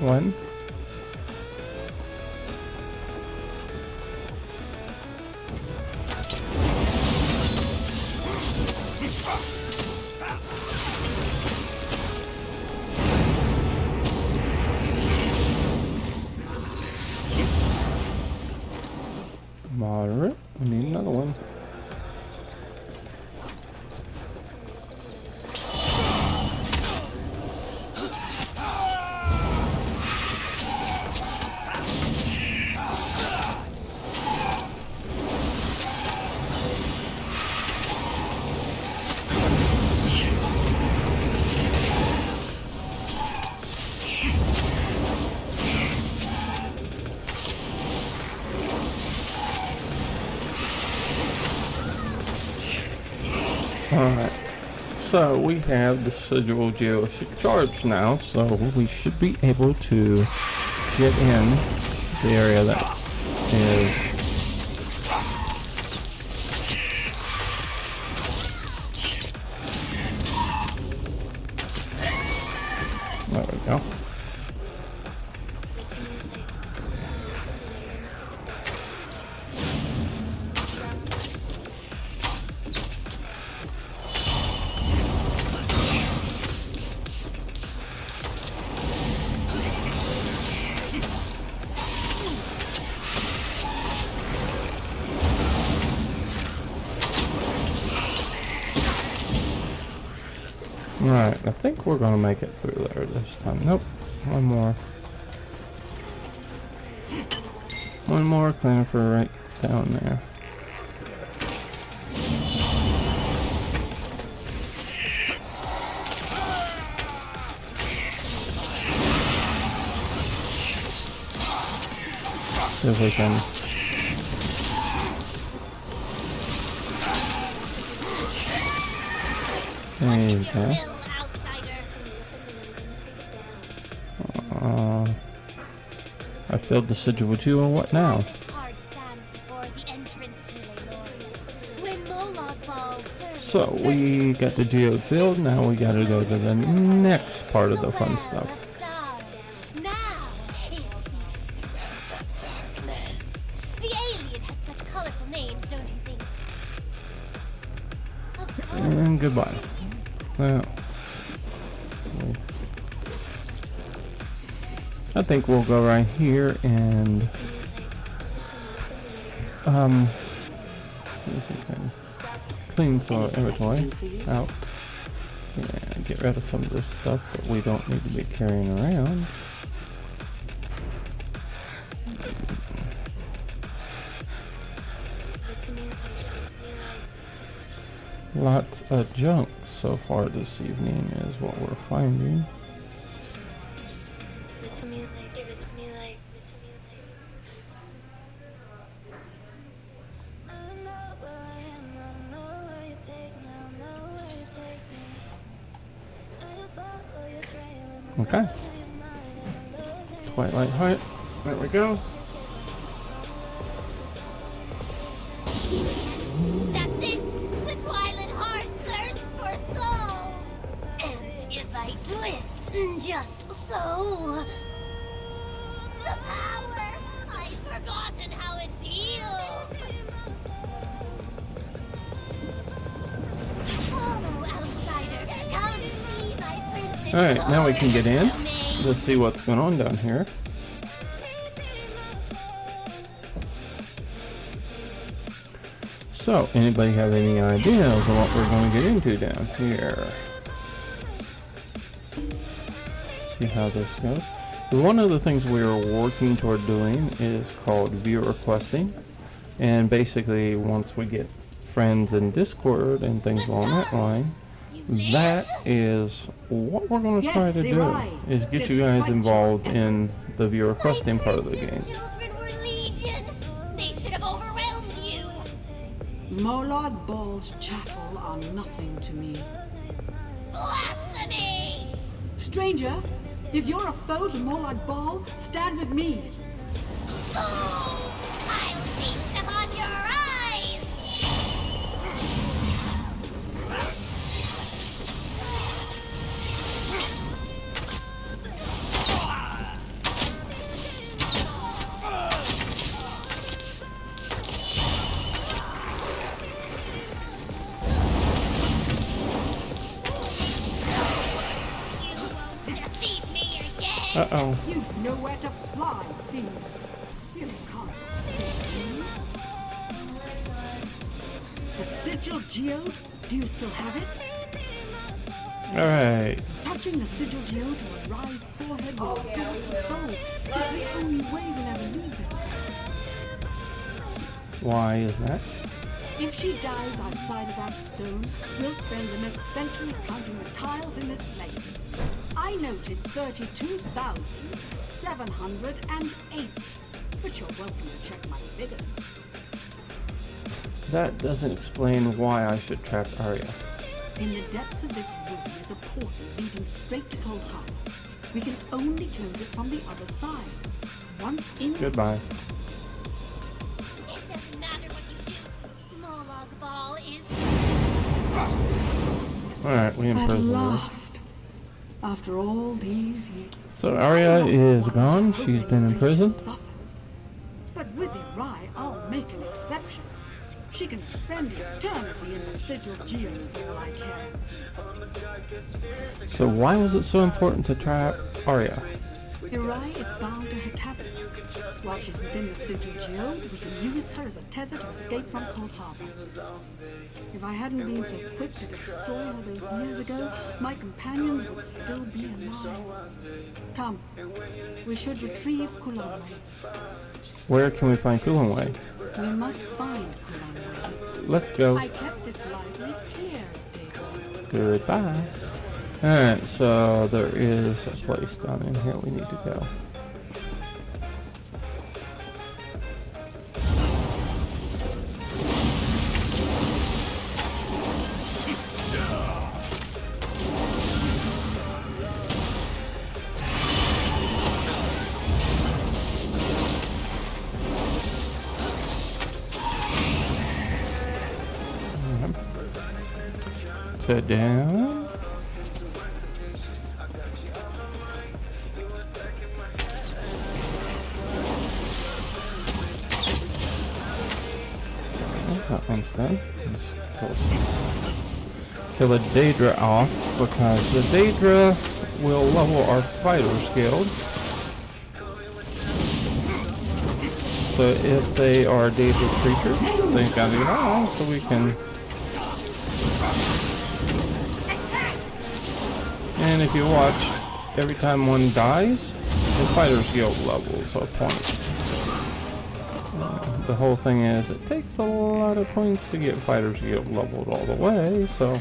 One. Moderate. We need another one. Alright, so we have the Sigil Geo charged now, so we should be able to get in the area that is there we go. Alright, I think we're gonna make it through there this time. Nope, one more. One more cleaner for right down there. See if we can. There you go. I filled the sigil with you, and what now? So we got the geode filled, now we gotta go to the next part of the fun stuff. And goodbye. Well, I think we'll go right here and see if we can clean some of our inventory out and get rid of some of this stuff that we don't need to be carrying around. Lots of junk so far this evening is what we're finding. Okay. Twilight Hut. There we go. That's it! The Twilight Heart thirsts for souls! And if I twist just so... The power! I've forgotten how it feels! Follow, outsider! Come see my princess! Alright, now we can get in. Let's see what's going on down here. So, anybody have any ideas of what we're going to get into down here? See how this goes. One of the things we are working toward doing is called viewer questing. And basically, once we get friends in Discord and things along that line, that is what we're going to try to do, is get you guys involved in the viewer questing part of the game. They should have overwhelmed you! Molod Ball's chattel are nothing to me. Blasphemy! Stranger, if you're a foe to Molod Balls, stand with me. Fools! I'll feast upon your eyes! Uh-oh. You've nowhere to fly, see? You can't. The sigil geode? Do you still have it? Alright. Touching the sigil geode to a rise forehead will fill the soul. It's the only way we'll ever leave this place. Why is that? If she dies outside of that stone, we'll spend the next century counting the tiles in this place. I noted 32,708, but you're welcome to check my figures. That doesn't explain why I should trap Arya. In the depths of this room is a portal leading straight to Cold Harbor. We can only close it from the other side. Once in. Goodbye. It doesn't matter what you do. Molag Bal is. Alright, we At imprisoned her. last, after all these years. So Arya is gone. She's been in prison. But with Irai, I'll make an exception. She can spend eternity in the sigil geo for all I can. So why was it so important to trap Arya? Irai is bound to her tablet. While she's within the sigil geo, we can use her as a tether to escape from Cold Harbor. If I hadn't been so quick to destroy her those years ago, my companions would still be alive. Come, we should retrieve Kulanway. Where can we find Kulanway? We must find Kulanway. Let's go. I kept this library clear, David. Goodbye. Alright, so there is a place down in here we need to go. To down. That one's done. Let's kill a Daedra off because the Daedra will level our fighter's guild. So if they are Daedra creatures, they gotta get on so we can. And if you watch, every time one dies, the fighter's guild levels a point. The whole thing is, it takes a lot of points to get fighters guild leveled all the way, so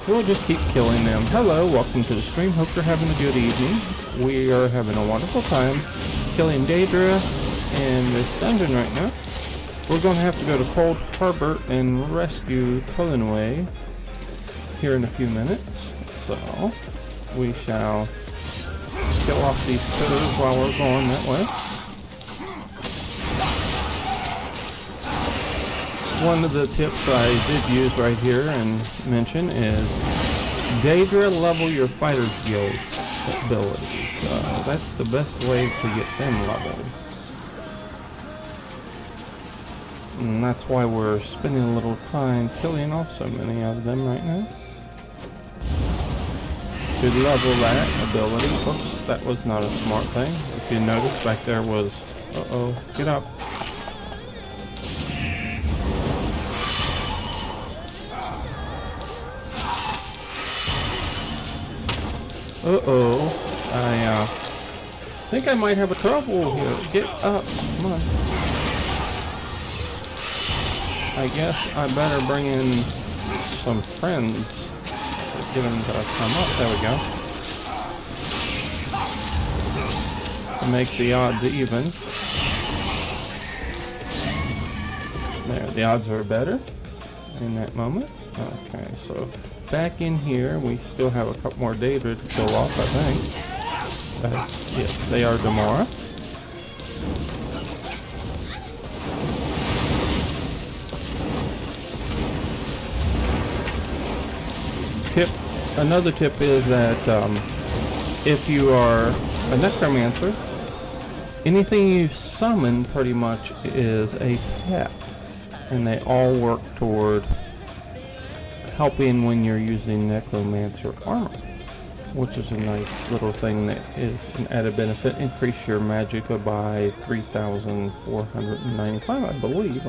we'll just keep killing them. Hello, welcome to the stream. Hope you're having a good evening. We are having a wonderful time killing Daedra in this dungeon right now. We're going to have to go to Cold Harbor and rescue Kulanway here in a few minutes, so we shall kill off these critters while we're going that way. One of the tips I did use right here and mention is Daedra level your fighter's guild abilities. That's the best way to get them leveled. And that's why we're spending a little time killing off so many of them right now. To level that ability. Oops, that was not a smart thing. If you notice, back there was... Uh-oh, get up. Uh-oh, I think I might have a trouble here. Get up, come on. I guess I better bring in some friends to get them to come up. There we go. To make the odds even. There, the odds are better in that moment. Okay, so back in here, we still have a couple more Daedra to kill off, I think. Yes, they are Damara. Another tip is that if you are a necromancer, anything you summon pretty much is a tap, and they all work toward helping when you're using necromancer armor, which is a nice little thing that is an added benefit. Increase your magicka by 3,495, I believe.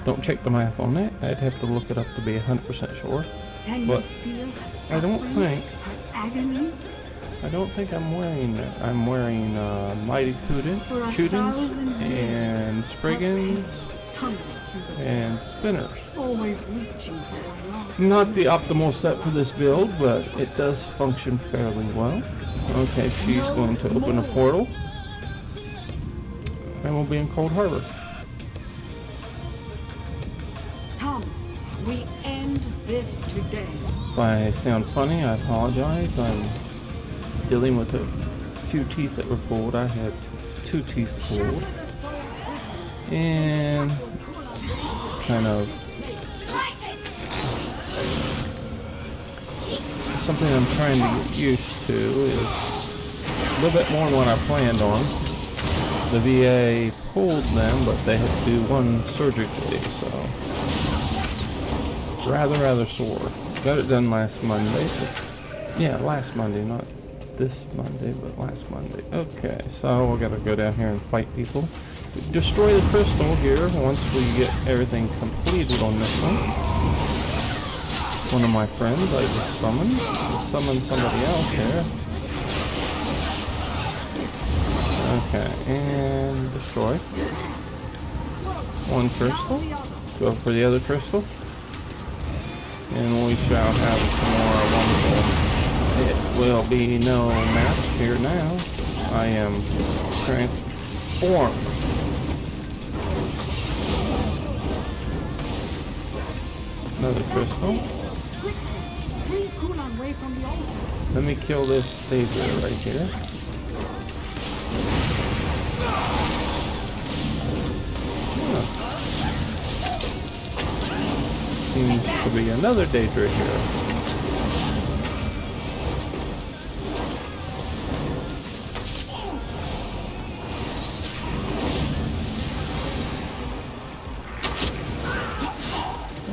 Don't check the math on that. I'd have to look it up to be 100% sure. But I don't think I'm wearing it. I'm wearing Mighty Chudins and Spriggans and Spinners. Not the optimal set for this build, but it does function fairly well. Okay, she's going to open a portal, and we'll be in Cold Harbor. Come, we end end this today. If I sound funny, I apologize. I'm dealing with a few teeth that were pulled. I had 2 teeth pulled. And kind of something I'm trying to get used to is a little bit more than what I planned on. The VA pulled them, but they had to do one surgically, so rather sore. Got it done last Monday. Yeah, last Monday, not this Monday, but last Monday. Okay, so we're gonna go down here and fight people. Destroy the crystal here once we get everything completed on this one. One of my friends I just summoned. Summon somebody else here. Okay, and destroy. One crystal. Go for the other crystal. And we shall have some more wonderful. It will be no match here now. I am transformed. Another crystal. Let me kill this stager right here. Seems to be another Daedra here.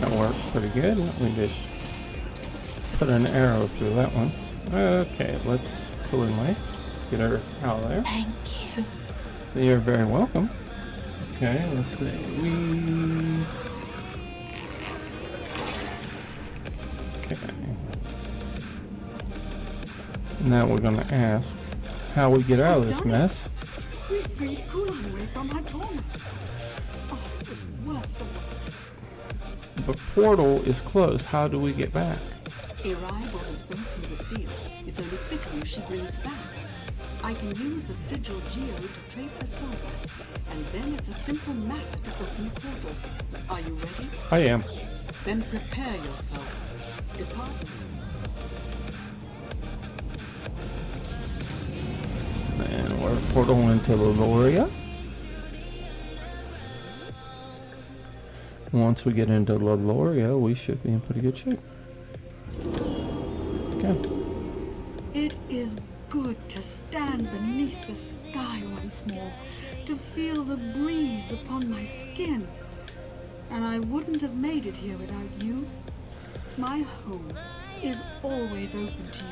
That worked pretty good. Let me just put an arrow through that one. Okay, let's pull in light. Get her out of there. Thank you. You're very welcome. Okay, let's see. Okay. Now we're gonna ask how we get out of this mess. We freed Kulan away from her torment. Oh, it was worth the The portal is closed. How do we get back? Irai has broken the seal. It's only quicker if she brings back. I can use the sigil geo to trace her soul, and then it's a simple matter to open the portal. Are you ready? I am. Then prepare yourself. Depart. And we're portal into Loloria. Once we get into Loloria, we should be in pretty good shape. Okay. It is good to stand beneath the sky once more, to feel the breeze upon my skin. And I wouldn't have made it here without you. My home is always open to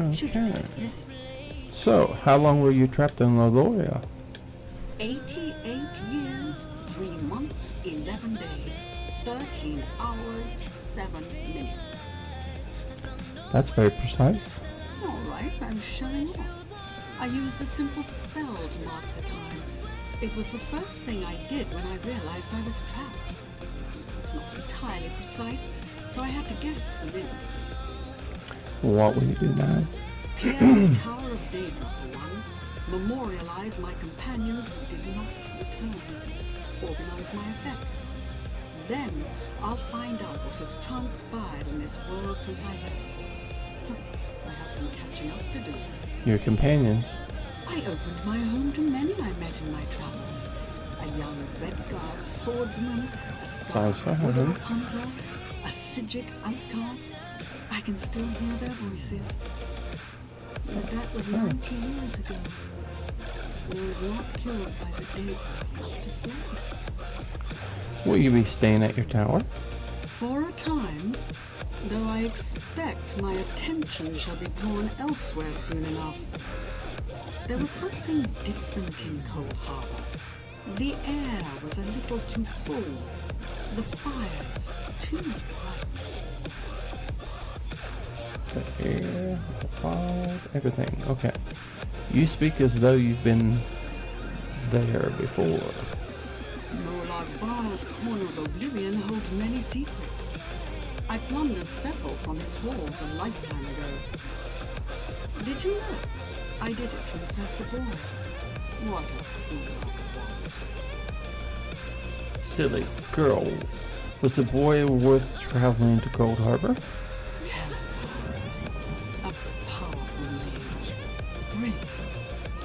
you. Should you Okay. miss me? So, how long were you trapped in Loloria? 88 years, 3 months, 11 days, 13 hours, 7 minutes. That's very precise. All right, I'm showing off. I used a simple spell to mark the time. It was the first thing I did when I realized I was trapped. It's not entirely precise, so I had to guess the minutes. What will you do now? Clear the Tower of Daedra for one. Memorialize my companions who did not return. Organize my effects. Then I'll find out what has transpired in this world since I left. I have some catching up to do. Your companions. I opened my home to many I met in my travels. A young red guard swordsman, a star widow hunter, a Sijic outcast. I can still hear their voices. But that was 90 years ago. I was not killed by the Daedra. Will you be staying at your tower? For a time, though I expect my attention shall be drawn elsewhere soon enough. There was something different in Cold Harbor. The air was a little too full. The fires too bright. The air, the fog, everything. Okay. You speak as though you've been there before. Norlag Bar's corner of oblivion holds many secrets. I plundered several from its walls a lifetime ago. Did you know? I did it to impress the boy. What a fool I was. Silly girl. Was the boy worth traveling to Cold Harbor? A powerful mage. Brilliant.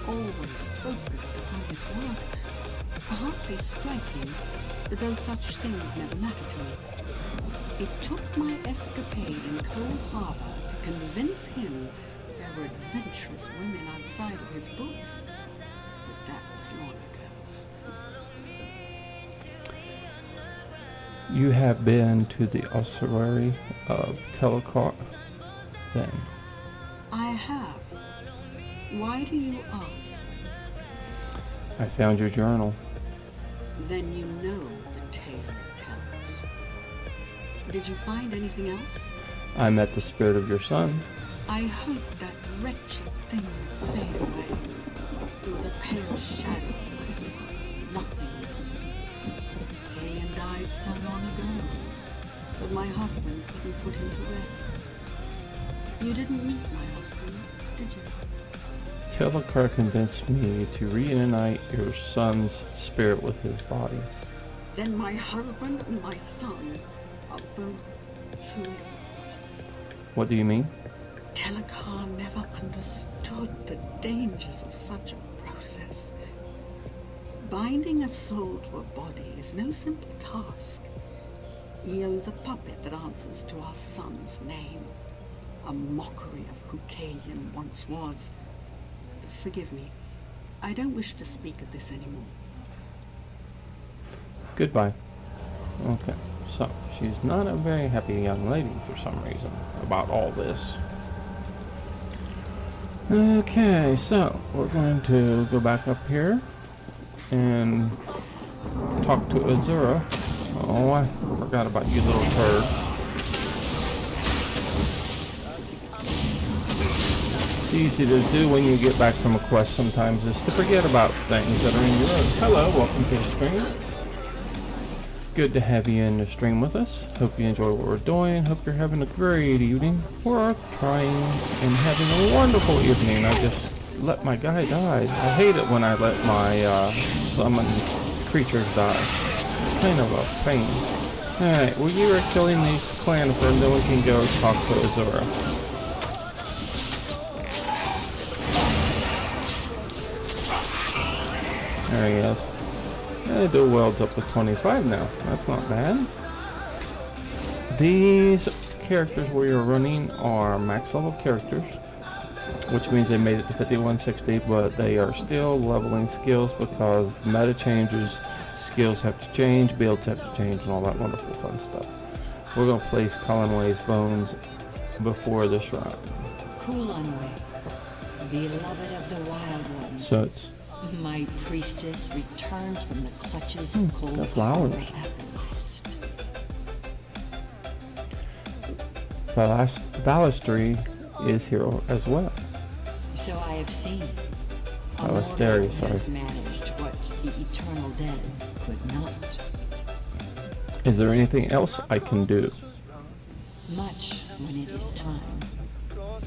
Always focused upon his work. Hardly striking, though such things never mattered to me. It took my escapade in Cold Harbor to convince him there were adventurous women outside of his boots. But that was long ago. You have been to the ossuary of Gilecal, then? I have. Why do you ask? I found your journal. Then you know the tale it tells. Did you find anything else? I met the spirit of your son. I hope that wretched thing would fade away. It was a pale shadow of my son. Nothing. Cain died so long ago. But my husband couldn't put him to rest. You didn't meet my husband, did you? Gilecal convinced me to reunite your son's spirit with his body. Then my husband and my son are both truly lost. What do you mean? Gilecal never understood the dangers of such a process. Binding a soul to a body is no simple task. He owns a puppet that answers to our son's name. A mockery of who Kalian once was. Forgive me. I don't wish to speak of this anymore. Goodbye. Okay, so she's not a very happy young lady for some reason about all this. Okay, so we're going to go back up here and talk to Azura. Oh, I forgot about you little turds. It's easy to do when you get back from a quest sometimes, is to forget about things that are in your road. Hello, welcome to the stream. Good to have you in the stream with us. Hope you enjoy what we're doing. Hope you're having a great evening. We're trying and having a wonderful evening. I just let my guy die. I hate it when I let my summoned creatures die. It's kind of a pain. Alright, well, you are killing these clan friends, then we can go talk to Azura. There he is. Yeah, the world's up to 25 now. That's not bad. These characters we are running are max level characters, which means they made it to 5160, but they are still leveling skills because meta changes, skills have to change, builds have to change, and all that wonderful fun stuff. We're going to place Colonway's bones before the shrine. Kulonway, beloved of the wild ones. So it's my priestess returns from the clutches of cold got flowers. Balustry is here as well. So I have seen. Balusteri, sorry. Has managed what the eternal dead could not. Is there anything else I can do? Much when it is time.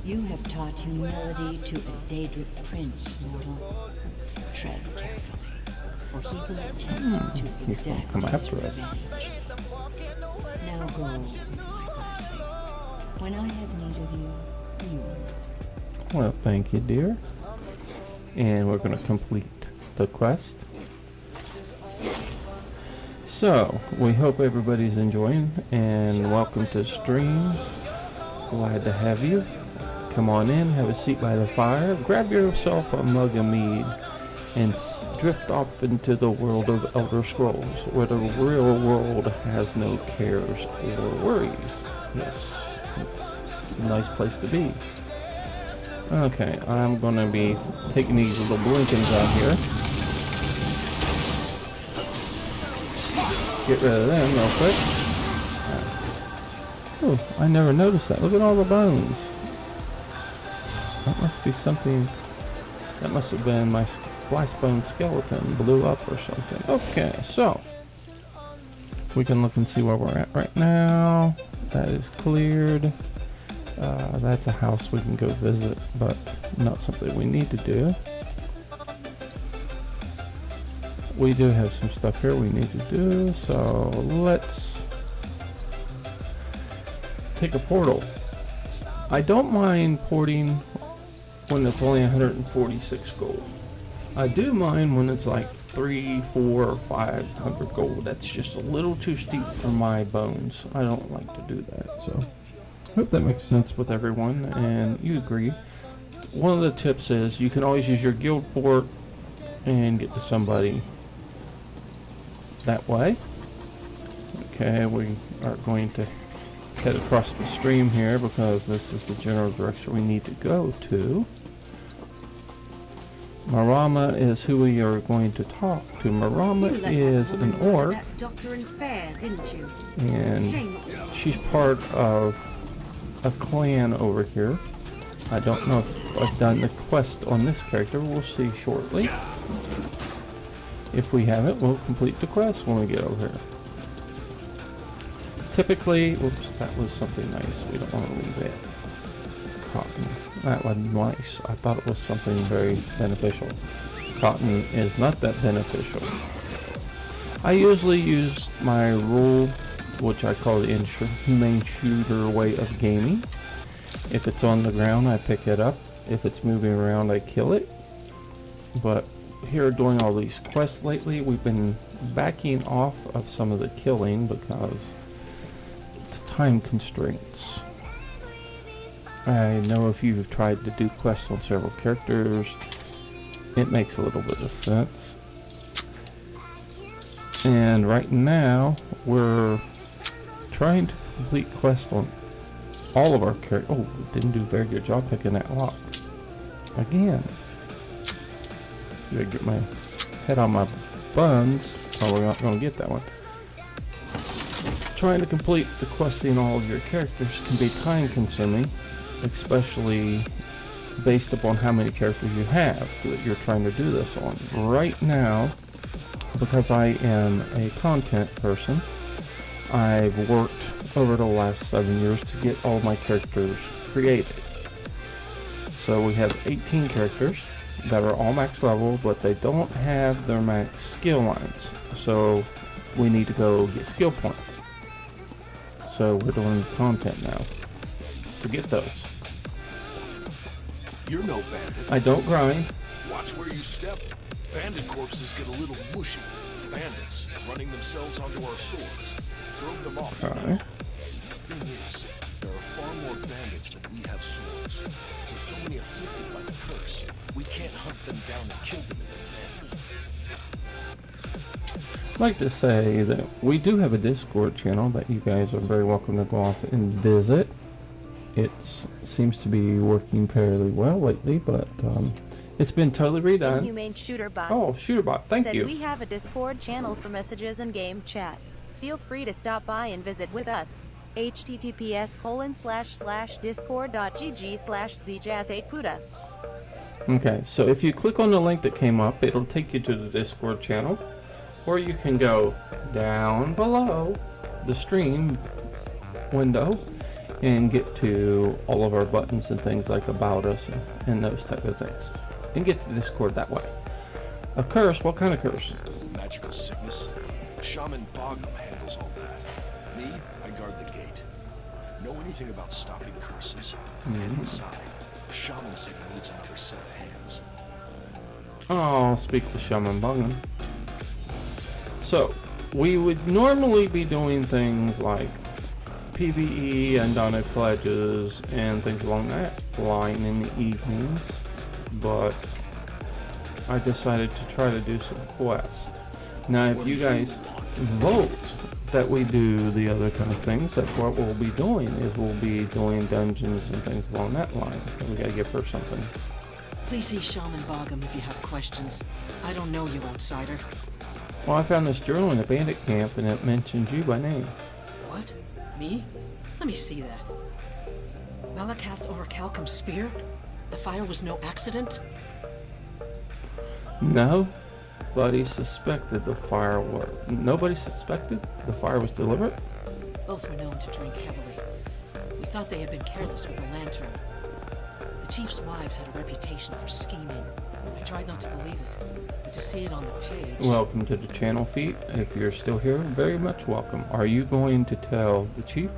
You have taught humility to a Daedric prince, mortal. Tread carefully, or he will attempt to He's going to exact come his after us. revenge. Now go, my blessing. When I have need of you, you will. Well, thank you, dear. And we're going to complete the quest. So, we hope everybody's enjoying, and welcome to the stream. Glad to have you. Come on in, have a seat by the fire, grab yourself a mug of mead, and drift off into the world of Elder Scrolls, where the real world has no cares or worries. Yes, it's a nice place to be. Okay, I'm going to be taking these little blinkins out here. Get rid of them real quick. Oh, I never noticed that. Look at all the bones. That must be something. That must have been my splice bone skeleton blew up or something. Okay, so we can look and see where we're at right now. That is cleared. That's a house we can go visit, but not something we need to do. We do have some stuff here we need to do, so let's take a portal. I don't mind porting when it's only 146 gold. I do mind when it's like 300, 400, or 500 gold. That's just a little too steep for my bones. I don't like to do that. So I hope that makes sense with everyone and you agree. One of the tips is you can always use your guild port and get to somebody that way. Okay, we are going to head across the stream here because this is the general direction we need to go to. Marama is who we are going to talk to. Marama is an orc, That doctor and fair, didn't you? and she's part of a clan over here. I don't know if I've done the quest on this character. We'll see shortly. If we haven't, we'll complete the quest when we get over here. Typically, oops, that was something nice. We don't want to leave it. Cotton. That was nice. I thought it was something very beneficial. Cotton is not that beneficial. I usually use my rule, which I call the inhumane shooter way of gaming. If it's on the ground, I pick it up. If it's moving around, I kill it. But here doing all these quests lately, we've been backing off of some of the killing because it's time constraints. I know if you've tried to do quests on several characters, it makes a little bit of sense. And right now, we're trying to complete quests on all of our characters. Oh, didn't do a very good job picking that lock. Again. Gotta get my head on my buns. Oh, we're not going to get that one. Trying to complete the questing all of your characters can be time consuming, especially based upon how many characters you have that you're trying to do this on. Right now, because I am a content person, I've worked over the last 7 years to get all my characters created. So we have 18 characters that are all max level, but they don't have their max skill lines. So we need to go get skill points. So we're doing content now to get those. You're no bandit. I don't grind. Watch where you step. Bandit corpses get a little mushy. Bandits running themselves onto our swords. Drove them off. Alright. Thing is, there are far more bandits than we have swords. There's so many afflicted by the curse. We can't hunt them down and kill them in their dens. I'd like to say that we do have a Discord channel that you guys are very welcome to go off and visit. It seems to be working fairly well lately, but it's been totally redone. Inhumane Shooterbot. Oh, Shooterbot, thank said you. We have a Discord channel for messages and game chat. Feel free to stop by and visit with us. https://discord.gg/zjazz8puta. Okay, so if you click on the link that came up, it'll take you to the Discord channel, or you can go down below the stream window and get to all of our buttons and things like about us and those type of things, and get to Discord that way. A curse? What kind of curse? Magical sickness. Shaman Bogham handles all that. Me, I guard the gate. Know anything about stopping curses? And inside, the shaman said he needs another set of hands. I'll speak with Shaman Bogham. So, we would normally be doing things like PvE and Donna pledges and things along that line in the evenings, but I decided to try to do some quests. Now, if you guys vote that we do the other kind of things, that's what we'll be doing, is we'll be doing dungeons and things along that line. And we gotta give her something. Please see Shaman Bogham if you have questions. I don't know you, outsider. Well, I found this journal in a bandit camp and it mentions you by name. What? Me? Let me see that. Malakath's over Calcum's spear? The fire was no accident? No, but he suspected the fire was... Nobody suspected the fire was deliberate? Both were known to drink heavily. We thought they had been careless with the lantern. The chief's wives had a reputation for scheming. I tried not to believe it, but to see it on the page... Welcome to the channel feed. If you're still here, very much welcome. Are you going to tell the chief?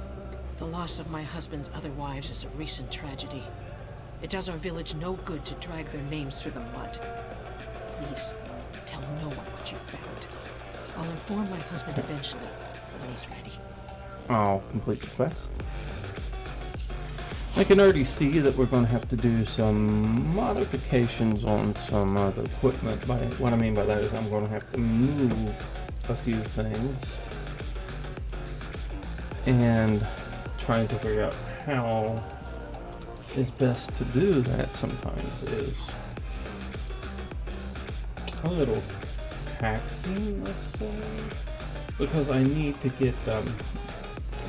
The loss of my husband's other wives is a recent tragedy. It does our village no good to drag their names through the mud. Please, tell no one what you found. I'll inform my husband eventually, when he's ready. I'll complete the quest. I can already see that we're going to have to do some modifications on some of the equipment. What I mean by that is I'm going to have to move a few things. And trying to figure out how is best to do that sometimes is a little taxing, let's say, because I need to get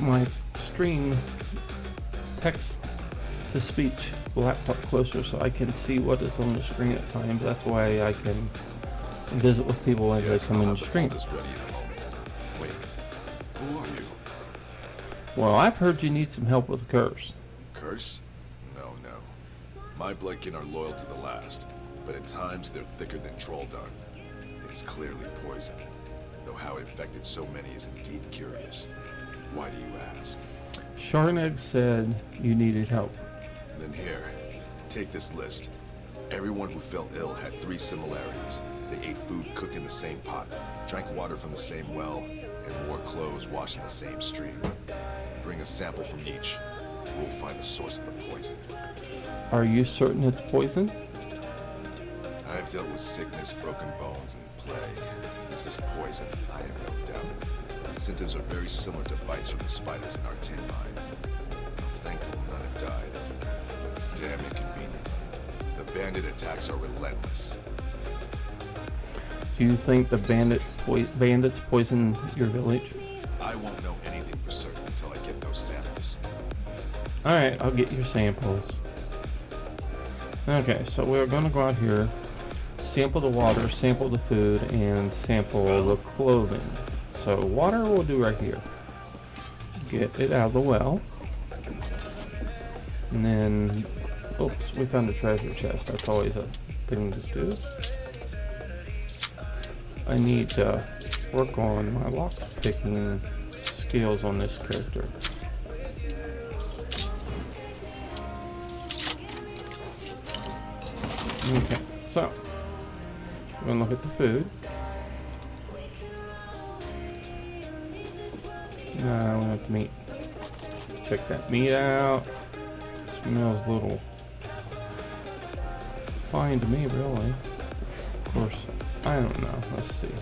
my stream text to speech laptop closer so I can see what is on the screen at times. That's why I can visit with people as they come in the stream. Wait, who are you? Well, I've heard you need some help with a curse. Curse? No. My bloodkin are loyal to the last, but at times they're thicker than troll dung. It's clearly poison, though how it affected so many is indeed curious. Why do you ask? Sharneg said you needed help. Then here, take this list. Everyone who fell ill had 3 similarities. They ate food cooked in the same pot, drank water from the same well, and wore clothes washed in the same stream. Bring a sample from each. We'll find the source of the poison. Are you certain it's poison? I've dealt with sickness, broken bones, and plague. This is poison, I have no doubt. The symptoms are very similar to bites from the spiders in our tin mine. I'm thankful none have died, but it's damn inconvenient. The bandit attacks are relentless. Do you think the bandits poisoned your village? I won't know anything for certain until I get those samples. Alright, I'll get your samples. Okay, so we're going to go out here, sample the water, sample the food, and sample the clothing. So water we'll do right here. Get it out of the well. And then, oops, we found a treasure chest. That's always a thing to do. I need to work on my lock picking skills on this character. Okay, so we're gonna look at the food. No, we want the meat. Check that meat out. Smells a little fine to me, really. Of course, I don't know. Let's see.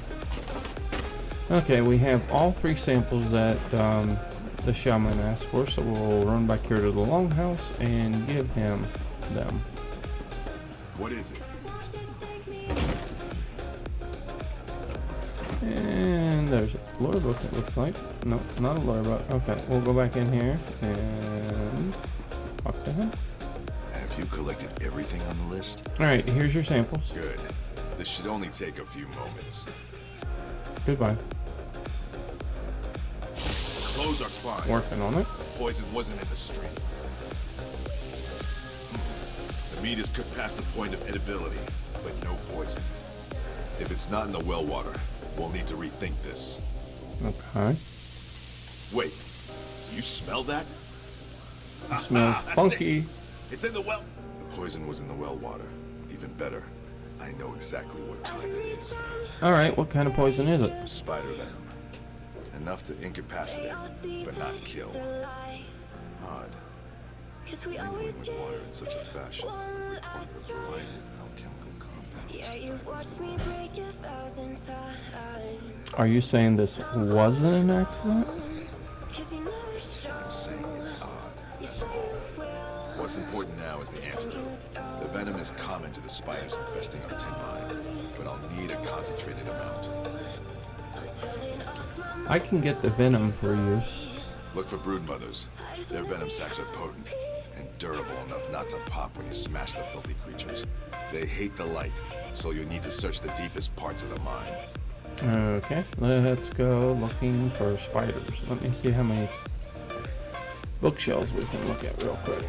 Okay, we have all 3 samples that the shaman asked for, so we'll run back here to the longhouse and give him them. What is it? And there's a lore book, it looks like. No, not a lore book. Okay, we'll go back in here and talk to him. Have you collected everything on the list? Alright, here's your samples. Good. This should only take a few moments. Goodbye. Clothes are fine. Working on it. Poison wasn't in the stream. The meat is cooked past the point of edibility, but no poison. If it's not in the well water, we'll need to rethink this. Okay. Wait, do you smell that? It smells funky. It's in the well. The poison was in the well water. Even better, I know exactly what kind it is. Alright, what kind of poison is it? Spider venom. Enough to incapacitate, but not kill. Odd. Anyone would water in such a fashion. Required alchemical compounds. Yeah, you've watched me break 1,000 times. Are you saying this wasn't an accident? I'm saying it's odd. That's all. What's important now is the antidote. The venom is common to the spiders infesting our tin mine, but I'll need a concentrated amount. I can get the venom for you. Look for broodmothers. Their venom sacs are potent and durable enough not to pop when you smash the filthy creatures. They hate the light, so you'll need to search the deepest parts of the mine. Okay, let's go looking for spiders. Let me see how many bookshelves we can look at real quick.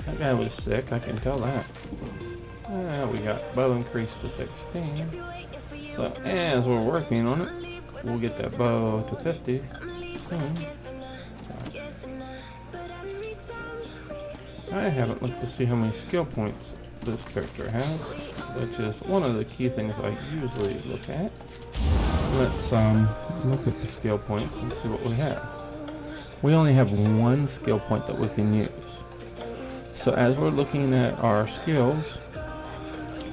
That guy was sick, I can tell that. We got bow increased to 16. So as we're working on it, we'll get that bow to 50. I haven't looked to see how many skill points this character has, which is one of the key things I usually look at. Let's look at the skill points and see what we have. We only have one skill point that we can use. So as we're looking at our skills,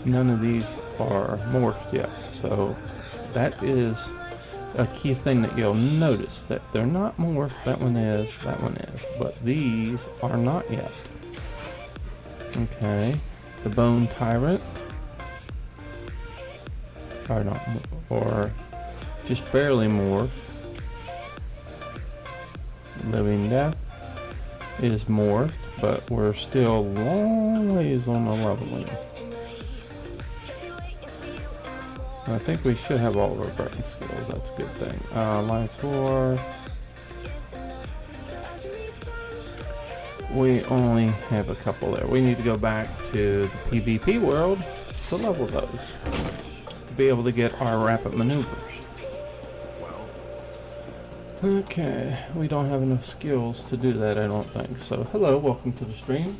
none of these are morphed yet. So that is a key thing that you'll notice, that they're not morphed. That one is, but these are not yet. Okay, the Bone Tyrant, or not, or just barely morphed. Living Death is morphed, but we're still long ways on the leveling. I think we should have all of our breaking skills. That's a good thing. Alliance War. We only have a couple there. We need to go back to the PvP world to level those, to be able to get our rapid maneuvers. Okay, we don't have enough skills to do that, I don't think. So, hello, welcome to the stream.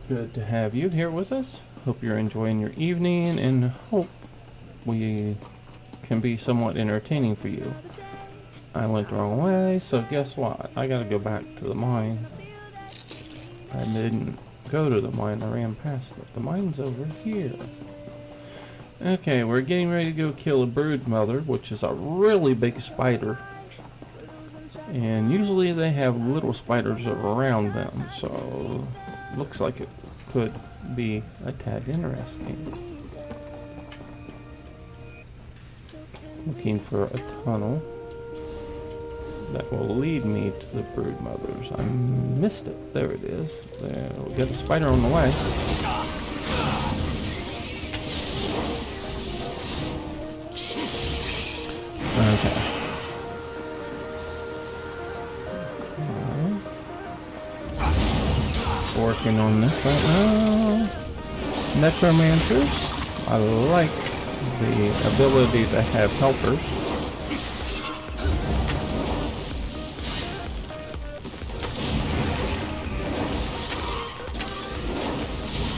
Good to have you here with us. Hope you're enjoying your evening, and hope we can be somewhat entertaining for you. I went the wrong way, so guess what? I gotta go back to the mine. I didn't go to the mine, I ran past it. The mine's over here. Okay, we're getting ready to go kill a brood mother, which is a really big spider. And usually they have little spiders around them, so looks like it could be a tad interesting. Looking for a tunnel that will lead me to the brood mothers. I missed it. There it is. There, we got a spider on the way. Okay. Working on this right now. Necromancers. I like the ability to have helpers.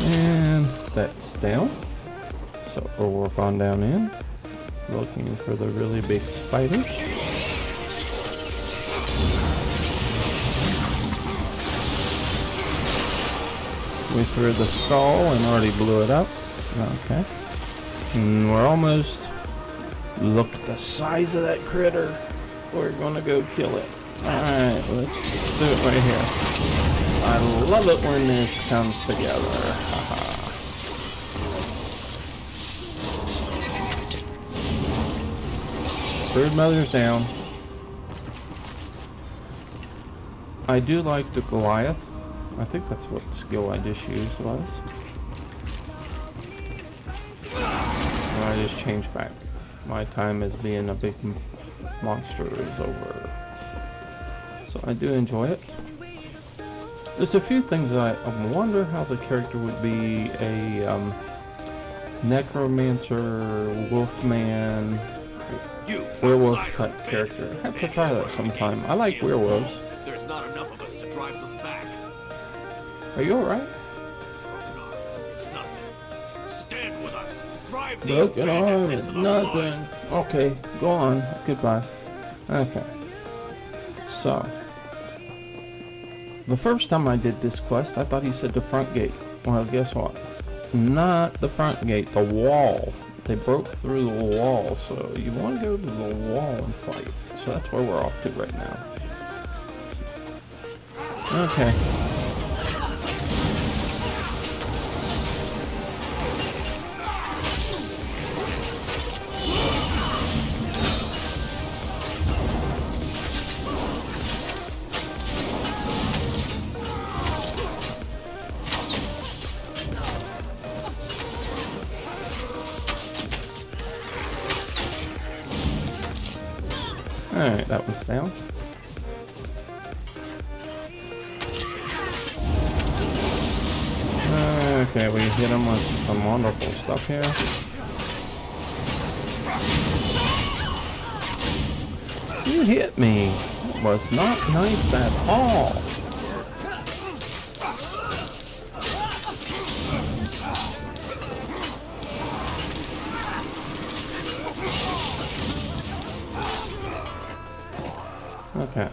And that's down. So we'll work on down in. Looking for the really big spiders. We threw the skull and already blew it up. Okay. And we're almost... Look at the size of that critter. We're gonna go kill it. Alright, let's do it right here. I love it when this comes together. Haha. Brood mother's down. I do like the Goliath. I think that's what skill I just used was. I just changed back. My time as being a big monster is over. So I do enjoy it. There's a few things I wonder how the character would be a necromancer, wolfman, werewolf type character. I have to try that sometime. I like werewolves. There's not enough of us to drive them back. Are you alright? It's nothing. Stand with us. Drive these Broken arm bandits is into the nothing. mine. Okay, go on. Goodbye. Okay. So, the first time I did this quest, I thought he said the front gate. Well, guess what? Not the front gate, the wall. They broke through the wall, so you want to go to the wall and fight. So that's where we're off to right now. Okay. Alright, that one's down. Okay, we hit him with some wonderful stuff here. You hit me. It was not nice at all. Yeah.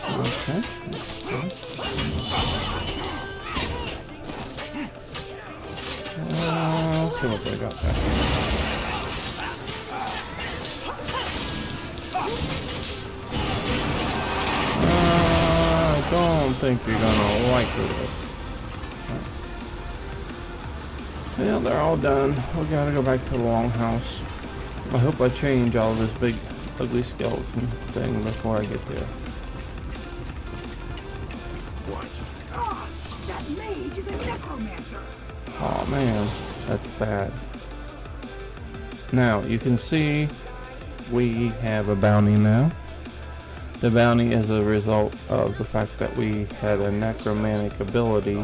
Okay. Let's see what they got there. I don't think you're gonna like this. Yeah, they're all done. We gotta go back to the longhouse. I hope I change all this big, ugly skeleton thing before I get there. What? Ah, that mage is a necromancer. Oh man, that's bad. Now, you can see we have a bounty now. The bounty is a result of the fact that we had a necromantic ability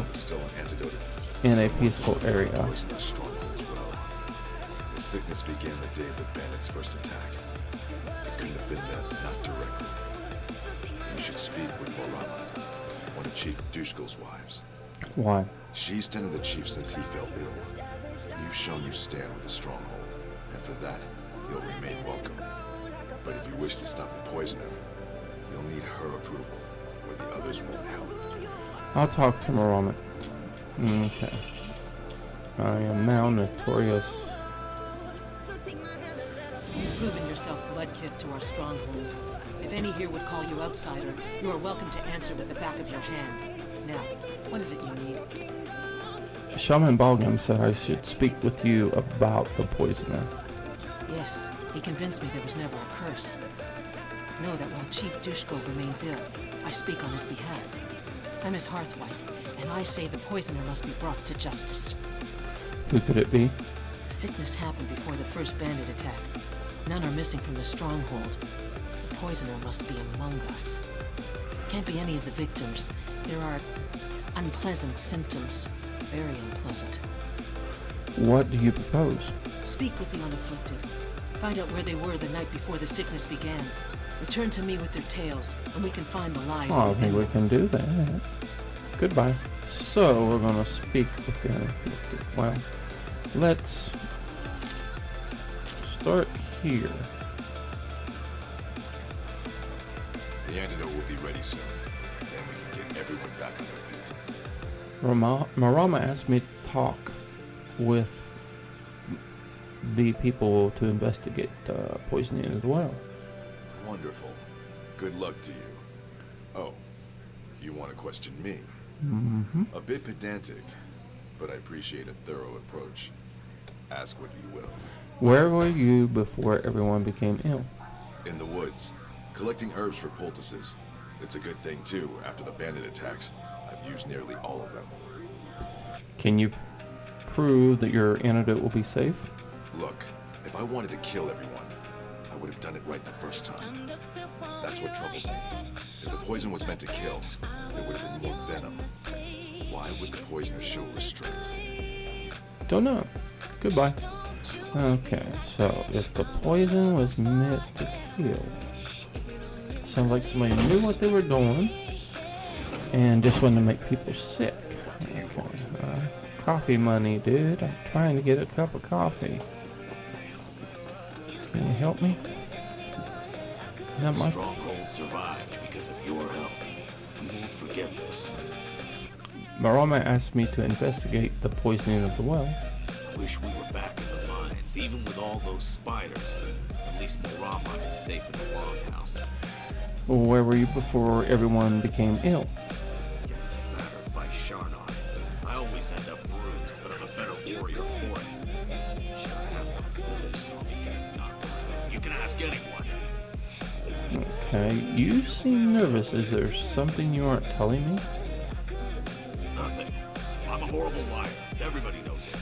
in a peaceful area. The sickness began the day of the bandits' first attack. It couldn't have been them, not directly. You should speak with Morama, one of Chief Gilecal's wives. Why? She's tended the chief since he fell ill. You've shown you stand with the stronghold, and for that, you'll remain welcome. But if you wish to stop the poisoner, you'll need her approval, or the others won't help. I'll talk to Morama. Okay. I am now notorious. You've proven yourself bloodkith to our stronghold. If any here would call you outsider, you are welcome to answer with the back of your hand. Now, what is it you need? Shaman Balgam said I should speak with you about the poisoner. Yes, he convinced me there was never a curse. Know that while Chief Gilecal remains ill, I speak on his behalf. I'm his hearthwife, and I say the poisoner must be brought to justice. Who could it be? Sickness happened before the first bandit attack. None are missing from the stronghold. The poisoner must be among us. Can't be any of the victims. There are unpleasant symptoms. Very unpleasant. What do you propose? Speak with the unafflicted. Find out where they were the night before the sickness began. Return to me with their tales, and we can find the lies. Oh, I think we can do that. Goodbye. So, we're going to speak with the unafflicted. Well, let's start here. The antidote will be ready soon. Then we can get everyone back on their feet. Morama asked me to talk with the people to investigate poisoning as well. Wonderful. Good luck to you. Oh, you want to question me? Mm-hmm. A bit pedantic, but I appreciate a thorough approach. Ask what you will. Where were you before everyone became ill? In the woods, collecting herbs for poultices. It's a good thing too, after the bandit attacks. I've used nearly all of them. Can you prove that your antidote will be safe? Look, if I wanted to kill everyone, I would have done it right the first time. That's what troubles me. If the poison was meant to kill, there would have been more venom. Why would the poisoner show restraint? Don't know. Goodbye. Okay, so if the poison was meant to kill, sounds like somebody knew what they were doing and just wanted to make people sick. Okay, coffee money, dude. I'm trying to get a cup of coffee. Can you help me? Not much. Stronghold survived because of your help. We won't forget this. Morama asked me to investigate the poisoning of the well. I wish we were back in the mines, even with all those spiders. At least Morama is safe in the longhouse. Where were you before everyone became ill? Getting battered by Sharnot. I always end up bruised, but I'm a better warrior for it. Should I have one foolish song get knocked out? You can ask anyone. Okay, you seem nervous. Is there something you aren't telling me? Nothing. I'm a horrible liar. Everybody knows it.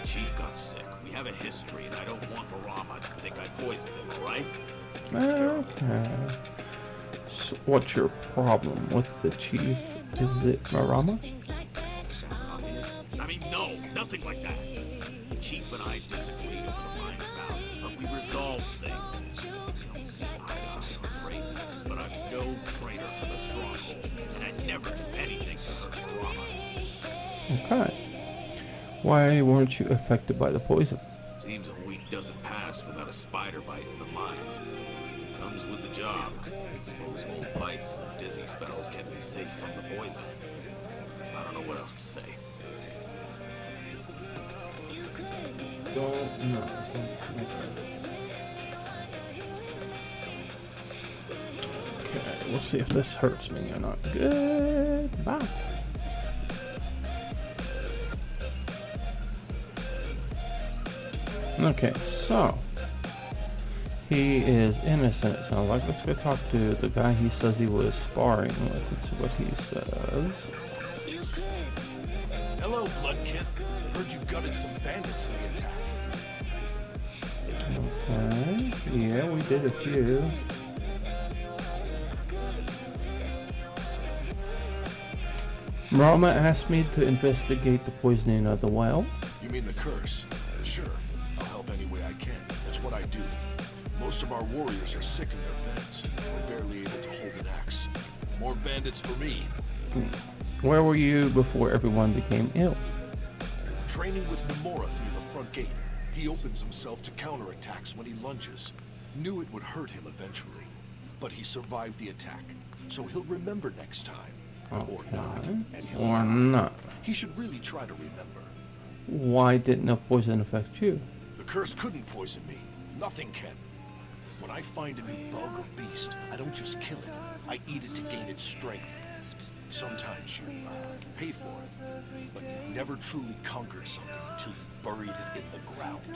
The chief got sick. We have a history, and I don't want Morama to think I poisoned him, alright? Okay. So what's your problem with the chief? Is it Morama? Obvious? I mean, no, nothing like that. The chief and I disagreed over the mine bout, but we resolved things. We don't see eye to eye on trade matters, but I'm no traitor to the stronghold, and I'd never do anything to Okay. Why weren't you affected by the poison? Seems a week doesn't pass without a spider bite in the mines. Comes with the job. Suppose old bites and dizzy spells kept me safe from the poison. I don't know what else to say. Don't know. Okay, we'll see if this hurts me or not. Goodbye. Okay, so he is innocent, so like, let's go talk to the guy he says he was sparring with and see what he says. Hello, Bloodkit. Heard you gutted some bandits in the attack. Okay, yeah, we did a few. Rama asked me to investigate the poisoning of the well. You mean the curse? Sure. I'll help any way I can. That's what I do. Most of our warriors are sick in their beds. We're barely able to hold an axe. More bandits for me. Where were you before everyone became ill? Training with Nemorath near the front gate. He opens himself to counterattacks when he lunges. Knew it would hurt him eventually. But he survived the attack. So he'll remember next time. Okay. Or not. And he'll Or die. not. He should really try to remember. Why didn't the poison affect you? The curse couldn't poison me. Nothing can. When I find a new bug or beast, I don't just kill it. I eat it to gain its strength. Sometimes you pay for it, but you've never truly conquered something until you've buried it in the ground.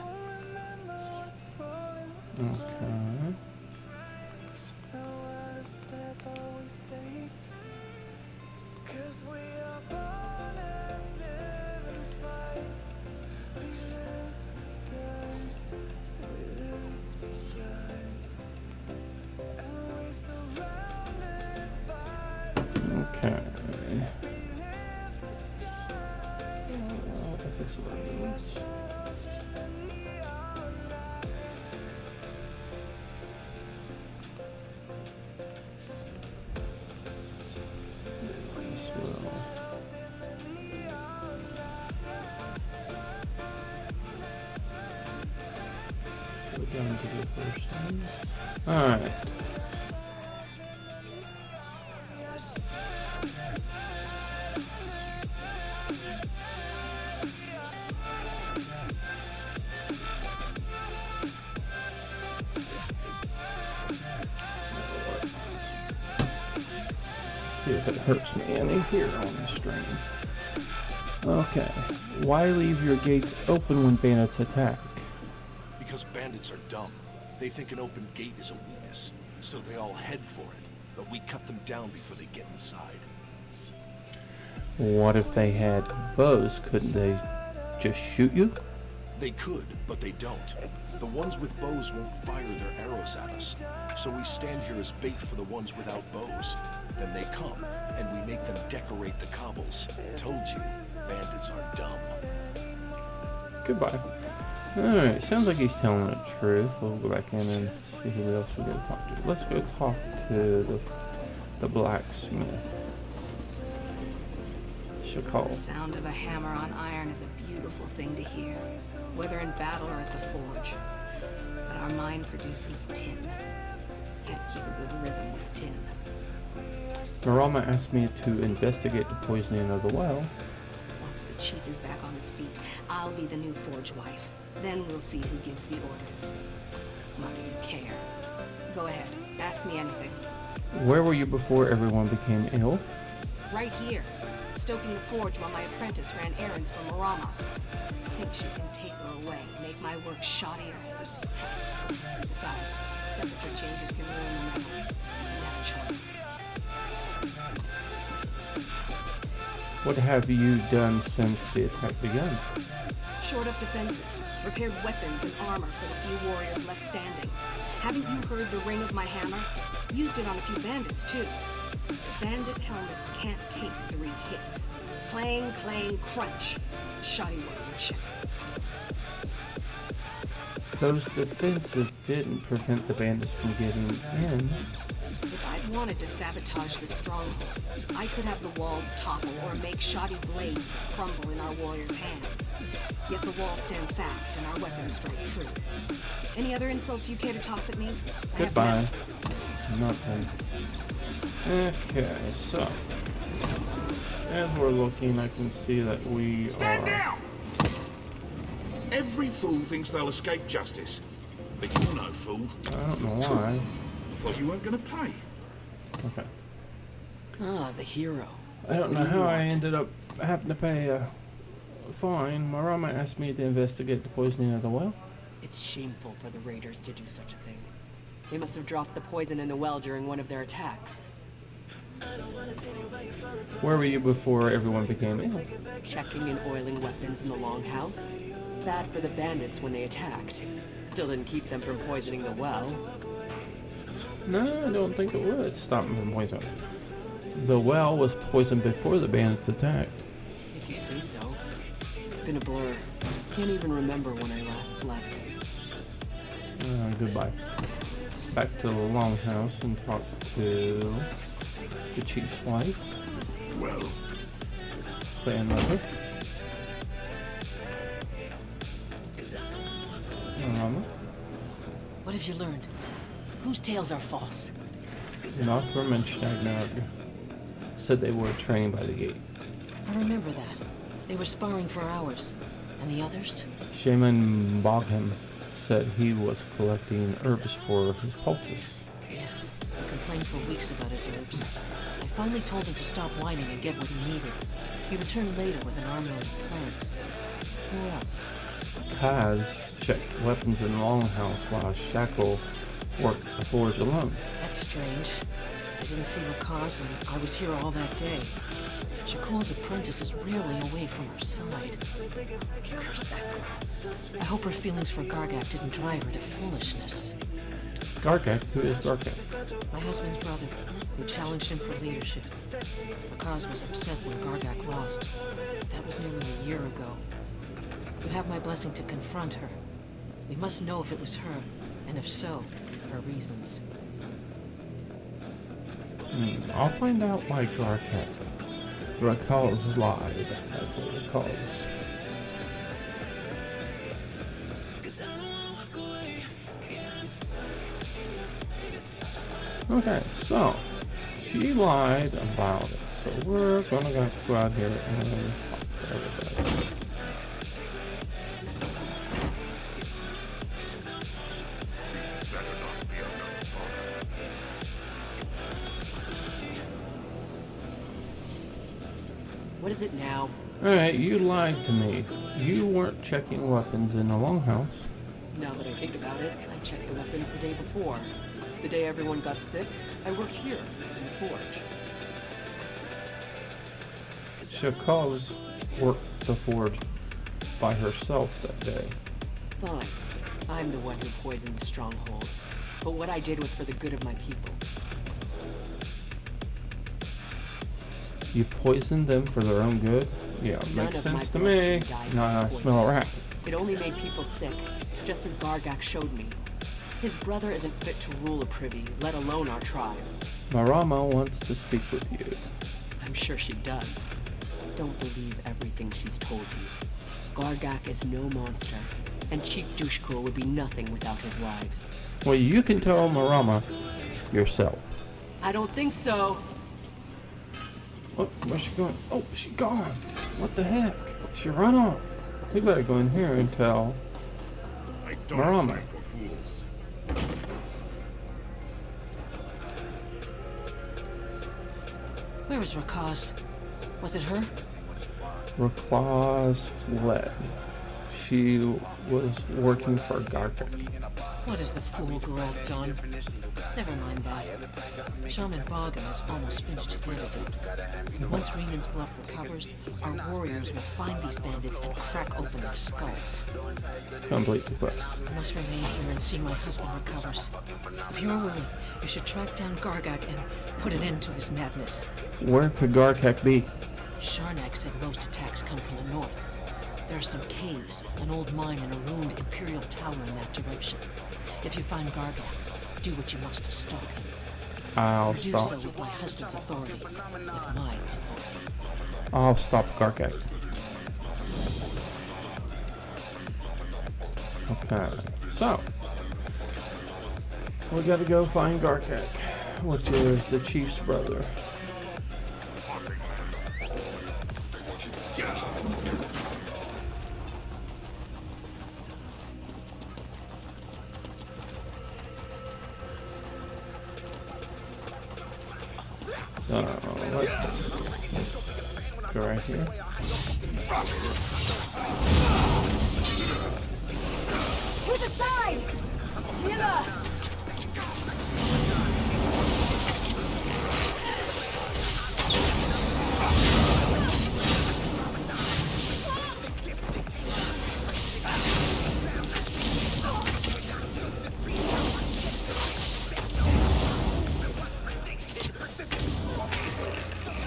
Okay. Okay. This will. Go down to the first one. Alright. See if it hurts me any here on the stream. Okay. Why leave your gates open when bandits attack? Because bandits are dumb. They think an open gate is a weakness, so they all head for it. But we cut them down before they get inside. What if they had bows? Couldn't they just shoot you? They could, but they don't. The ones with bows won't fire their arrows at us. So we stand here as bait for the ones without bows. Then they come, and we make them decorate the cobbles. Told you, bandits are dumb. Goodbye. Alright, sounds like he's telling the truth. We'll go back in and see who else we're gonna talk to. Let's go talk to the blacksmith. The sound of a hammer on iron is a beautiful thing to hear, whether in battle or at the forge. But our mine produces tin. Can't keep a good rhythm with tin. Marama asked me to investigate the poisoning of the well. Once the chief is back on his feet, I'll be the new forge wife. Then we'll see who gives the orders. Not that you care. Go ahead, ask me anything. Where were you before everyone became ill? Right here, stoking the forge while my apprentice ran errands for Marama. Think she can take her away, make my work shoddier. Besides, temperature changes can ruin the metal. You have a choice. What have you done since the attack began? Shored up defenses, repaired weapons and armor for the few warriors left standing. Haven't you heard the ring of my hammer? Used it on a few bandits, too. Bandit helmets can't take 3 hits. Clang, clang, crunch. Shoddy workmanship. Those defenses didn't prevent the bandits from getting in. If I'd wanted to sabotage the stronghold, I could have the walls topple or make shoddy blades crumble in our warriors' hands. Yet the walls stand fast and our weapons strike true. Any other insults you care to toss at me? Goodbye. Nothing. Okay, so as we're looking, I can see that we Stand are. down! Every fool thinks they'll escape justice. But you're no fool. I don't know why. Thought you weren't gonna pay. Okay. Ah, the hero. I don't know how I ended up having to pay a fine. Marama asked me to investigate the poisoning of the well. It's shameful for the raiders to do such a thing. They must have dropped the poison in the well during one of their attacks. Where were you before everyone became ill? Checking and oiling weapons in the longhouse. Bad for the bandits when they attacked. Still didn't keep them from poisoning the well. No, I don't think it would stop them from poisoning. The well was poisoned before the bandits attacked. If you say so. It's been a blur. Can't even remember when I last slept. Goodbye. Back to the longhouse and talk to the chief's wife. Well, Grandmother. Mama. What have you learned? Whose tales are false? Northrum and Stagnag said they were trained by the gate. I remember that. They were sparring for hours. And the others? Shaman Bogham said he was collecting herbs for his poultice. Yes, he complained for weeks about his herbs. I finally told him to stop whining and get what he needed. He returned later with an armload of plants. Who else? Kaz checked weapons in the longhouse while Shackle worked the forge alone. That's strange. I didn't see Rakaz and I was here all that day. Shakul's apprentice is rarely away from her side. Curse that girl. I hope her feelings for Gargak didn't drive her to foolishness. Gargak? Who is Gargak? My husband's brother, who challenged him for leadership. Rakaz was upset when Gargak lost. That was nearly a year ago. You have my blessing to confront her. We must know if it was her, and if so, her reasons. I'll find out why Gargak Rakaz lied. That's what it calls. Okay, so she lied about it. So we're gonna go out here and talk to everybody. What is it now? Alright, you lied to me. You weren't checking weapons in the longhouse. Now that I think about it, I checked the weapons the day before. The day everyone got sick, I worked here, in the forge. Shakaz worked the forge by herself that day. Fine. I'm the one who poisoned the stronghold. But what I did was for the good of my people. You poisoned them for their own good? Yeah, makes sense to me. Nah, I smell a rat. It only made people sick, just as Gargak showed me. His brother isn't fit to rule a privy, let alone our tribe. Marama wants to speak with you. I'm sure she does. Don't believe everything she's told you. Gargak is no monster, and Chief Dushkul would be nothing without his wives. Well, you can tell Marama yourself. I don't think so. Oh, where's she going? Oh, she gone. What the heck? She run off. We better go in here and tell Marama. Where is Rakaz? Was it her? Rakaz fled. She was working for Gargak. What has the fool Gargak done? Never mind that. Shaman Bogham has almost finished his antidote. Once Renan's Bluff recovers, our warriors will find these bandits and crack open their skulls. Complete the quest. I must remain here and see my husband recovers. If you're willing, you should track down Gargak and put an end to his madness. Where could Gargak be? Sharnak said most attacks come from the north. There are some caves, an old mine, and a ruined Imperial tower in that direction. If you find Gargak, do what you must to stop him. I'll Do stop. so with my husband's authority, with my authority. I'll stop Garkak. Okay, so we gotta go find Garkak, which is the chief's brother. So let's go right here. To the side! Mila!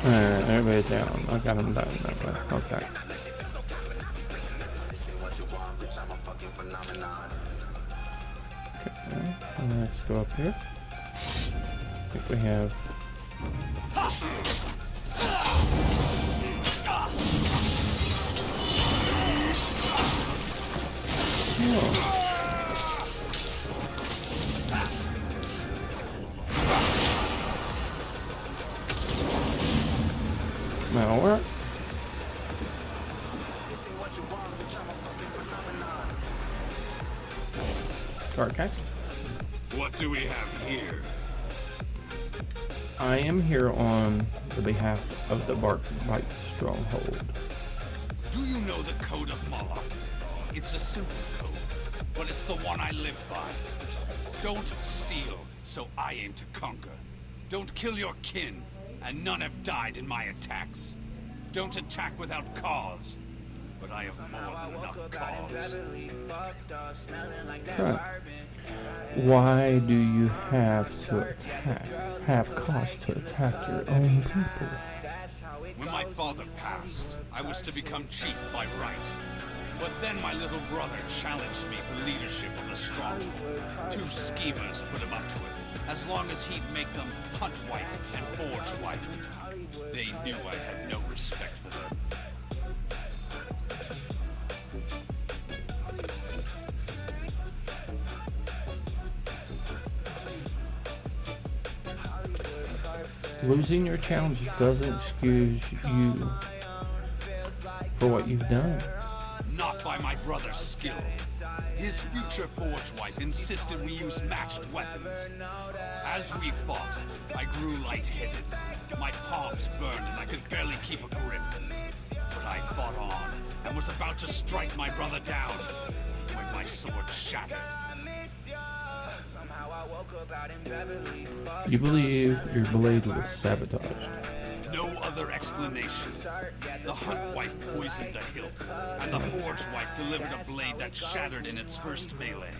Alright, everybody's down. I got him down that way. Okay. Okay, let's go up here. I think we have. Oh. That'll work. Okay. What do we have here? I am here on the behalf of the Bark Bite Stronghold. Do you know the Code of Moloch? It's a simple code, but it's the one I live by. Don't steal, so I aim to conquer. Don't kill your kin, and none have died in my attacks. Don't attack without cause, but I have more than enough cause. Okay. Why do you have to attack? Have cause to attack your own people? When my father passed, I was to become chief by right. But then my little brother challenged me for leadership of the stronghold. Two schemers put him up to it, as long as he'd make them hunt wife and forge wife. They knew I had no respect for them. Losing your challenge doesn't excuse you for what you've done. Not by my brother's skill. His future forge wife insisted we use matched weapons. As we fought, I grew lightheaded. My palms burned and I could barely keep a grip. But I fought on and was about to strike my brother down when my sword shattered. You believe your blade was sabotaged. No other explanation. The hunt wife poisoned the hilt, and the forge wife delivered a blade that shattered in its first melee.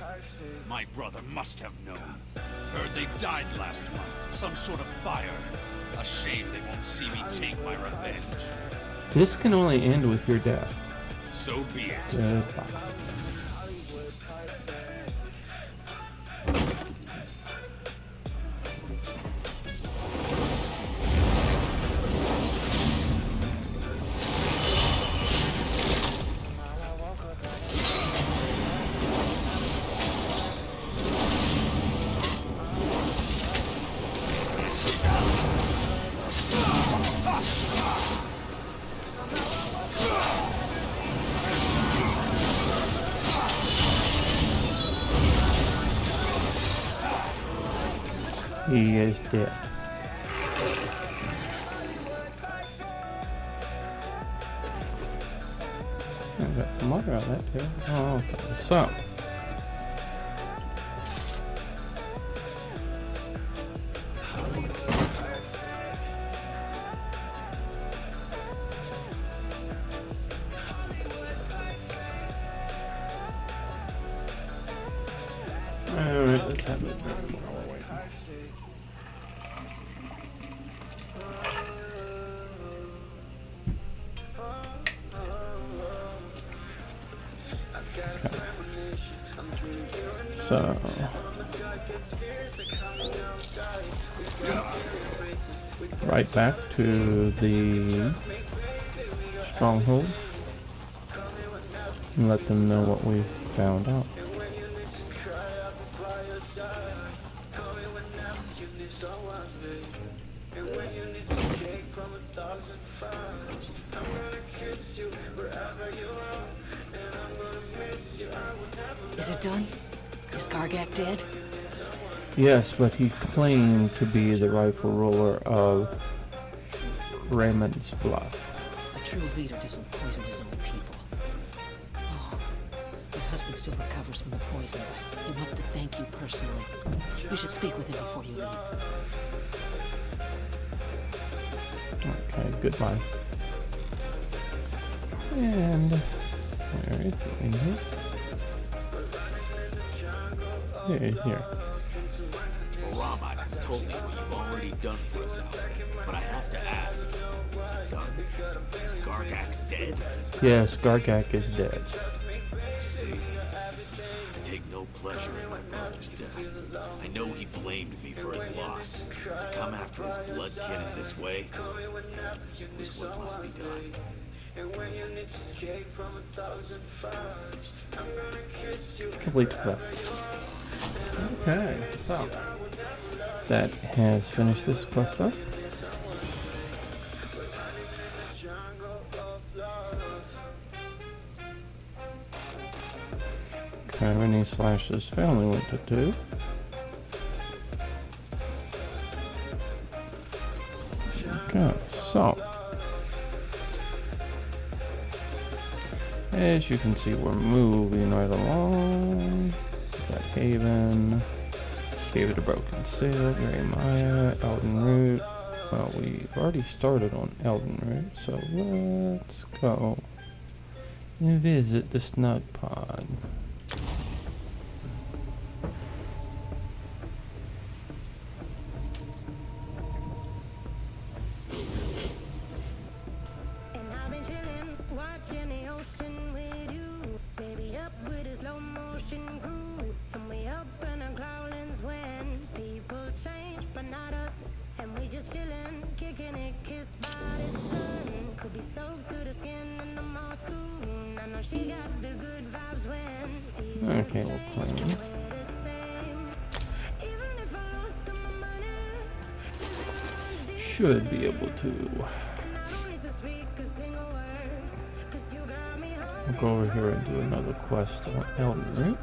My brother must have known. Heard they died last month. Some sort of fire. A shame they won't see me take my revenge. This can only end with your death. So be it. Goodbye. He is dead. I got some more out of that too. Oh, okay. So. Alright, let's have it. So right back to the stronghold and let them know what we found out. Is it done? Is Gargak dead? Yes, but he claimed to be the rightful ruler of Raymond's Bluff. A true leader doesn't poison his own people. Oh, my husband still recovers from the poison, but he wants to thank you personally. You should speak with him before you leave. Okay, goodbye. And where is he in here? Yeah, here. Ramat has told me what you've already done for us, but I have to ask, is it done? Is Gargak dead? Yes, Gargak is dead. I see. I take no pleasure in my brother's death. I know he blamed me for his loss. To come after his blood kin in this way is what must be done. Complete the quest. Okay, so that has finished this quest up. Rennie/his family went to do. Okay, so as you can see, we're moving right along. Got Haven, Cave of the Broken Sail, Jeremiah, Elden Root. Well, we've already started on Elden Root, so let's go and visit the Snug Pod. Okay, we're playing. Should be able to. We'll go over here and do another quest on Elden Ring.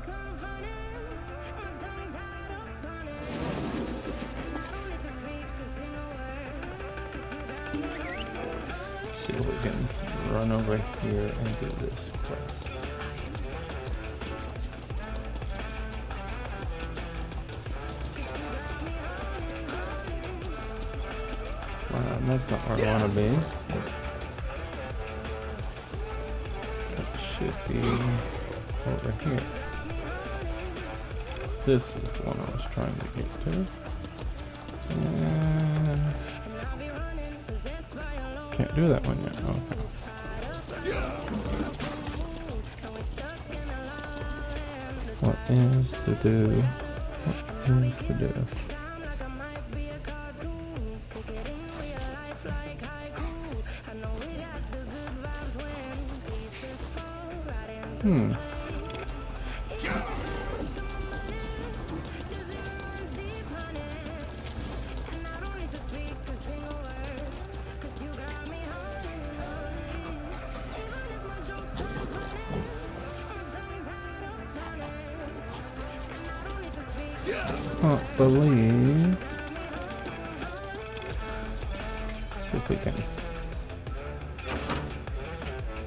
See if we can run over here and do this quest. That's not where I want to be. It should be over here. This is the one I was trying to get to. Can't do that one yet. Okay. What is to do? What is to do? Can't believe. See if we can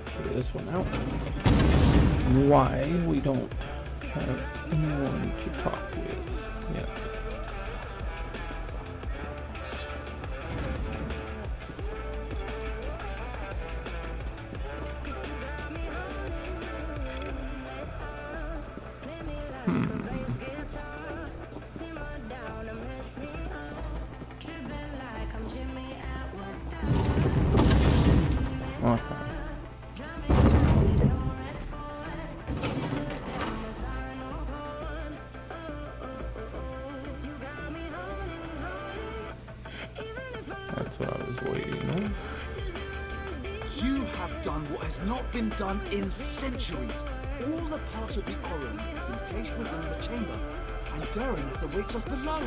figure this one out. Why we don't have anyone to talk with yet. That's what I was waiting on. You have done what has not been done in centuries. All the parts of the Orum have been placed within the chamber, and Darreneth awaits us below.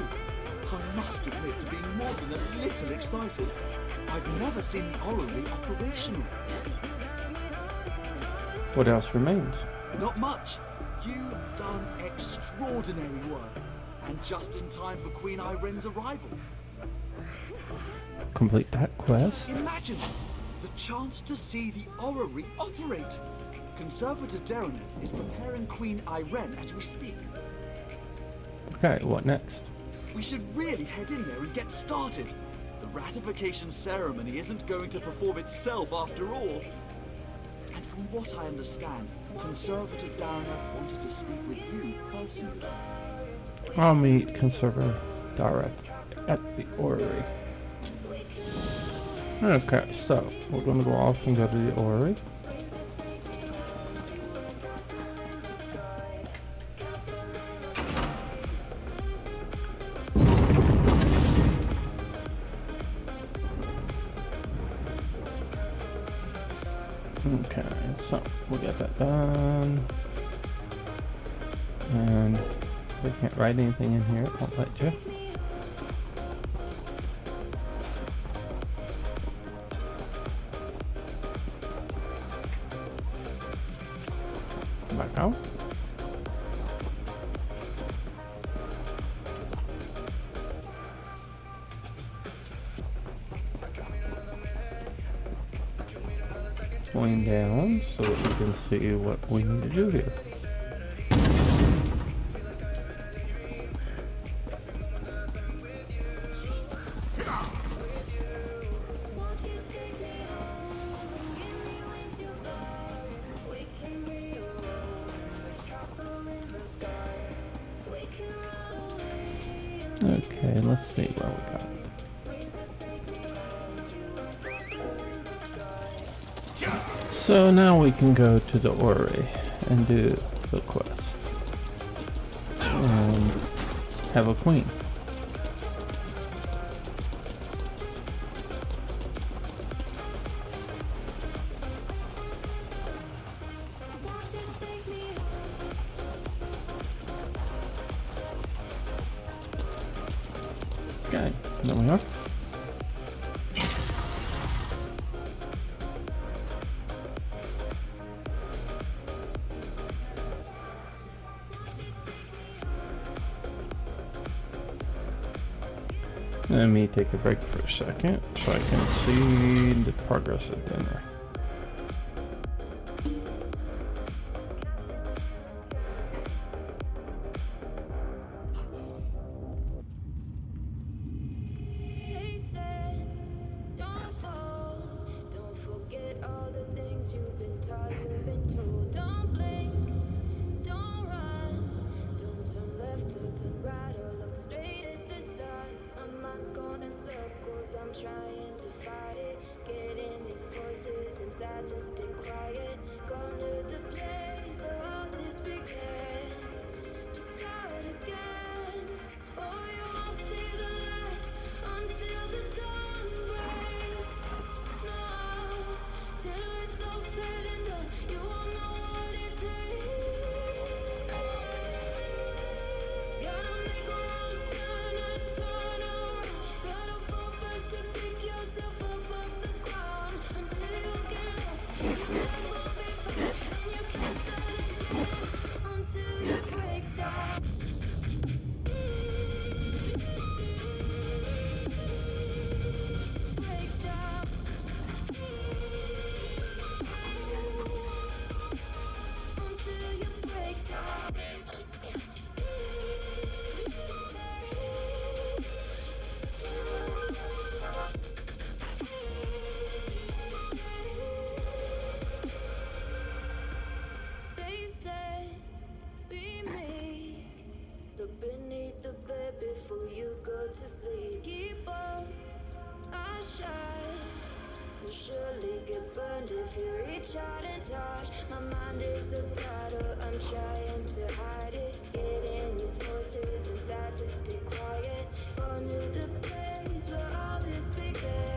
I must admit to being more than a little excited. I've never seen the orrery operational. What else remains? Not much. You've done extraordinary work, and just in time for Queen Iren's arrival. Complete that quest. Imagine the chance to see the orrery operate. Conservator Darreneth is preparing Queen Iren as we speak. Okay, what next? We should really head in there and get started. The ratification ceremony isn't going to perform itself after all. And from what I understand, Conservator Darreneth wanted to speak with you personally. I'll meet Conservator Darreneth at the orrery. Okay, so we're going to go off and go to the orrery. Okay, so we'll get that done. And we can't write anything in here, it won't let you. Back out. Going down so that we can see what we need to do here. Okay, let's see what we got. So now we can go to the orrery and do the quest and have a queen. Okay, there we are. Let me take a break for a second so I can see the progress of dinner. They said, don't fall, don't forget all the things you've been taught, you've been told. Don't blink, don't run, don't turn left or turn right or look straight at the sun. My mind's going in circles, I'm trying to fight it. Getting these voices inside to stay quiet. Gone to the place where all this began. Just start again. Oh, you won't see the light until the dawn breaks. No, till it's all said and done, you won't know what it takes. Gotta make a wrong turn and turn around. Gotta fall first to pick yourself up off the ground. Until you get lost, you won't be found. And you can't start until you break down. Break down. Until you break down. They say, be me. Look beneath the bed before you go to sleep. Keep on, I shine. You'll surely get burned if you reach out and touch. My mind is a battle, I'm trying to hide it. Getting these voices inside to stay quiet. Gone to the place where all this began.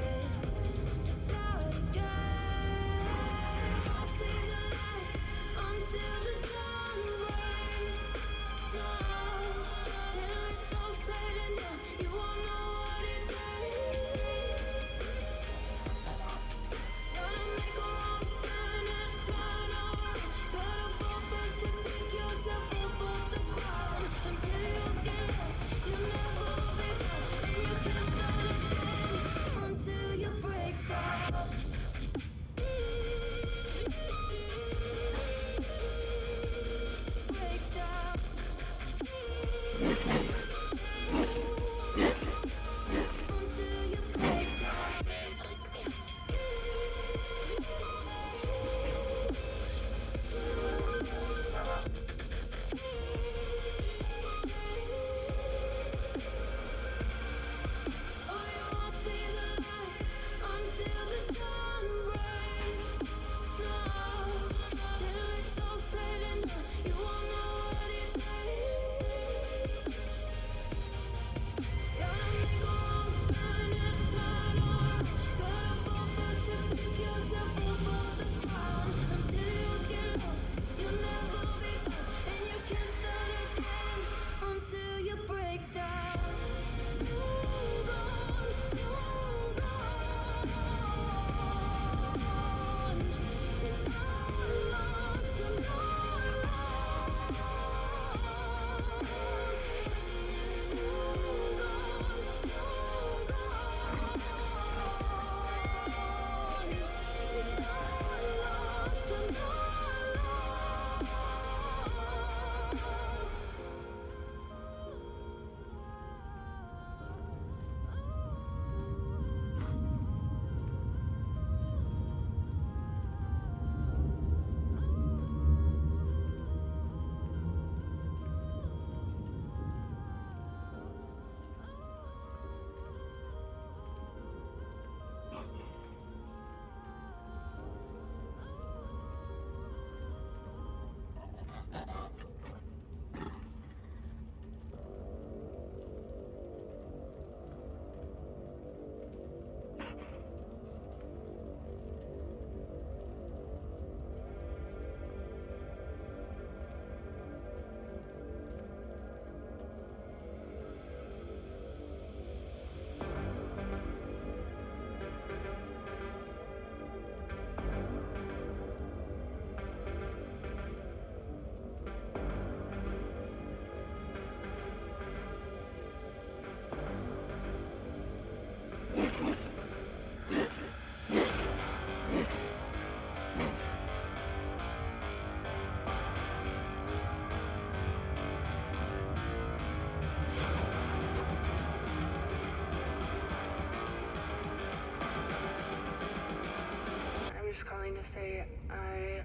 to say I...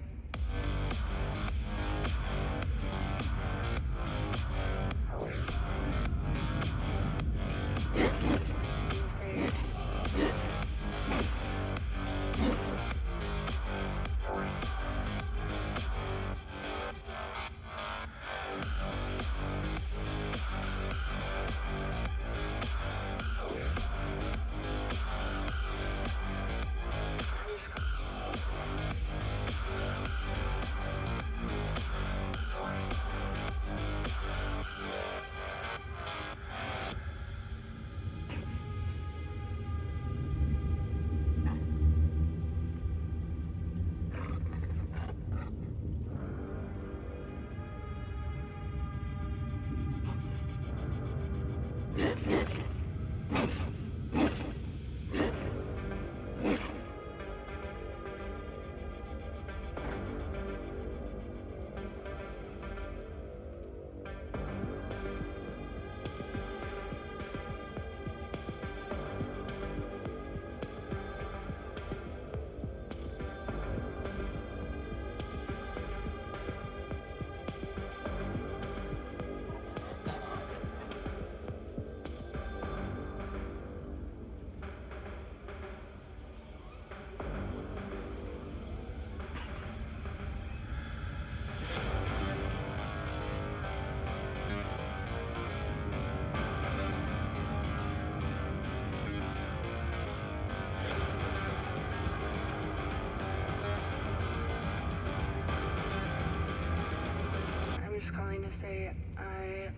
I'm just calling to say I...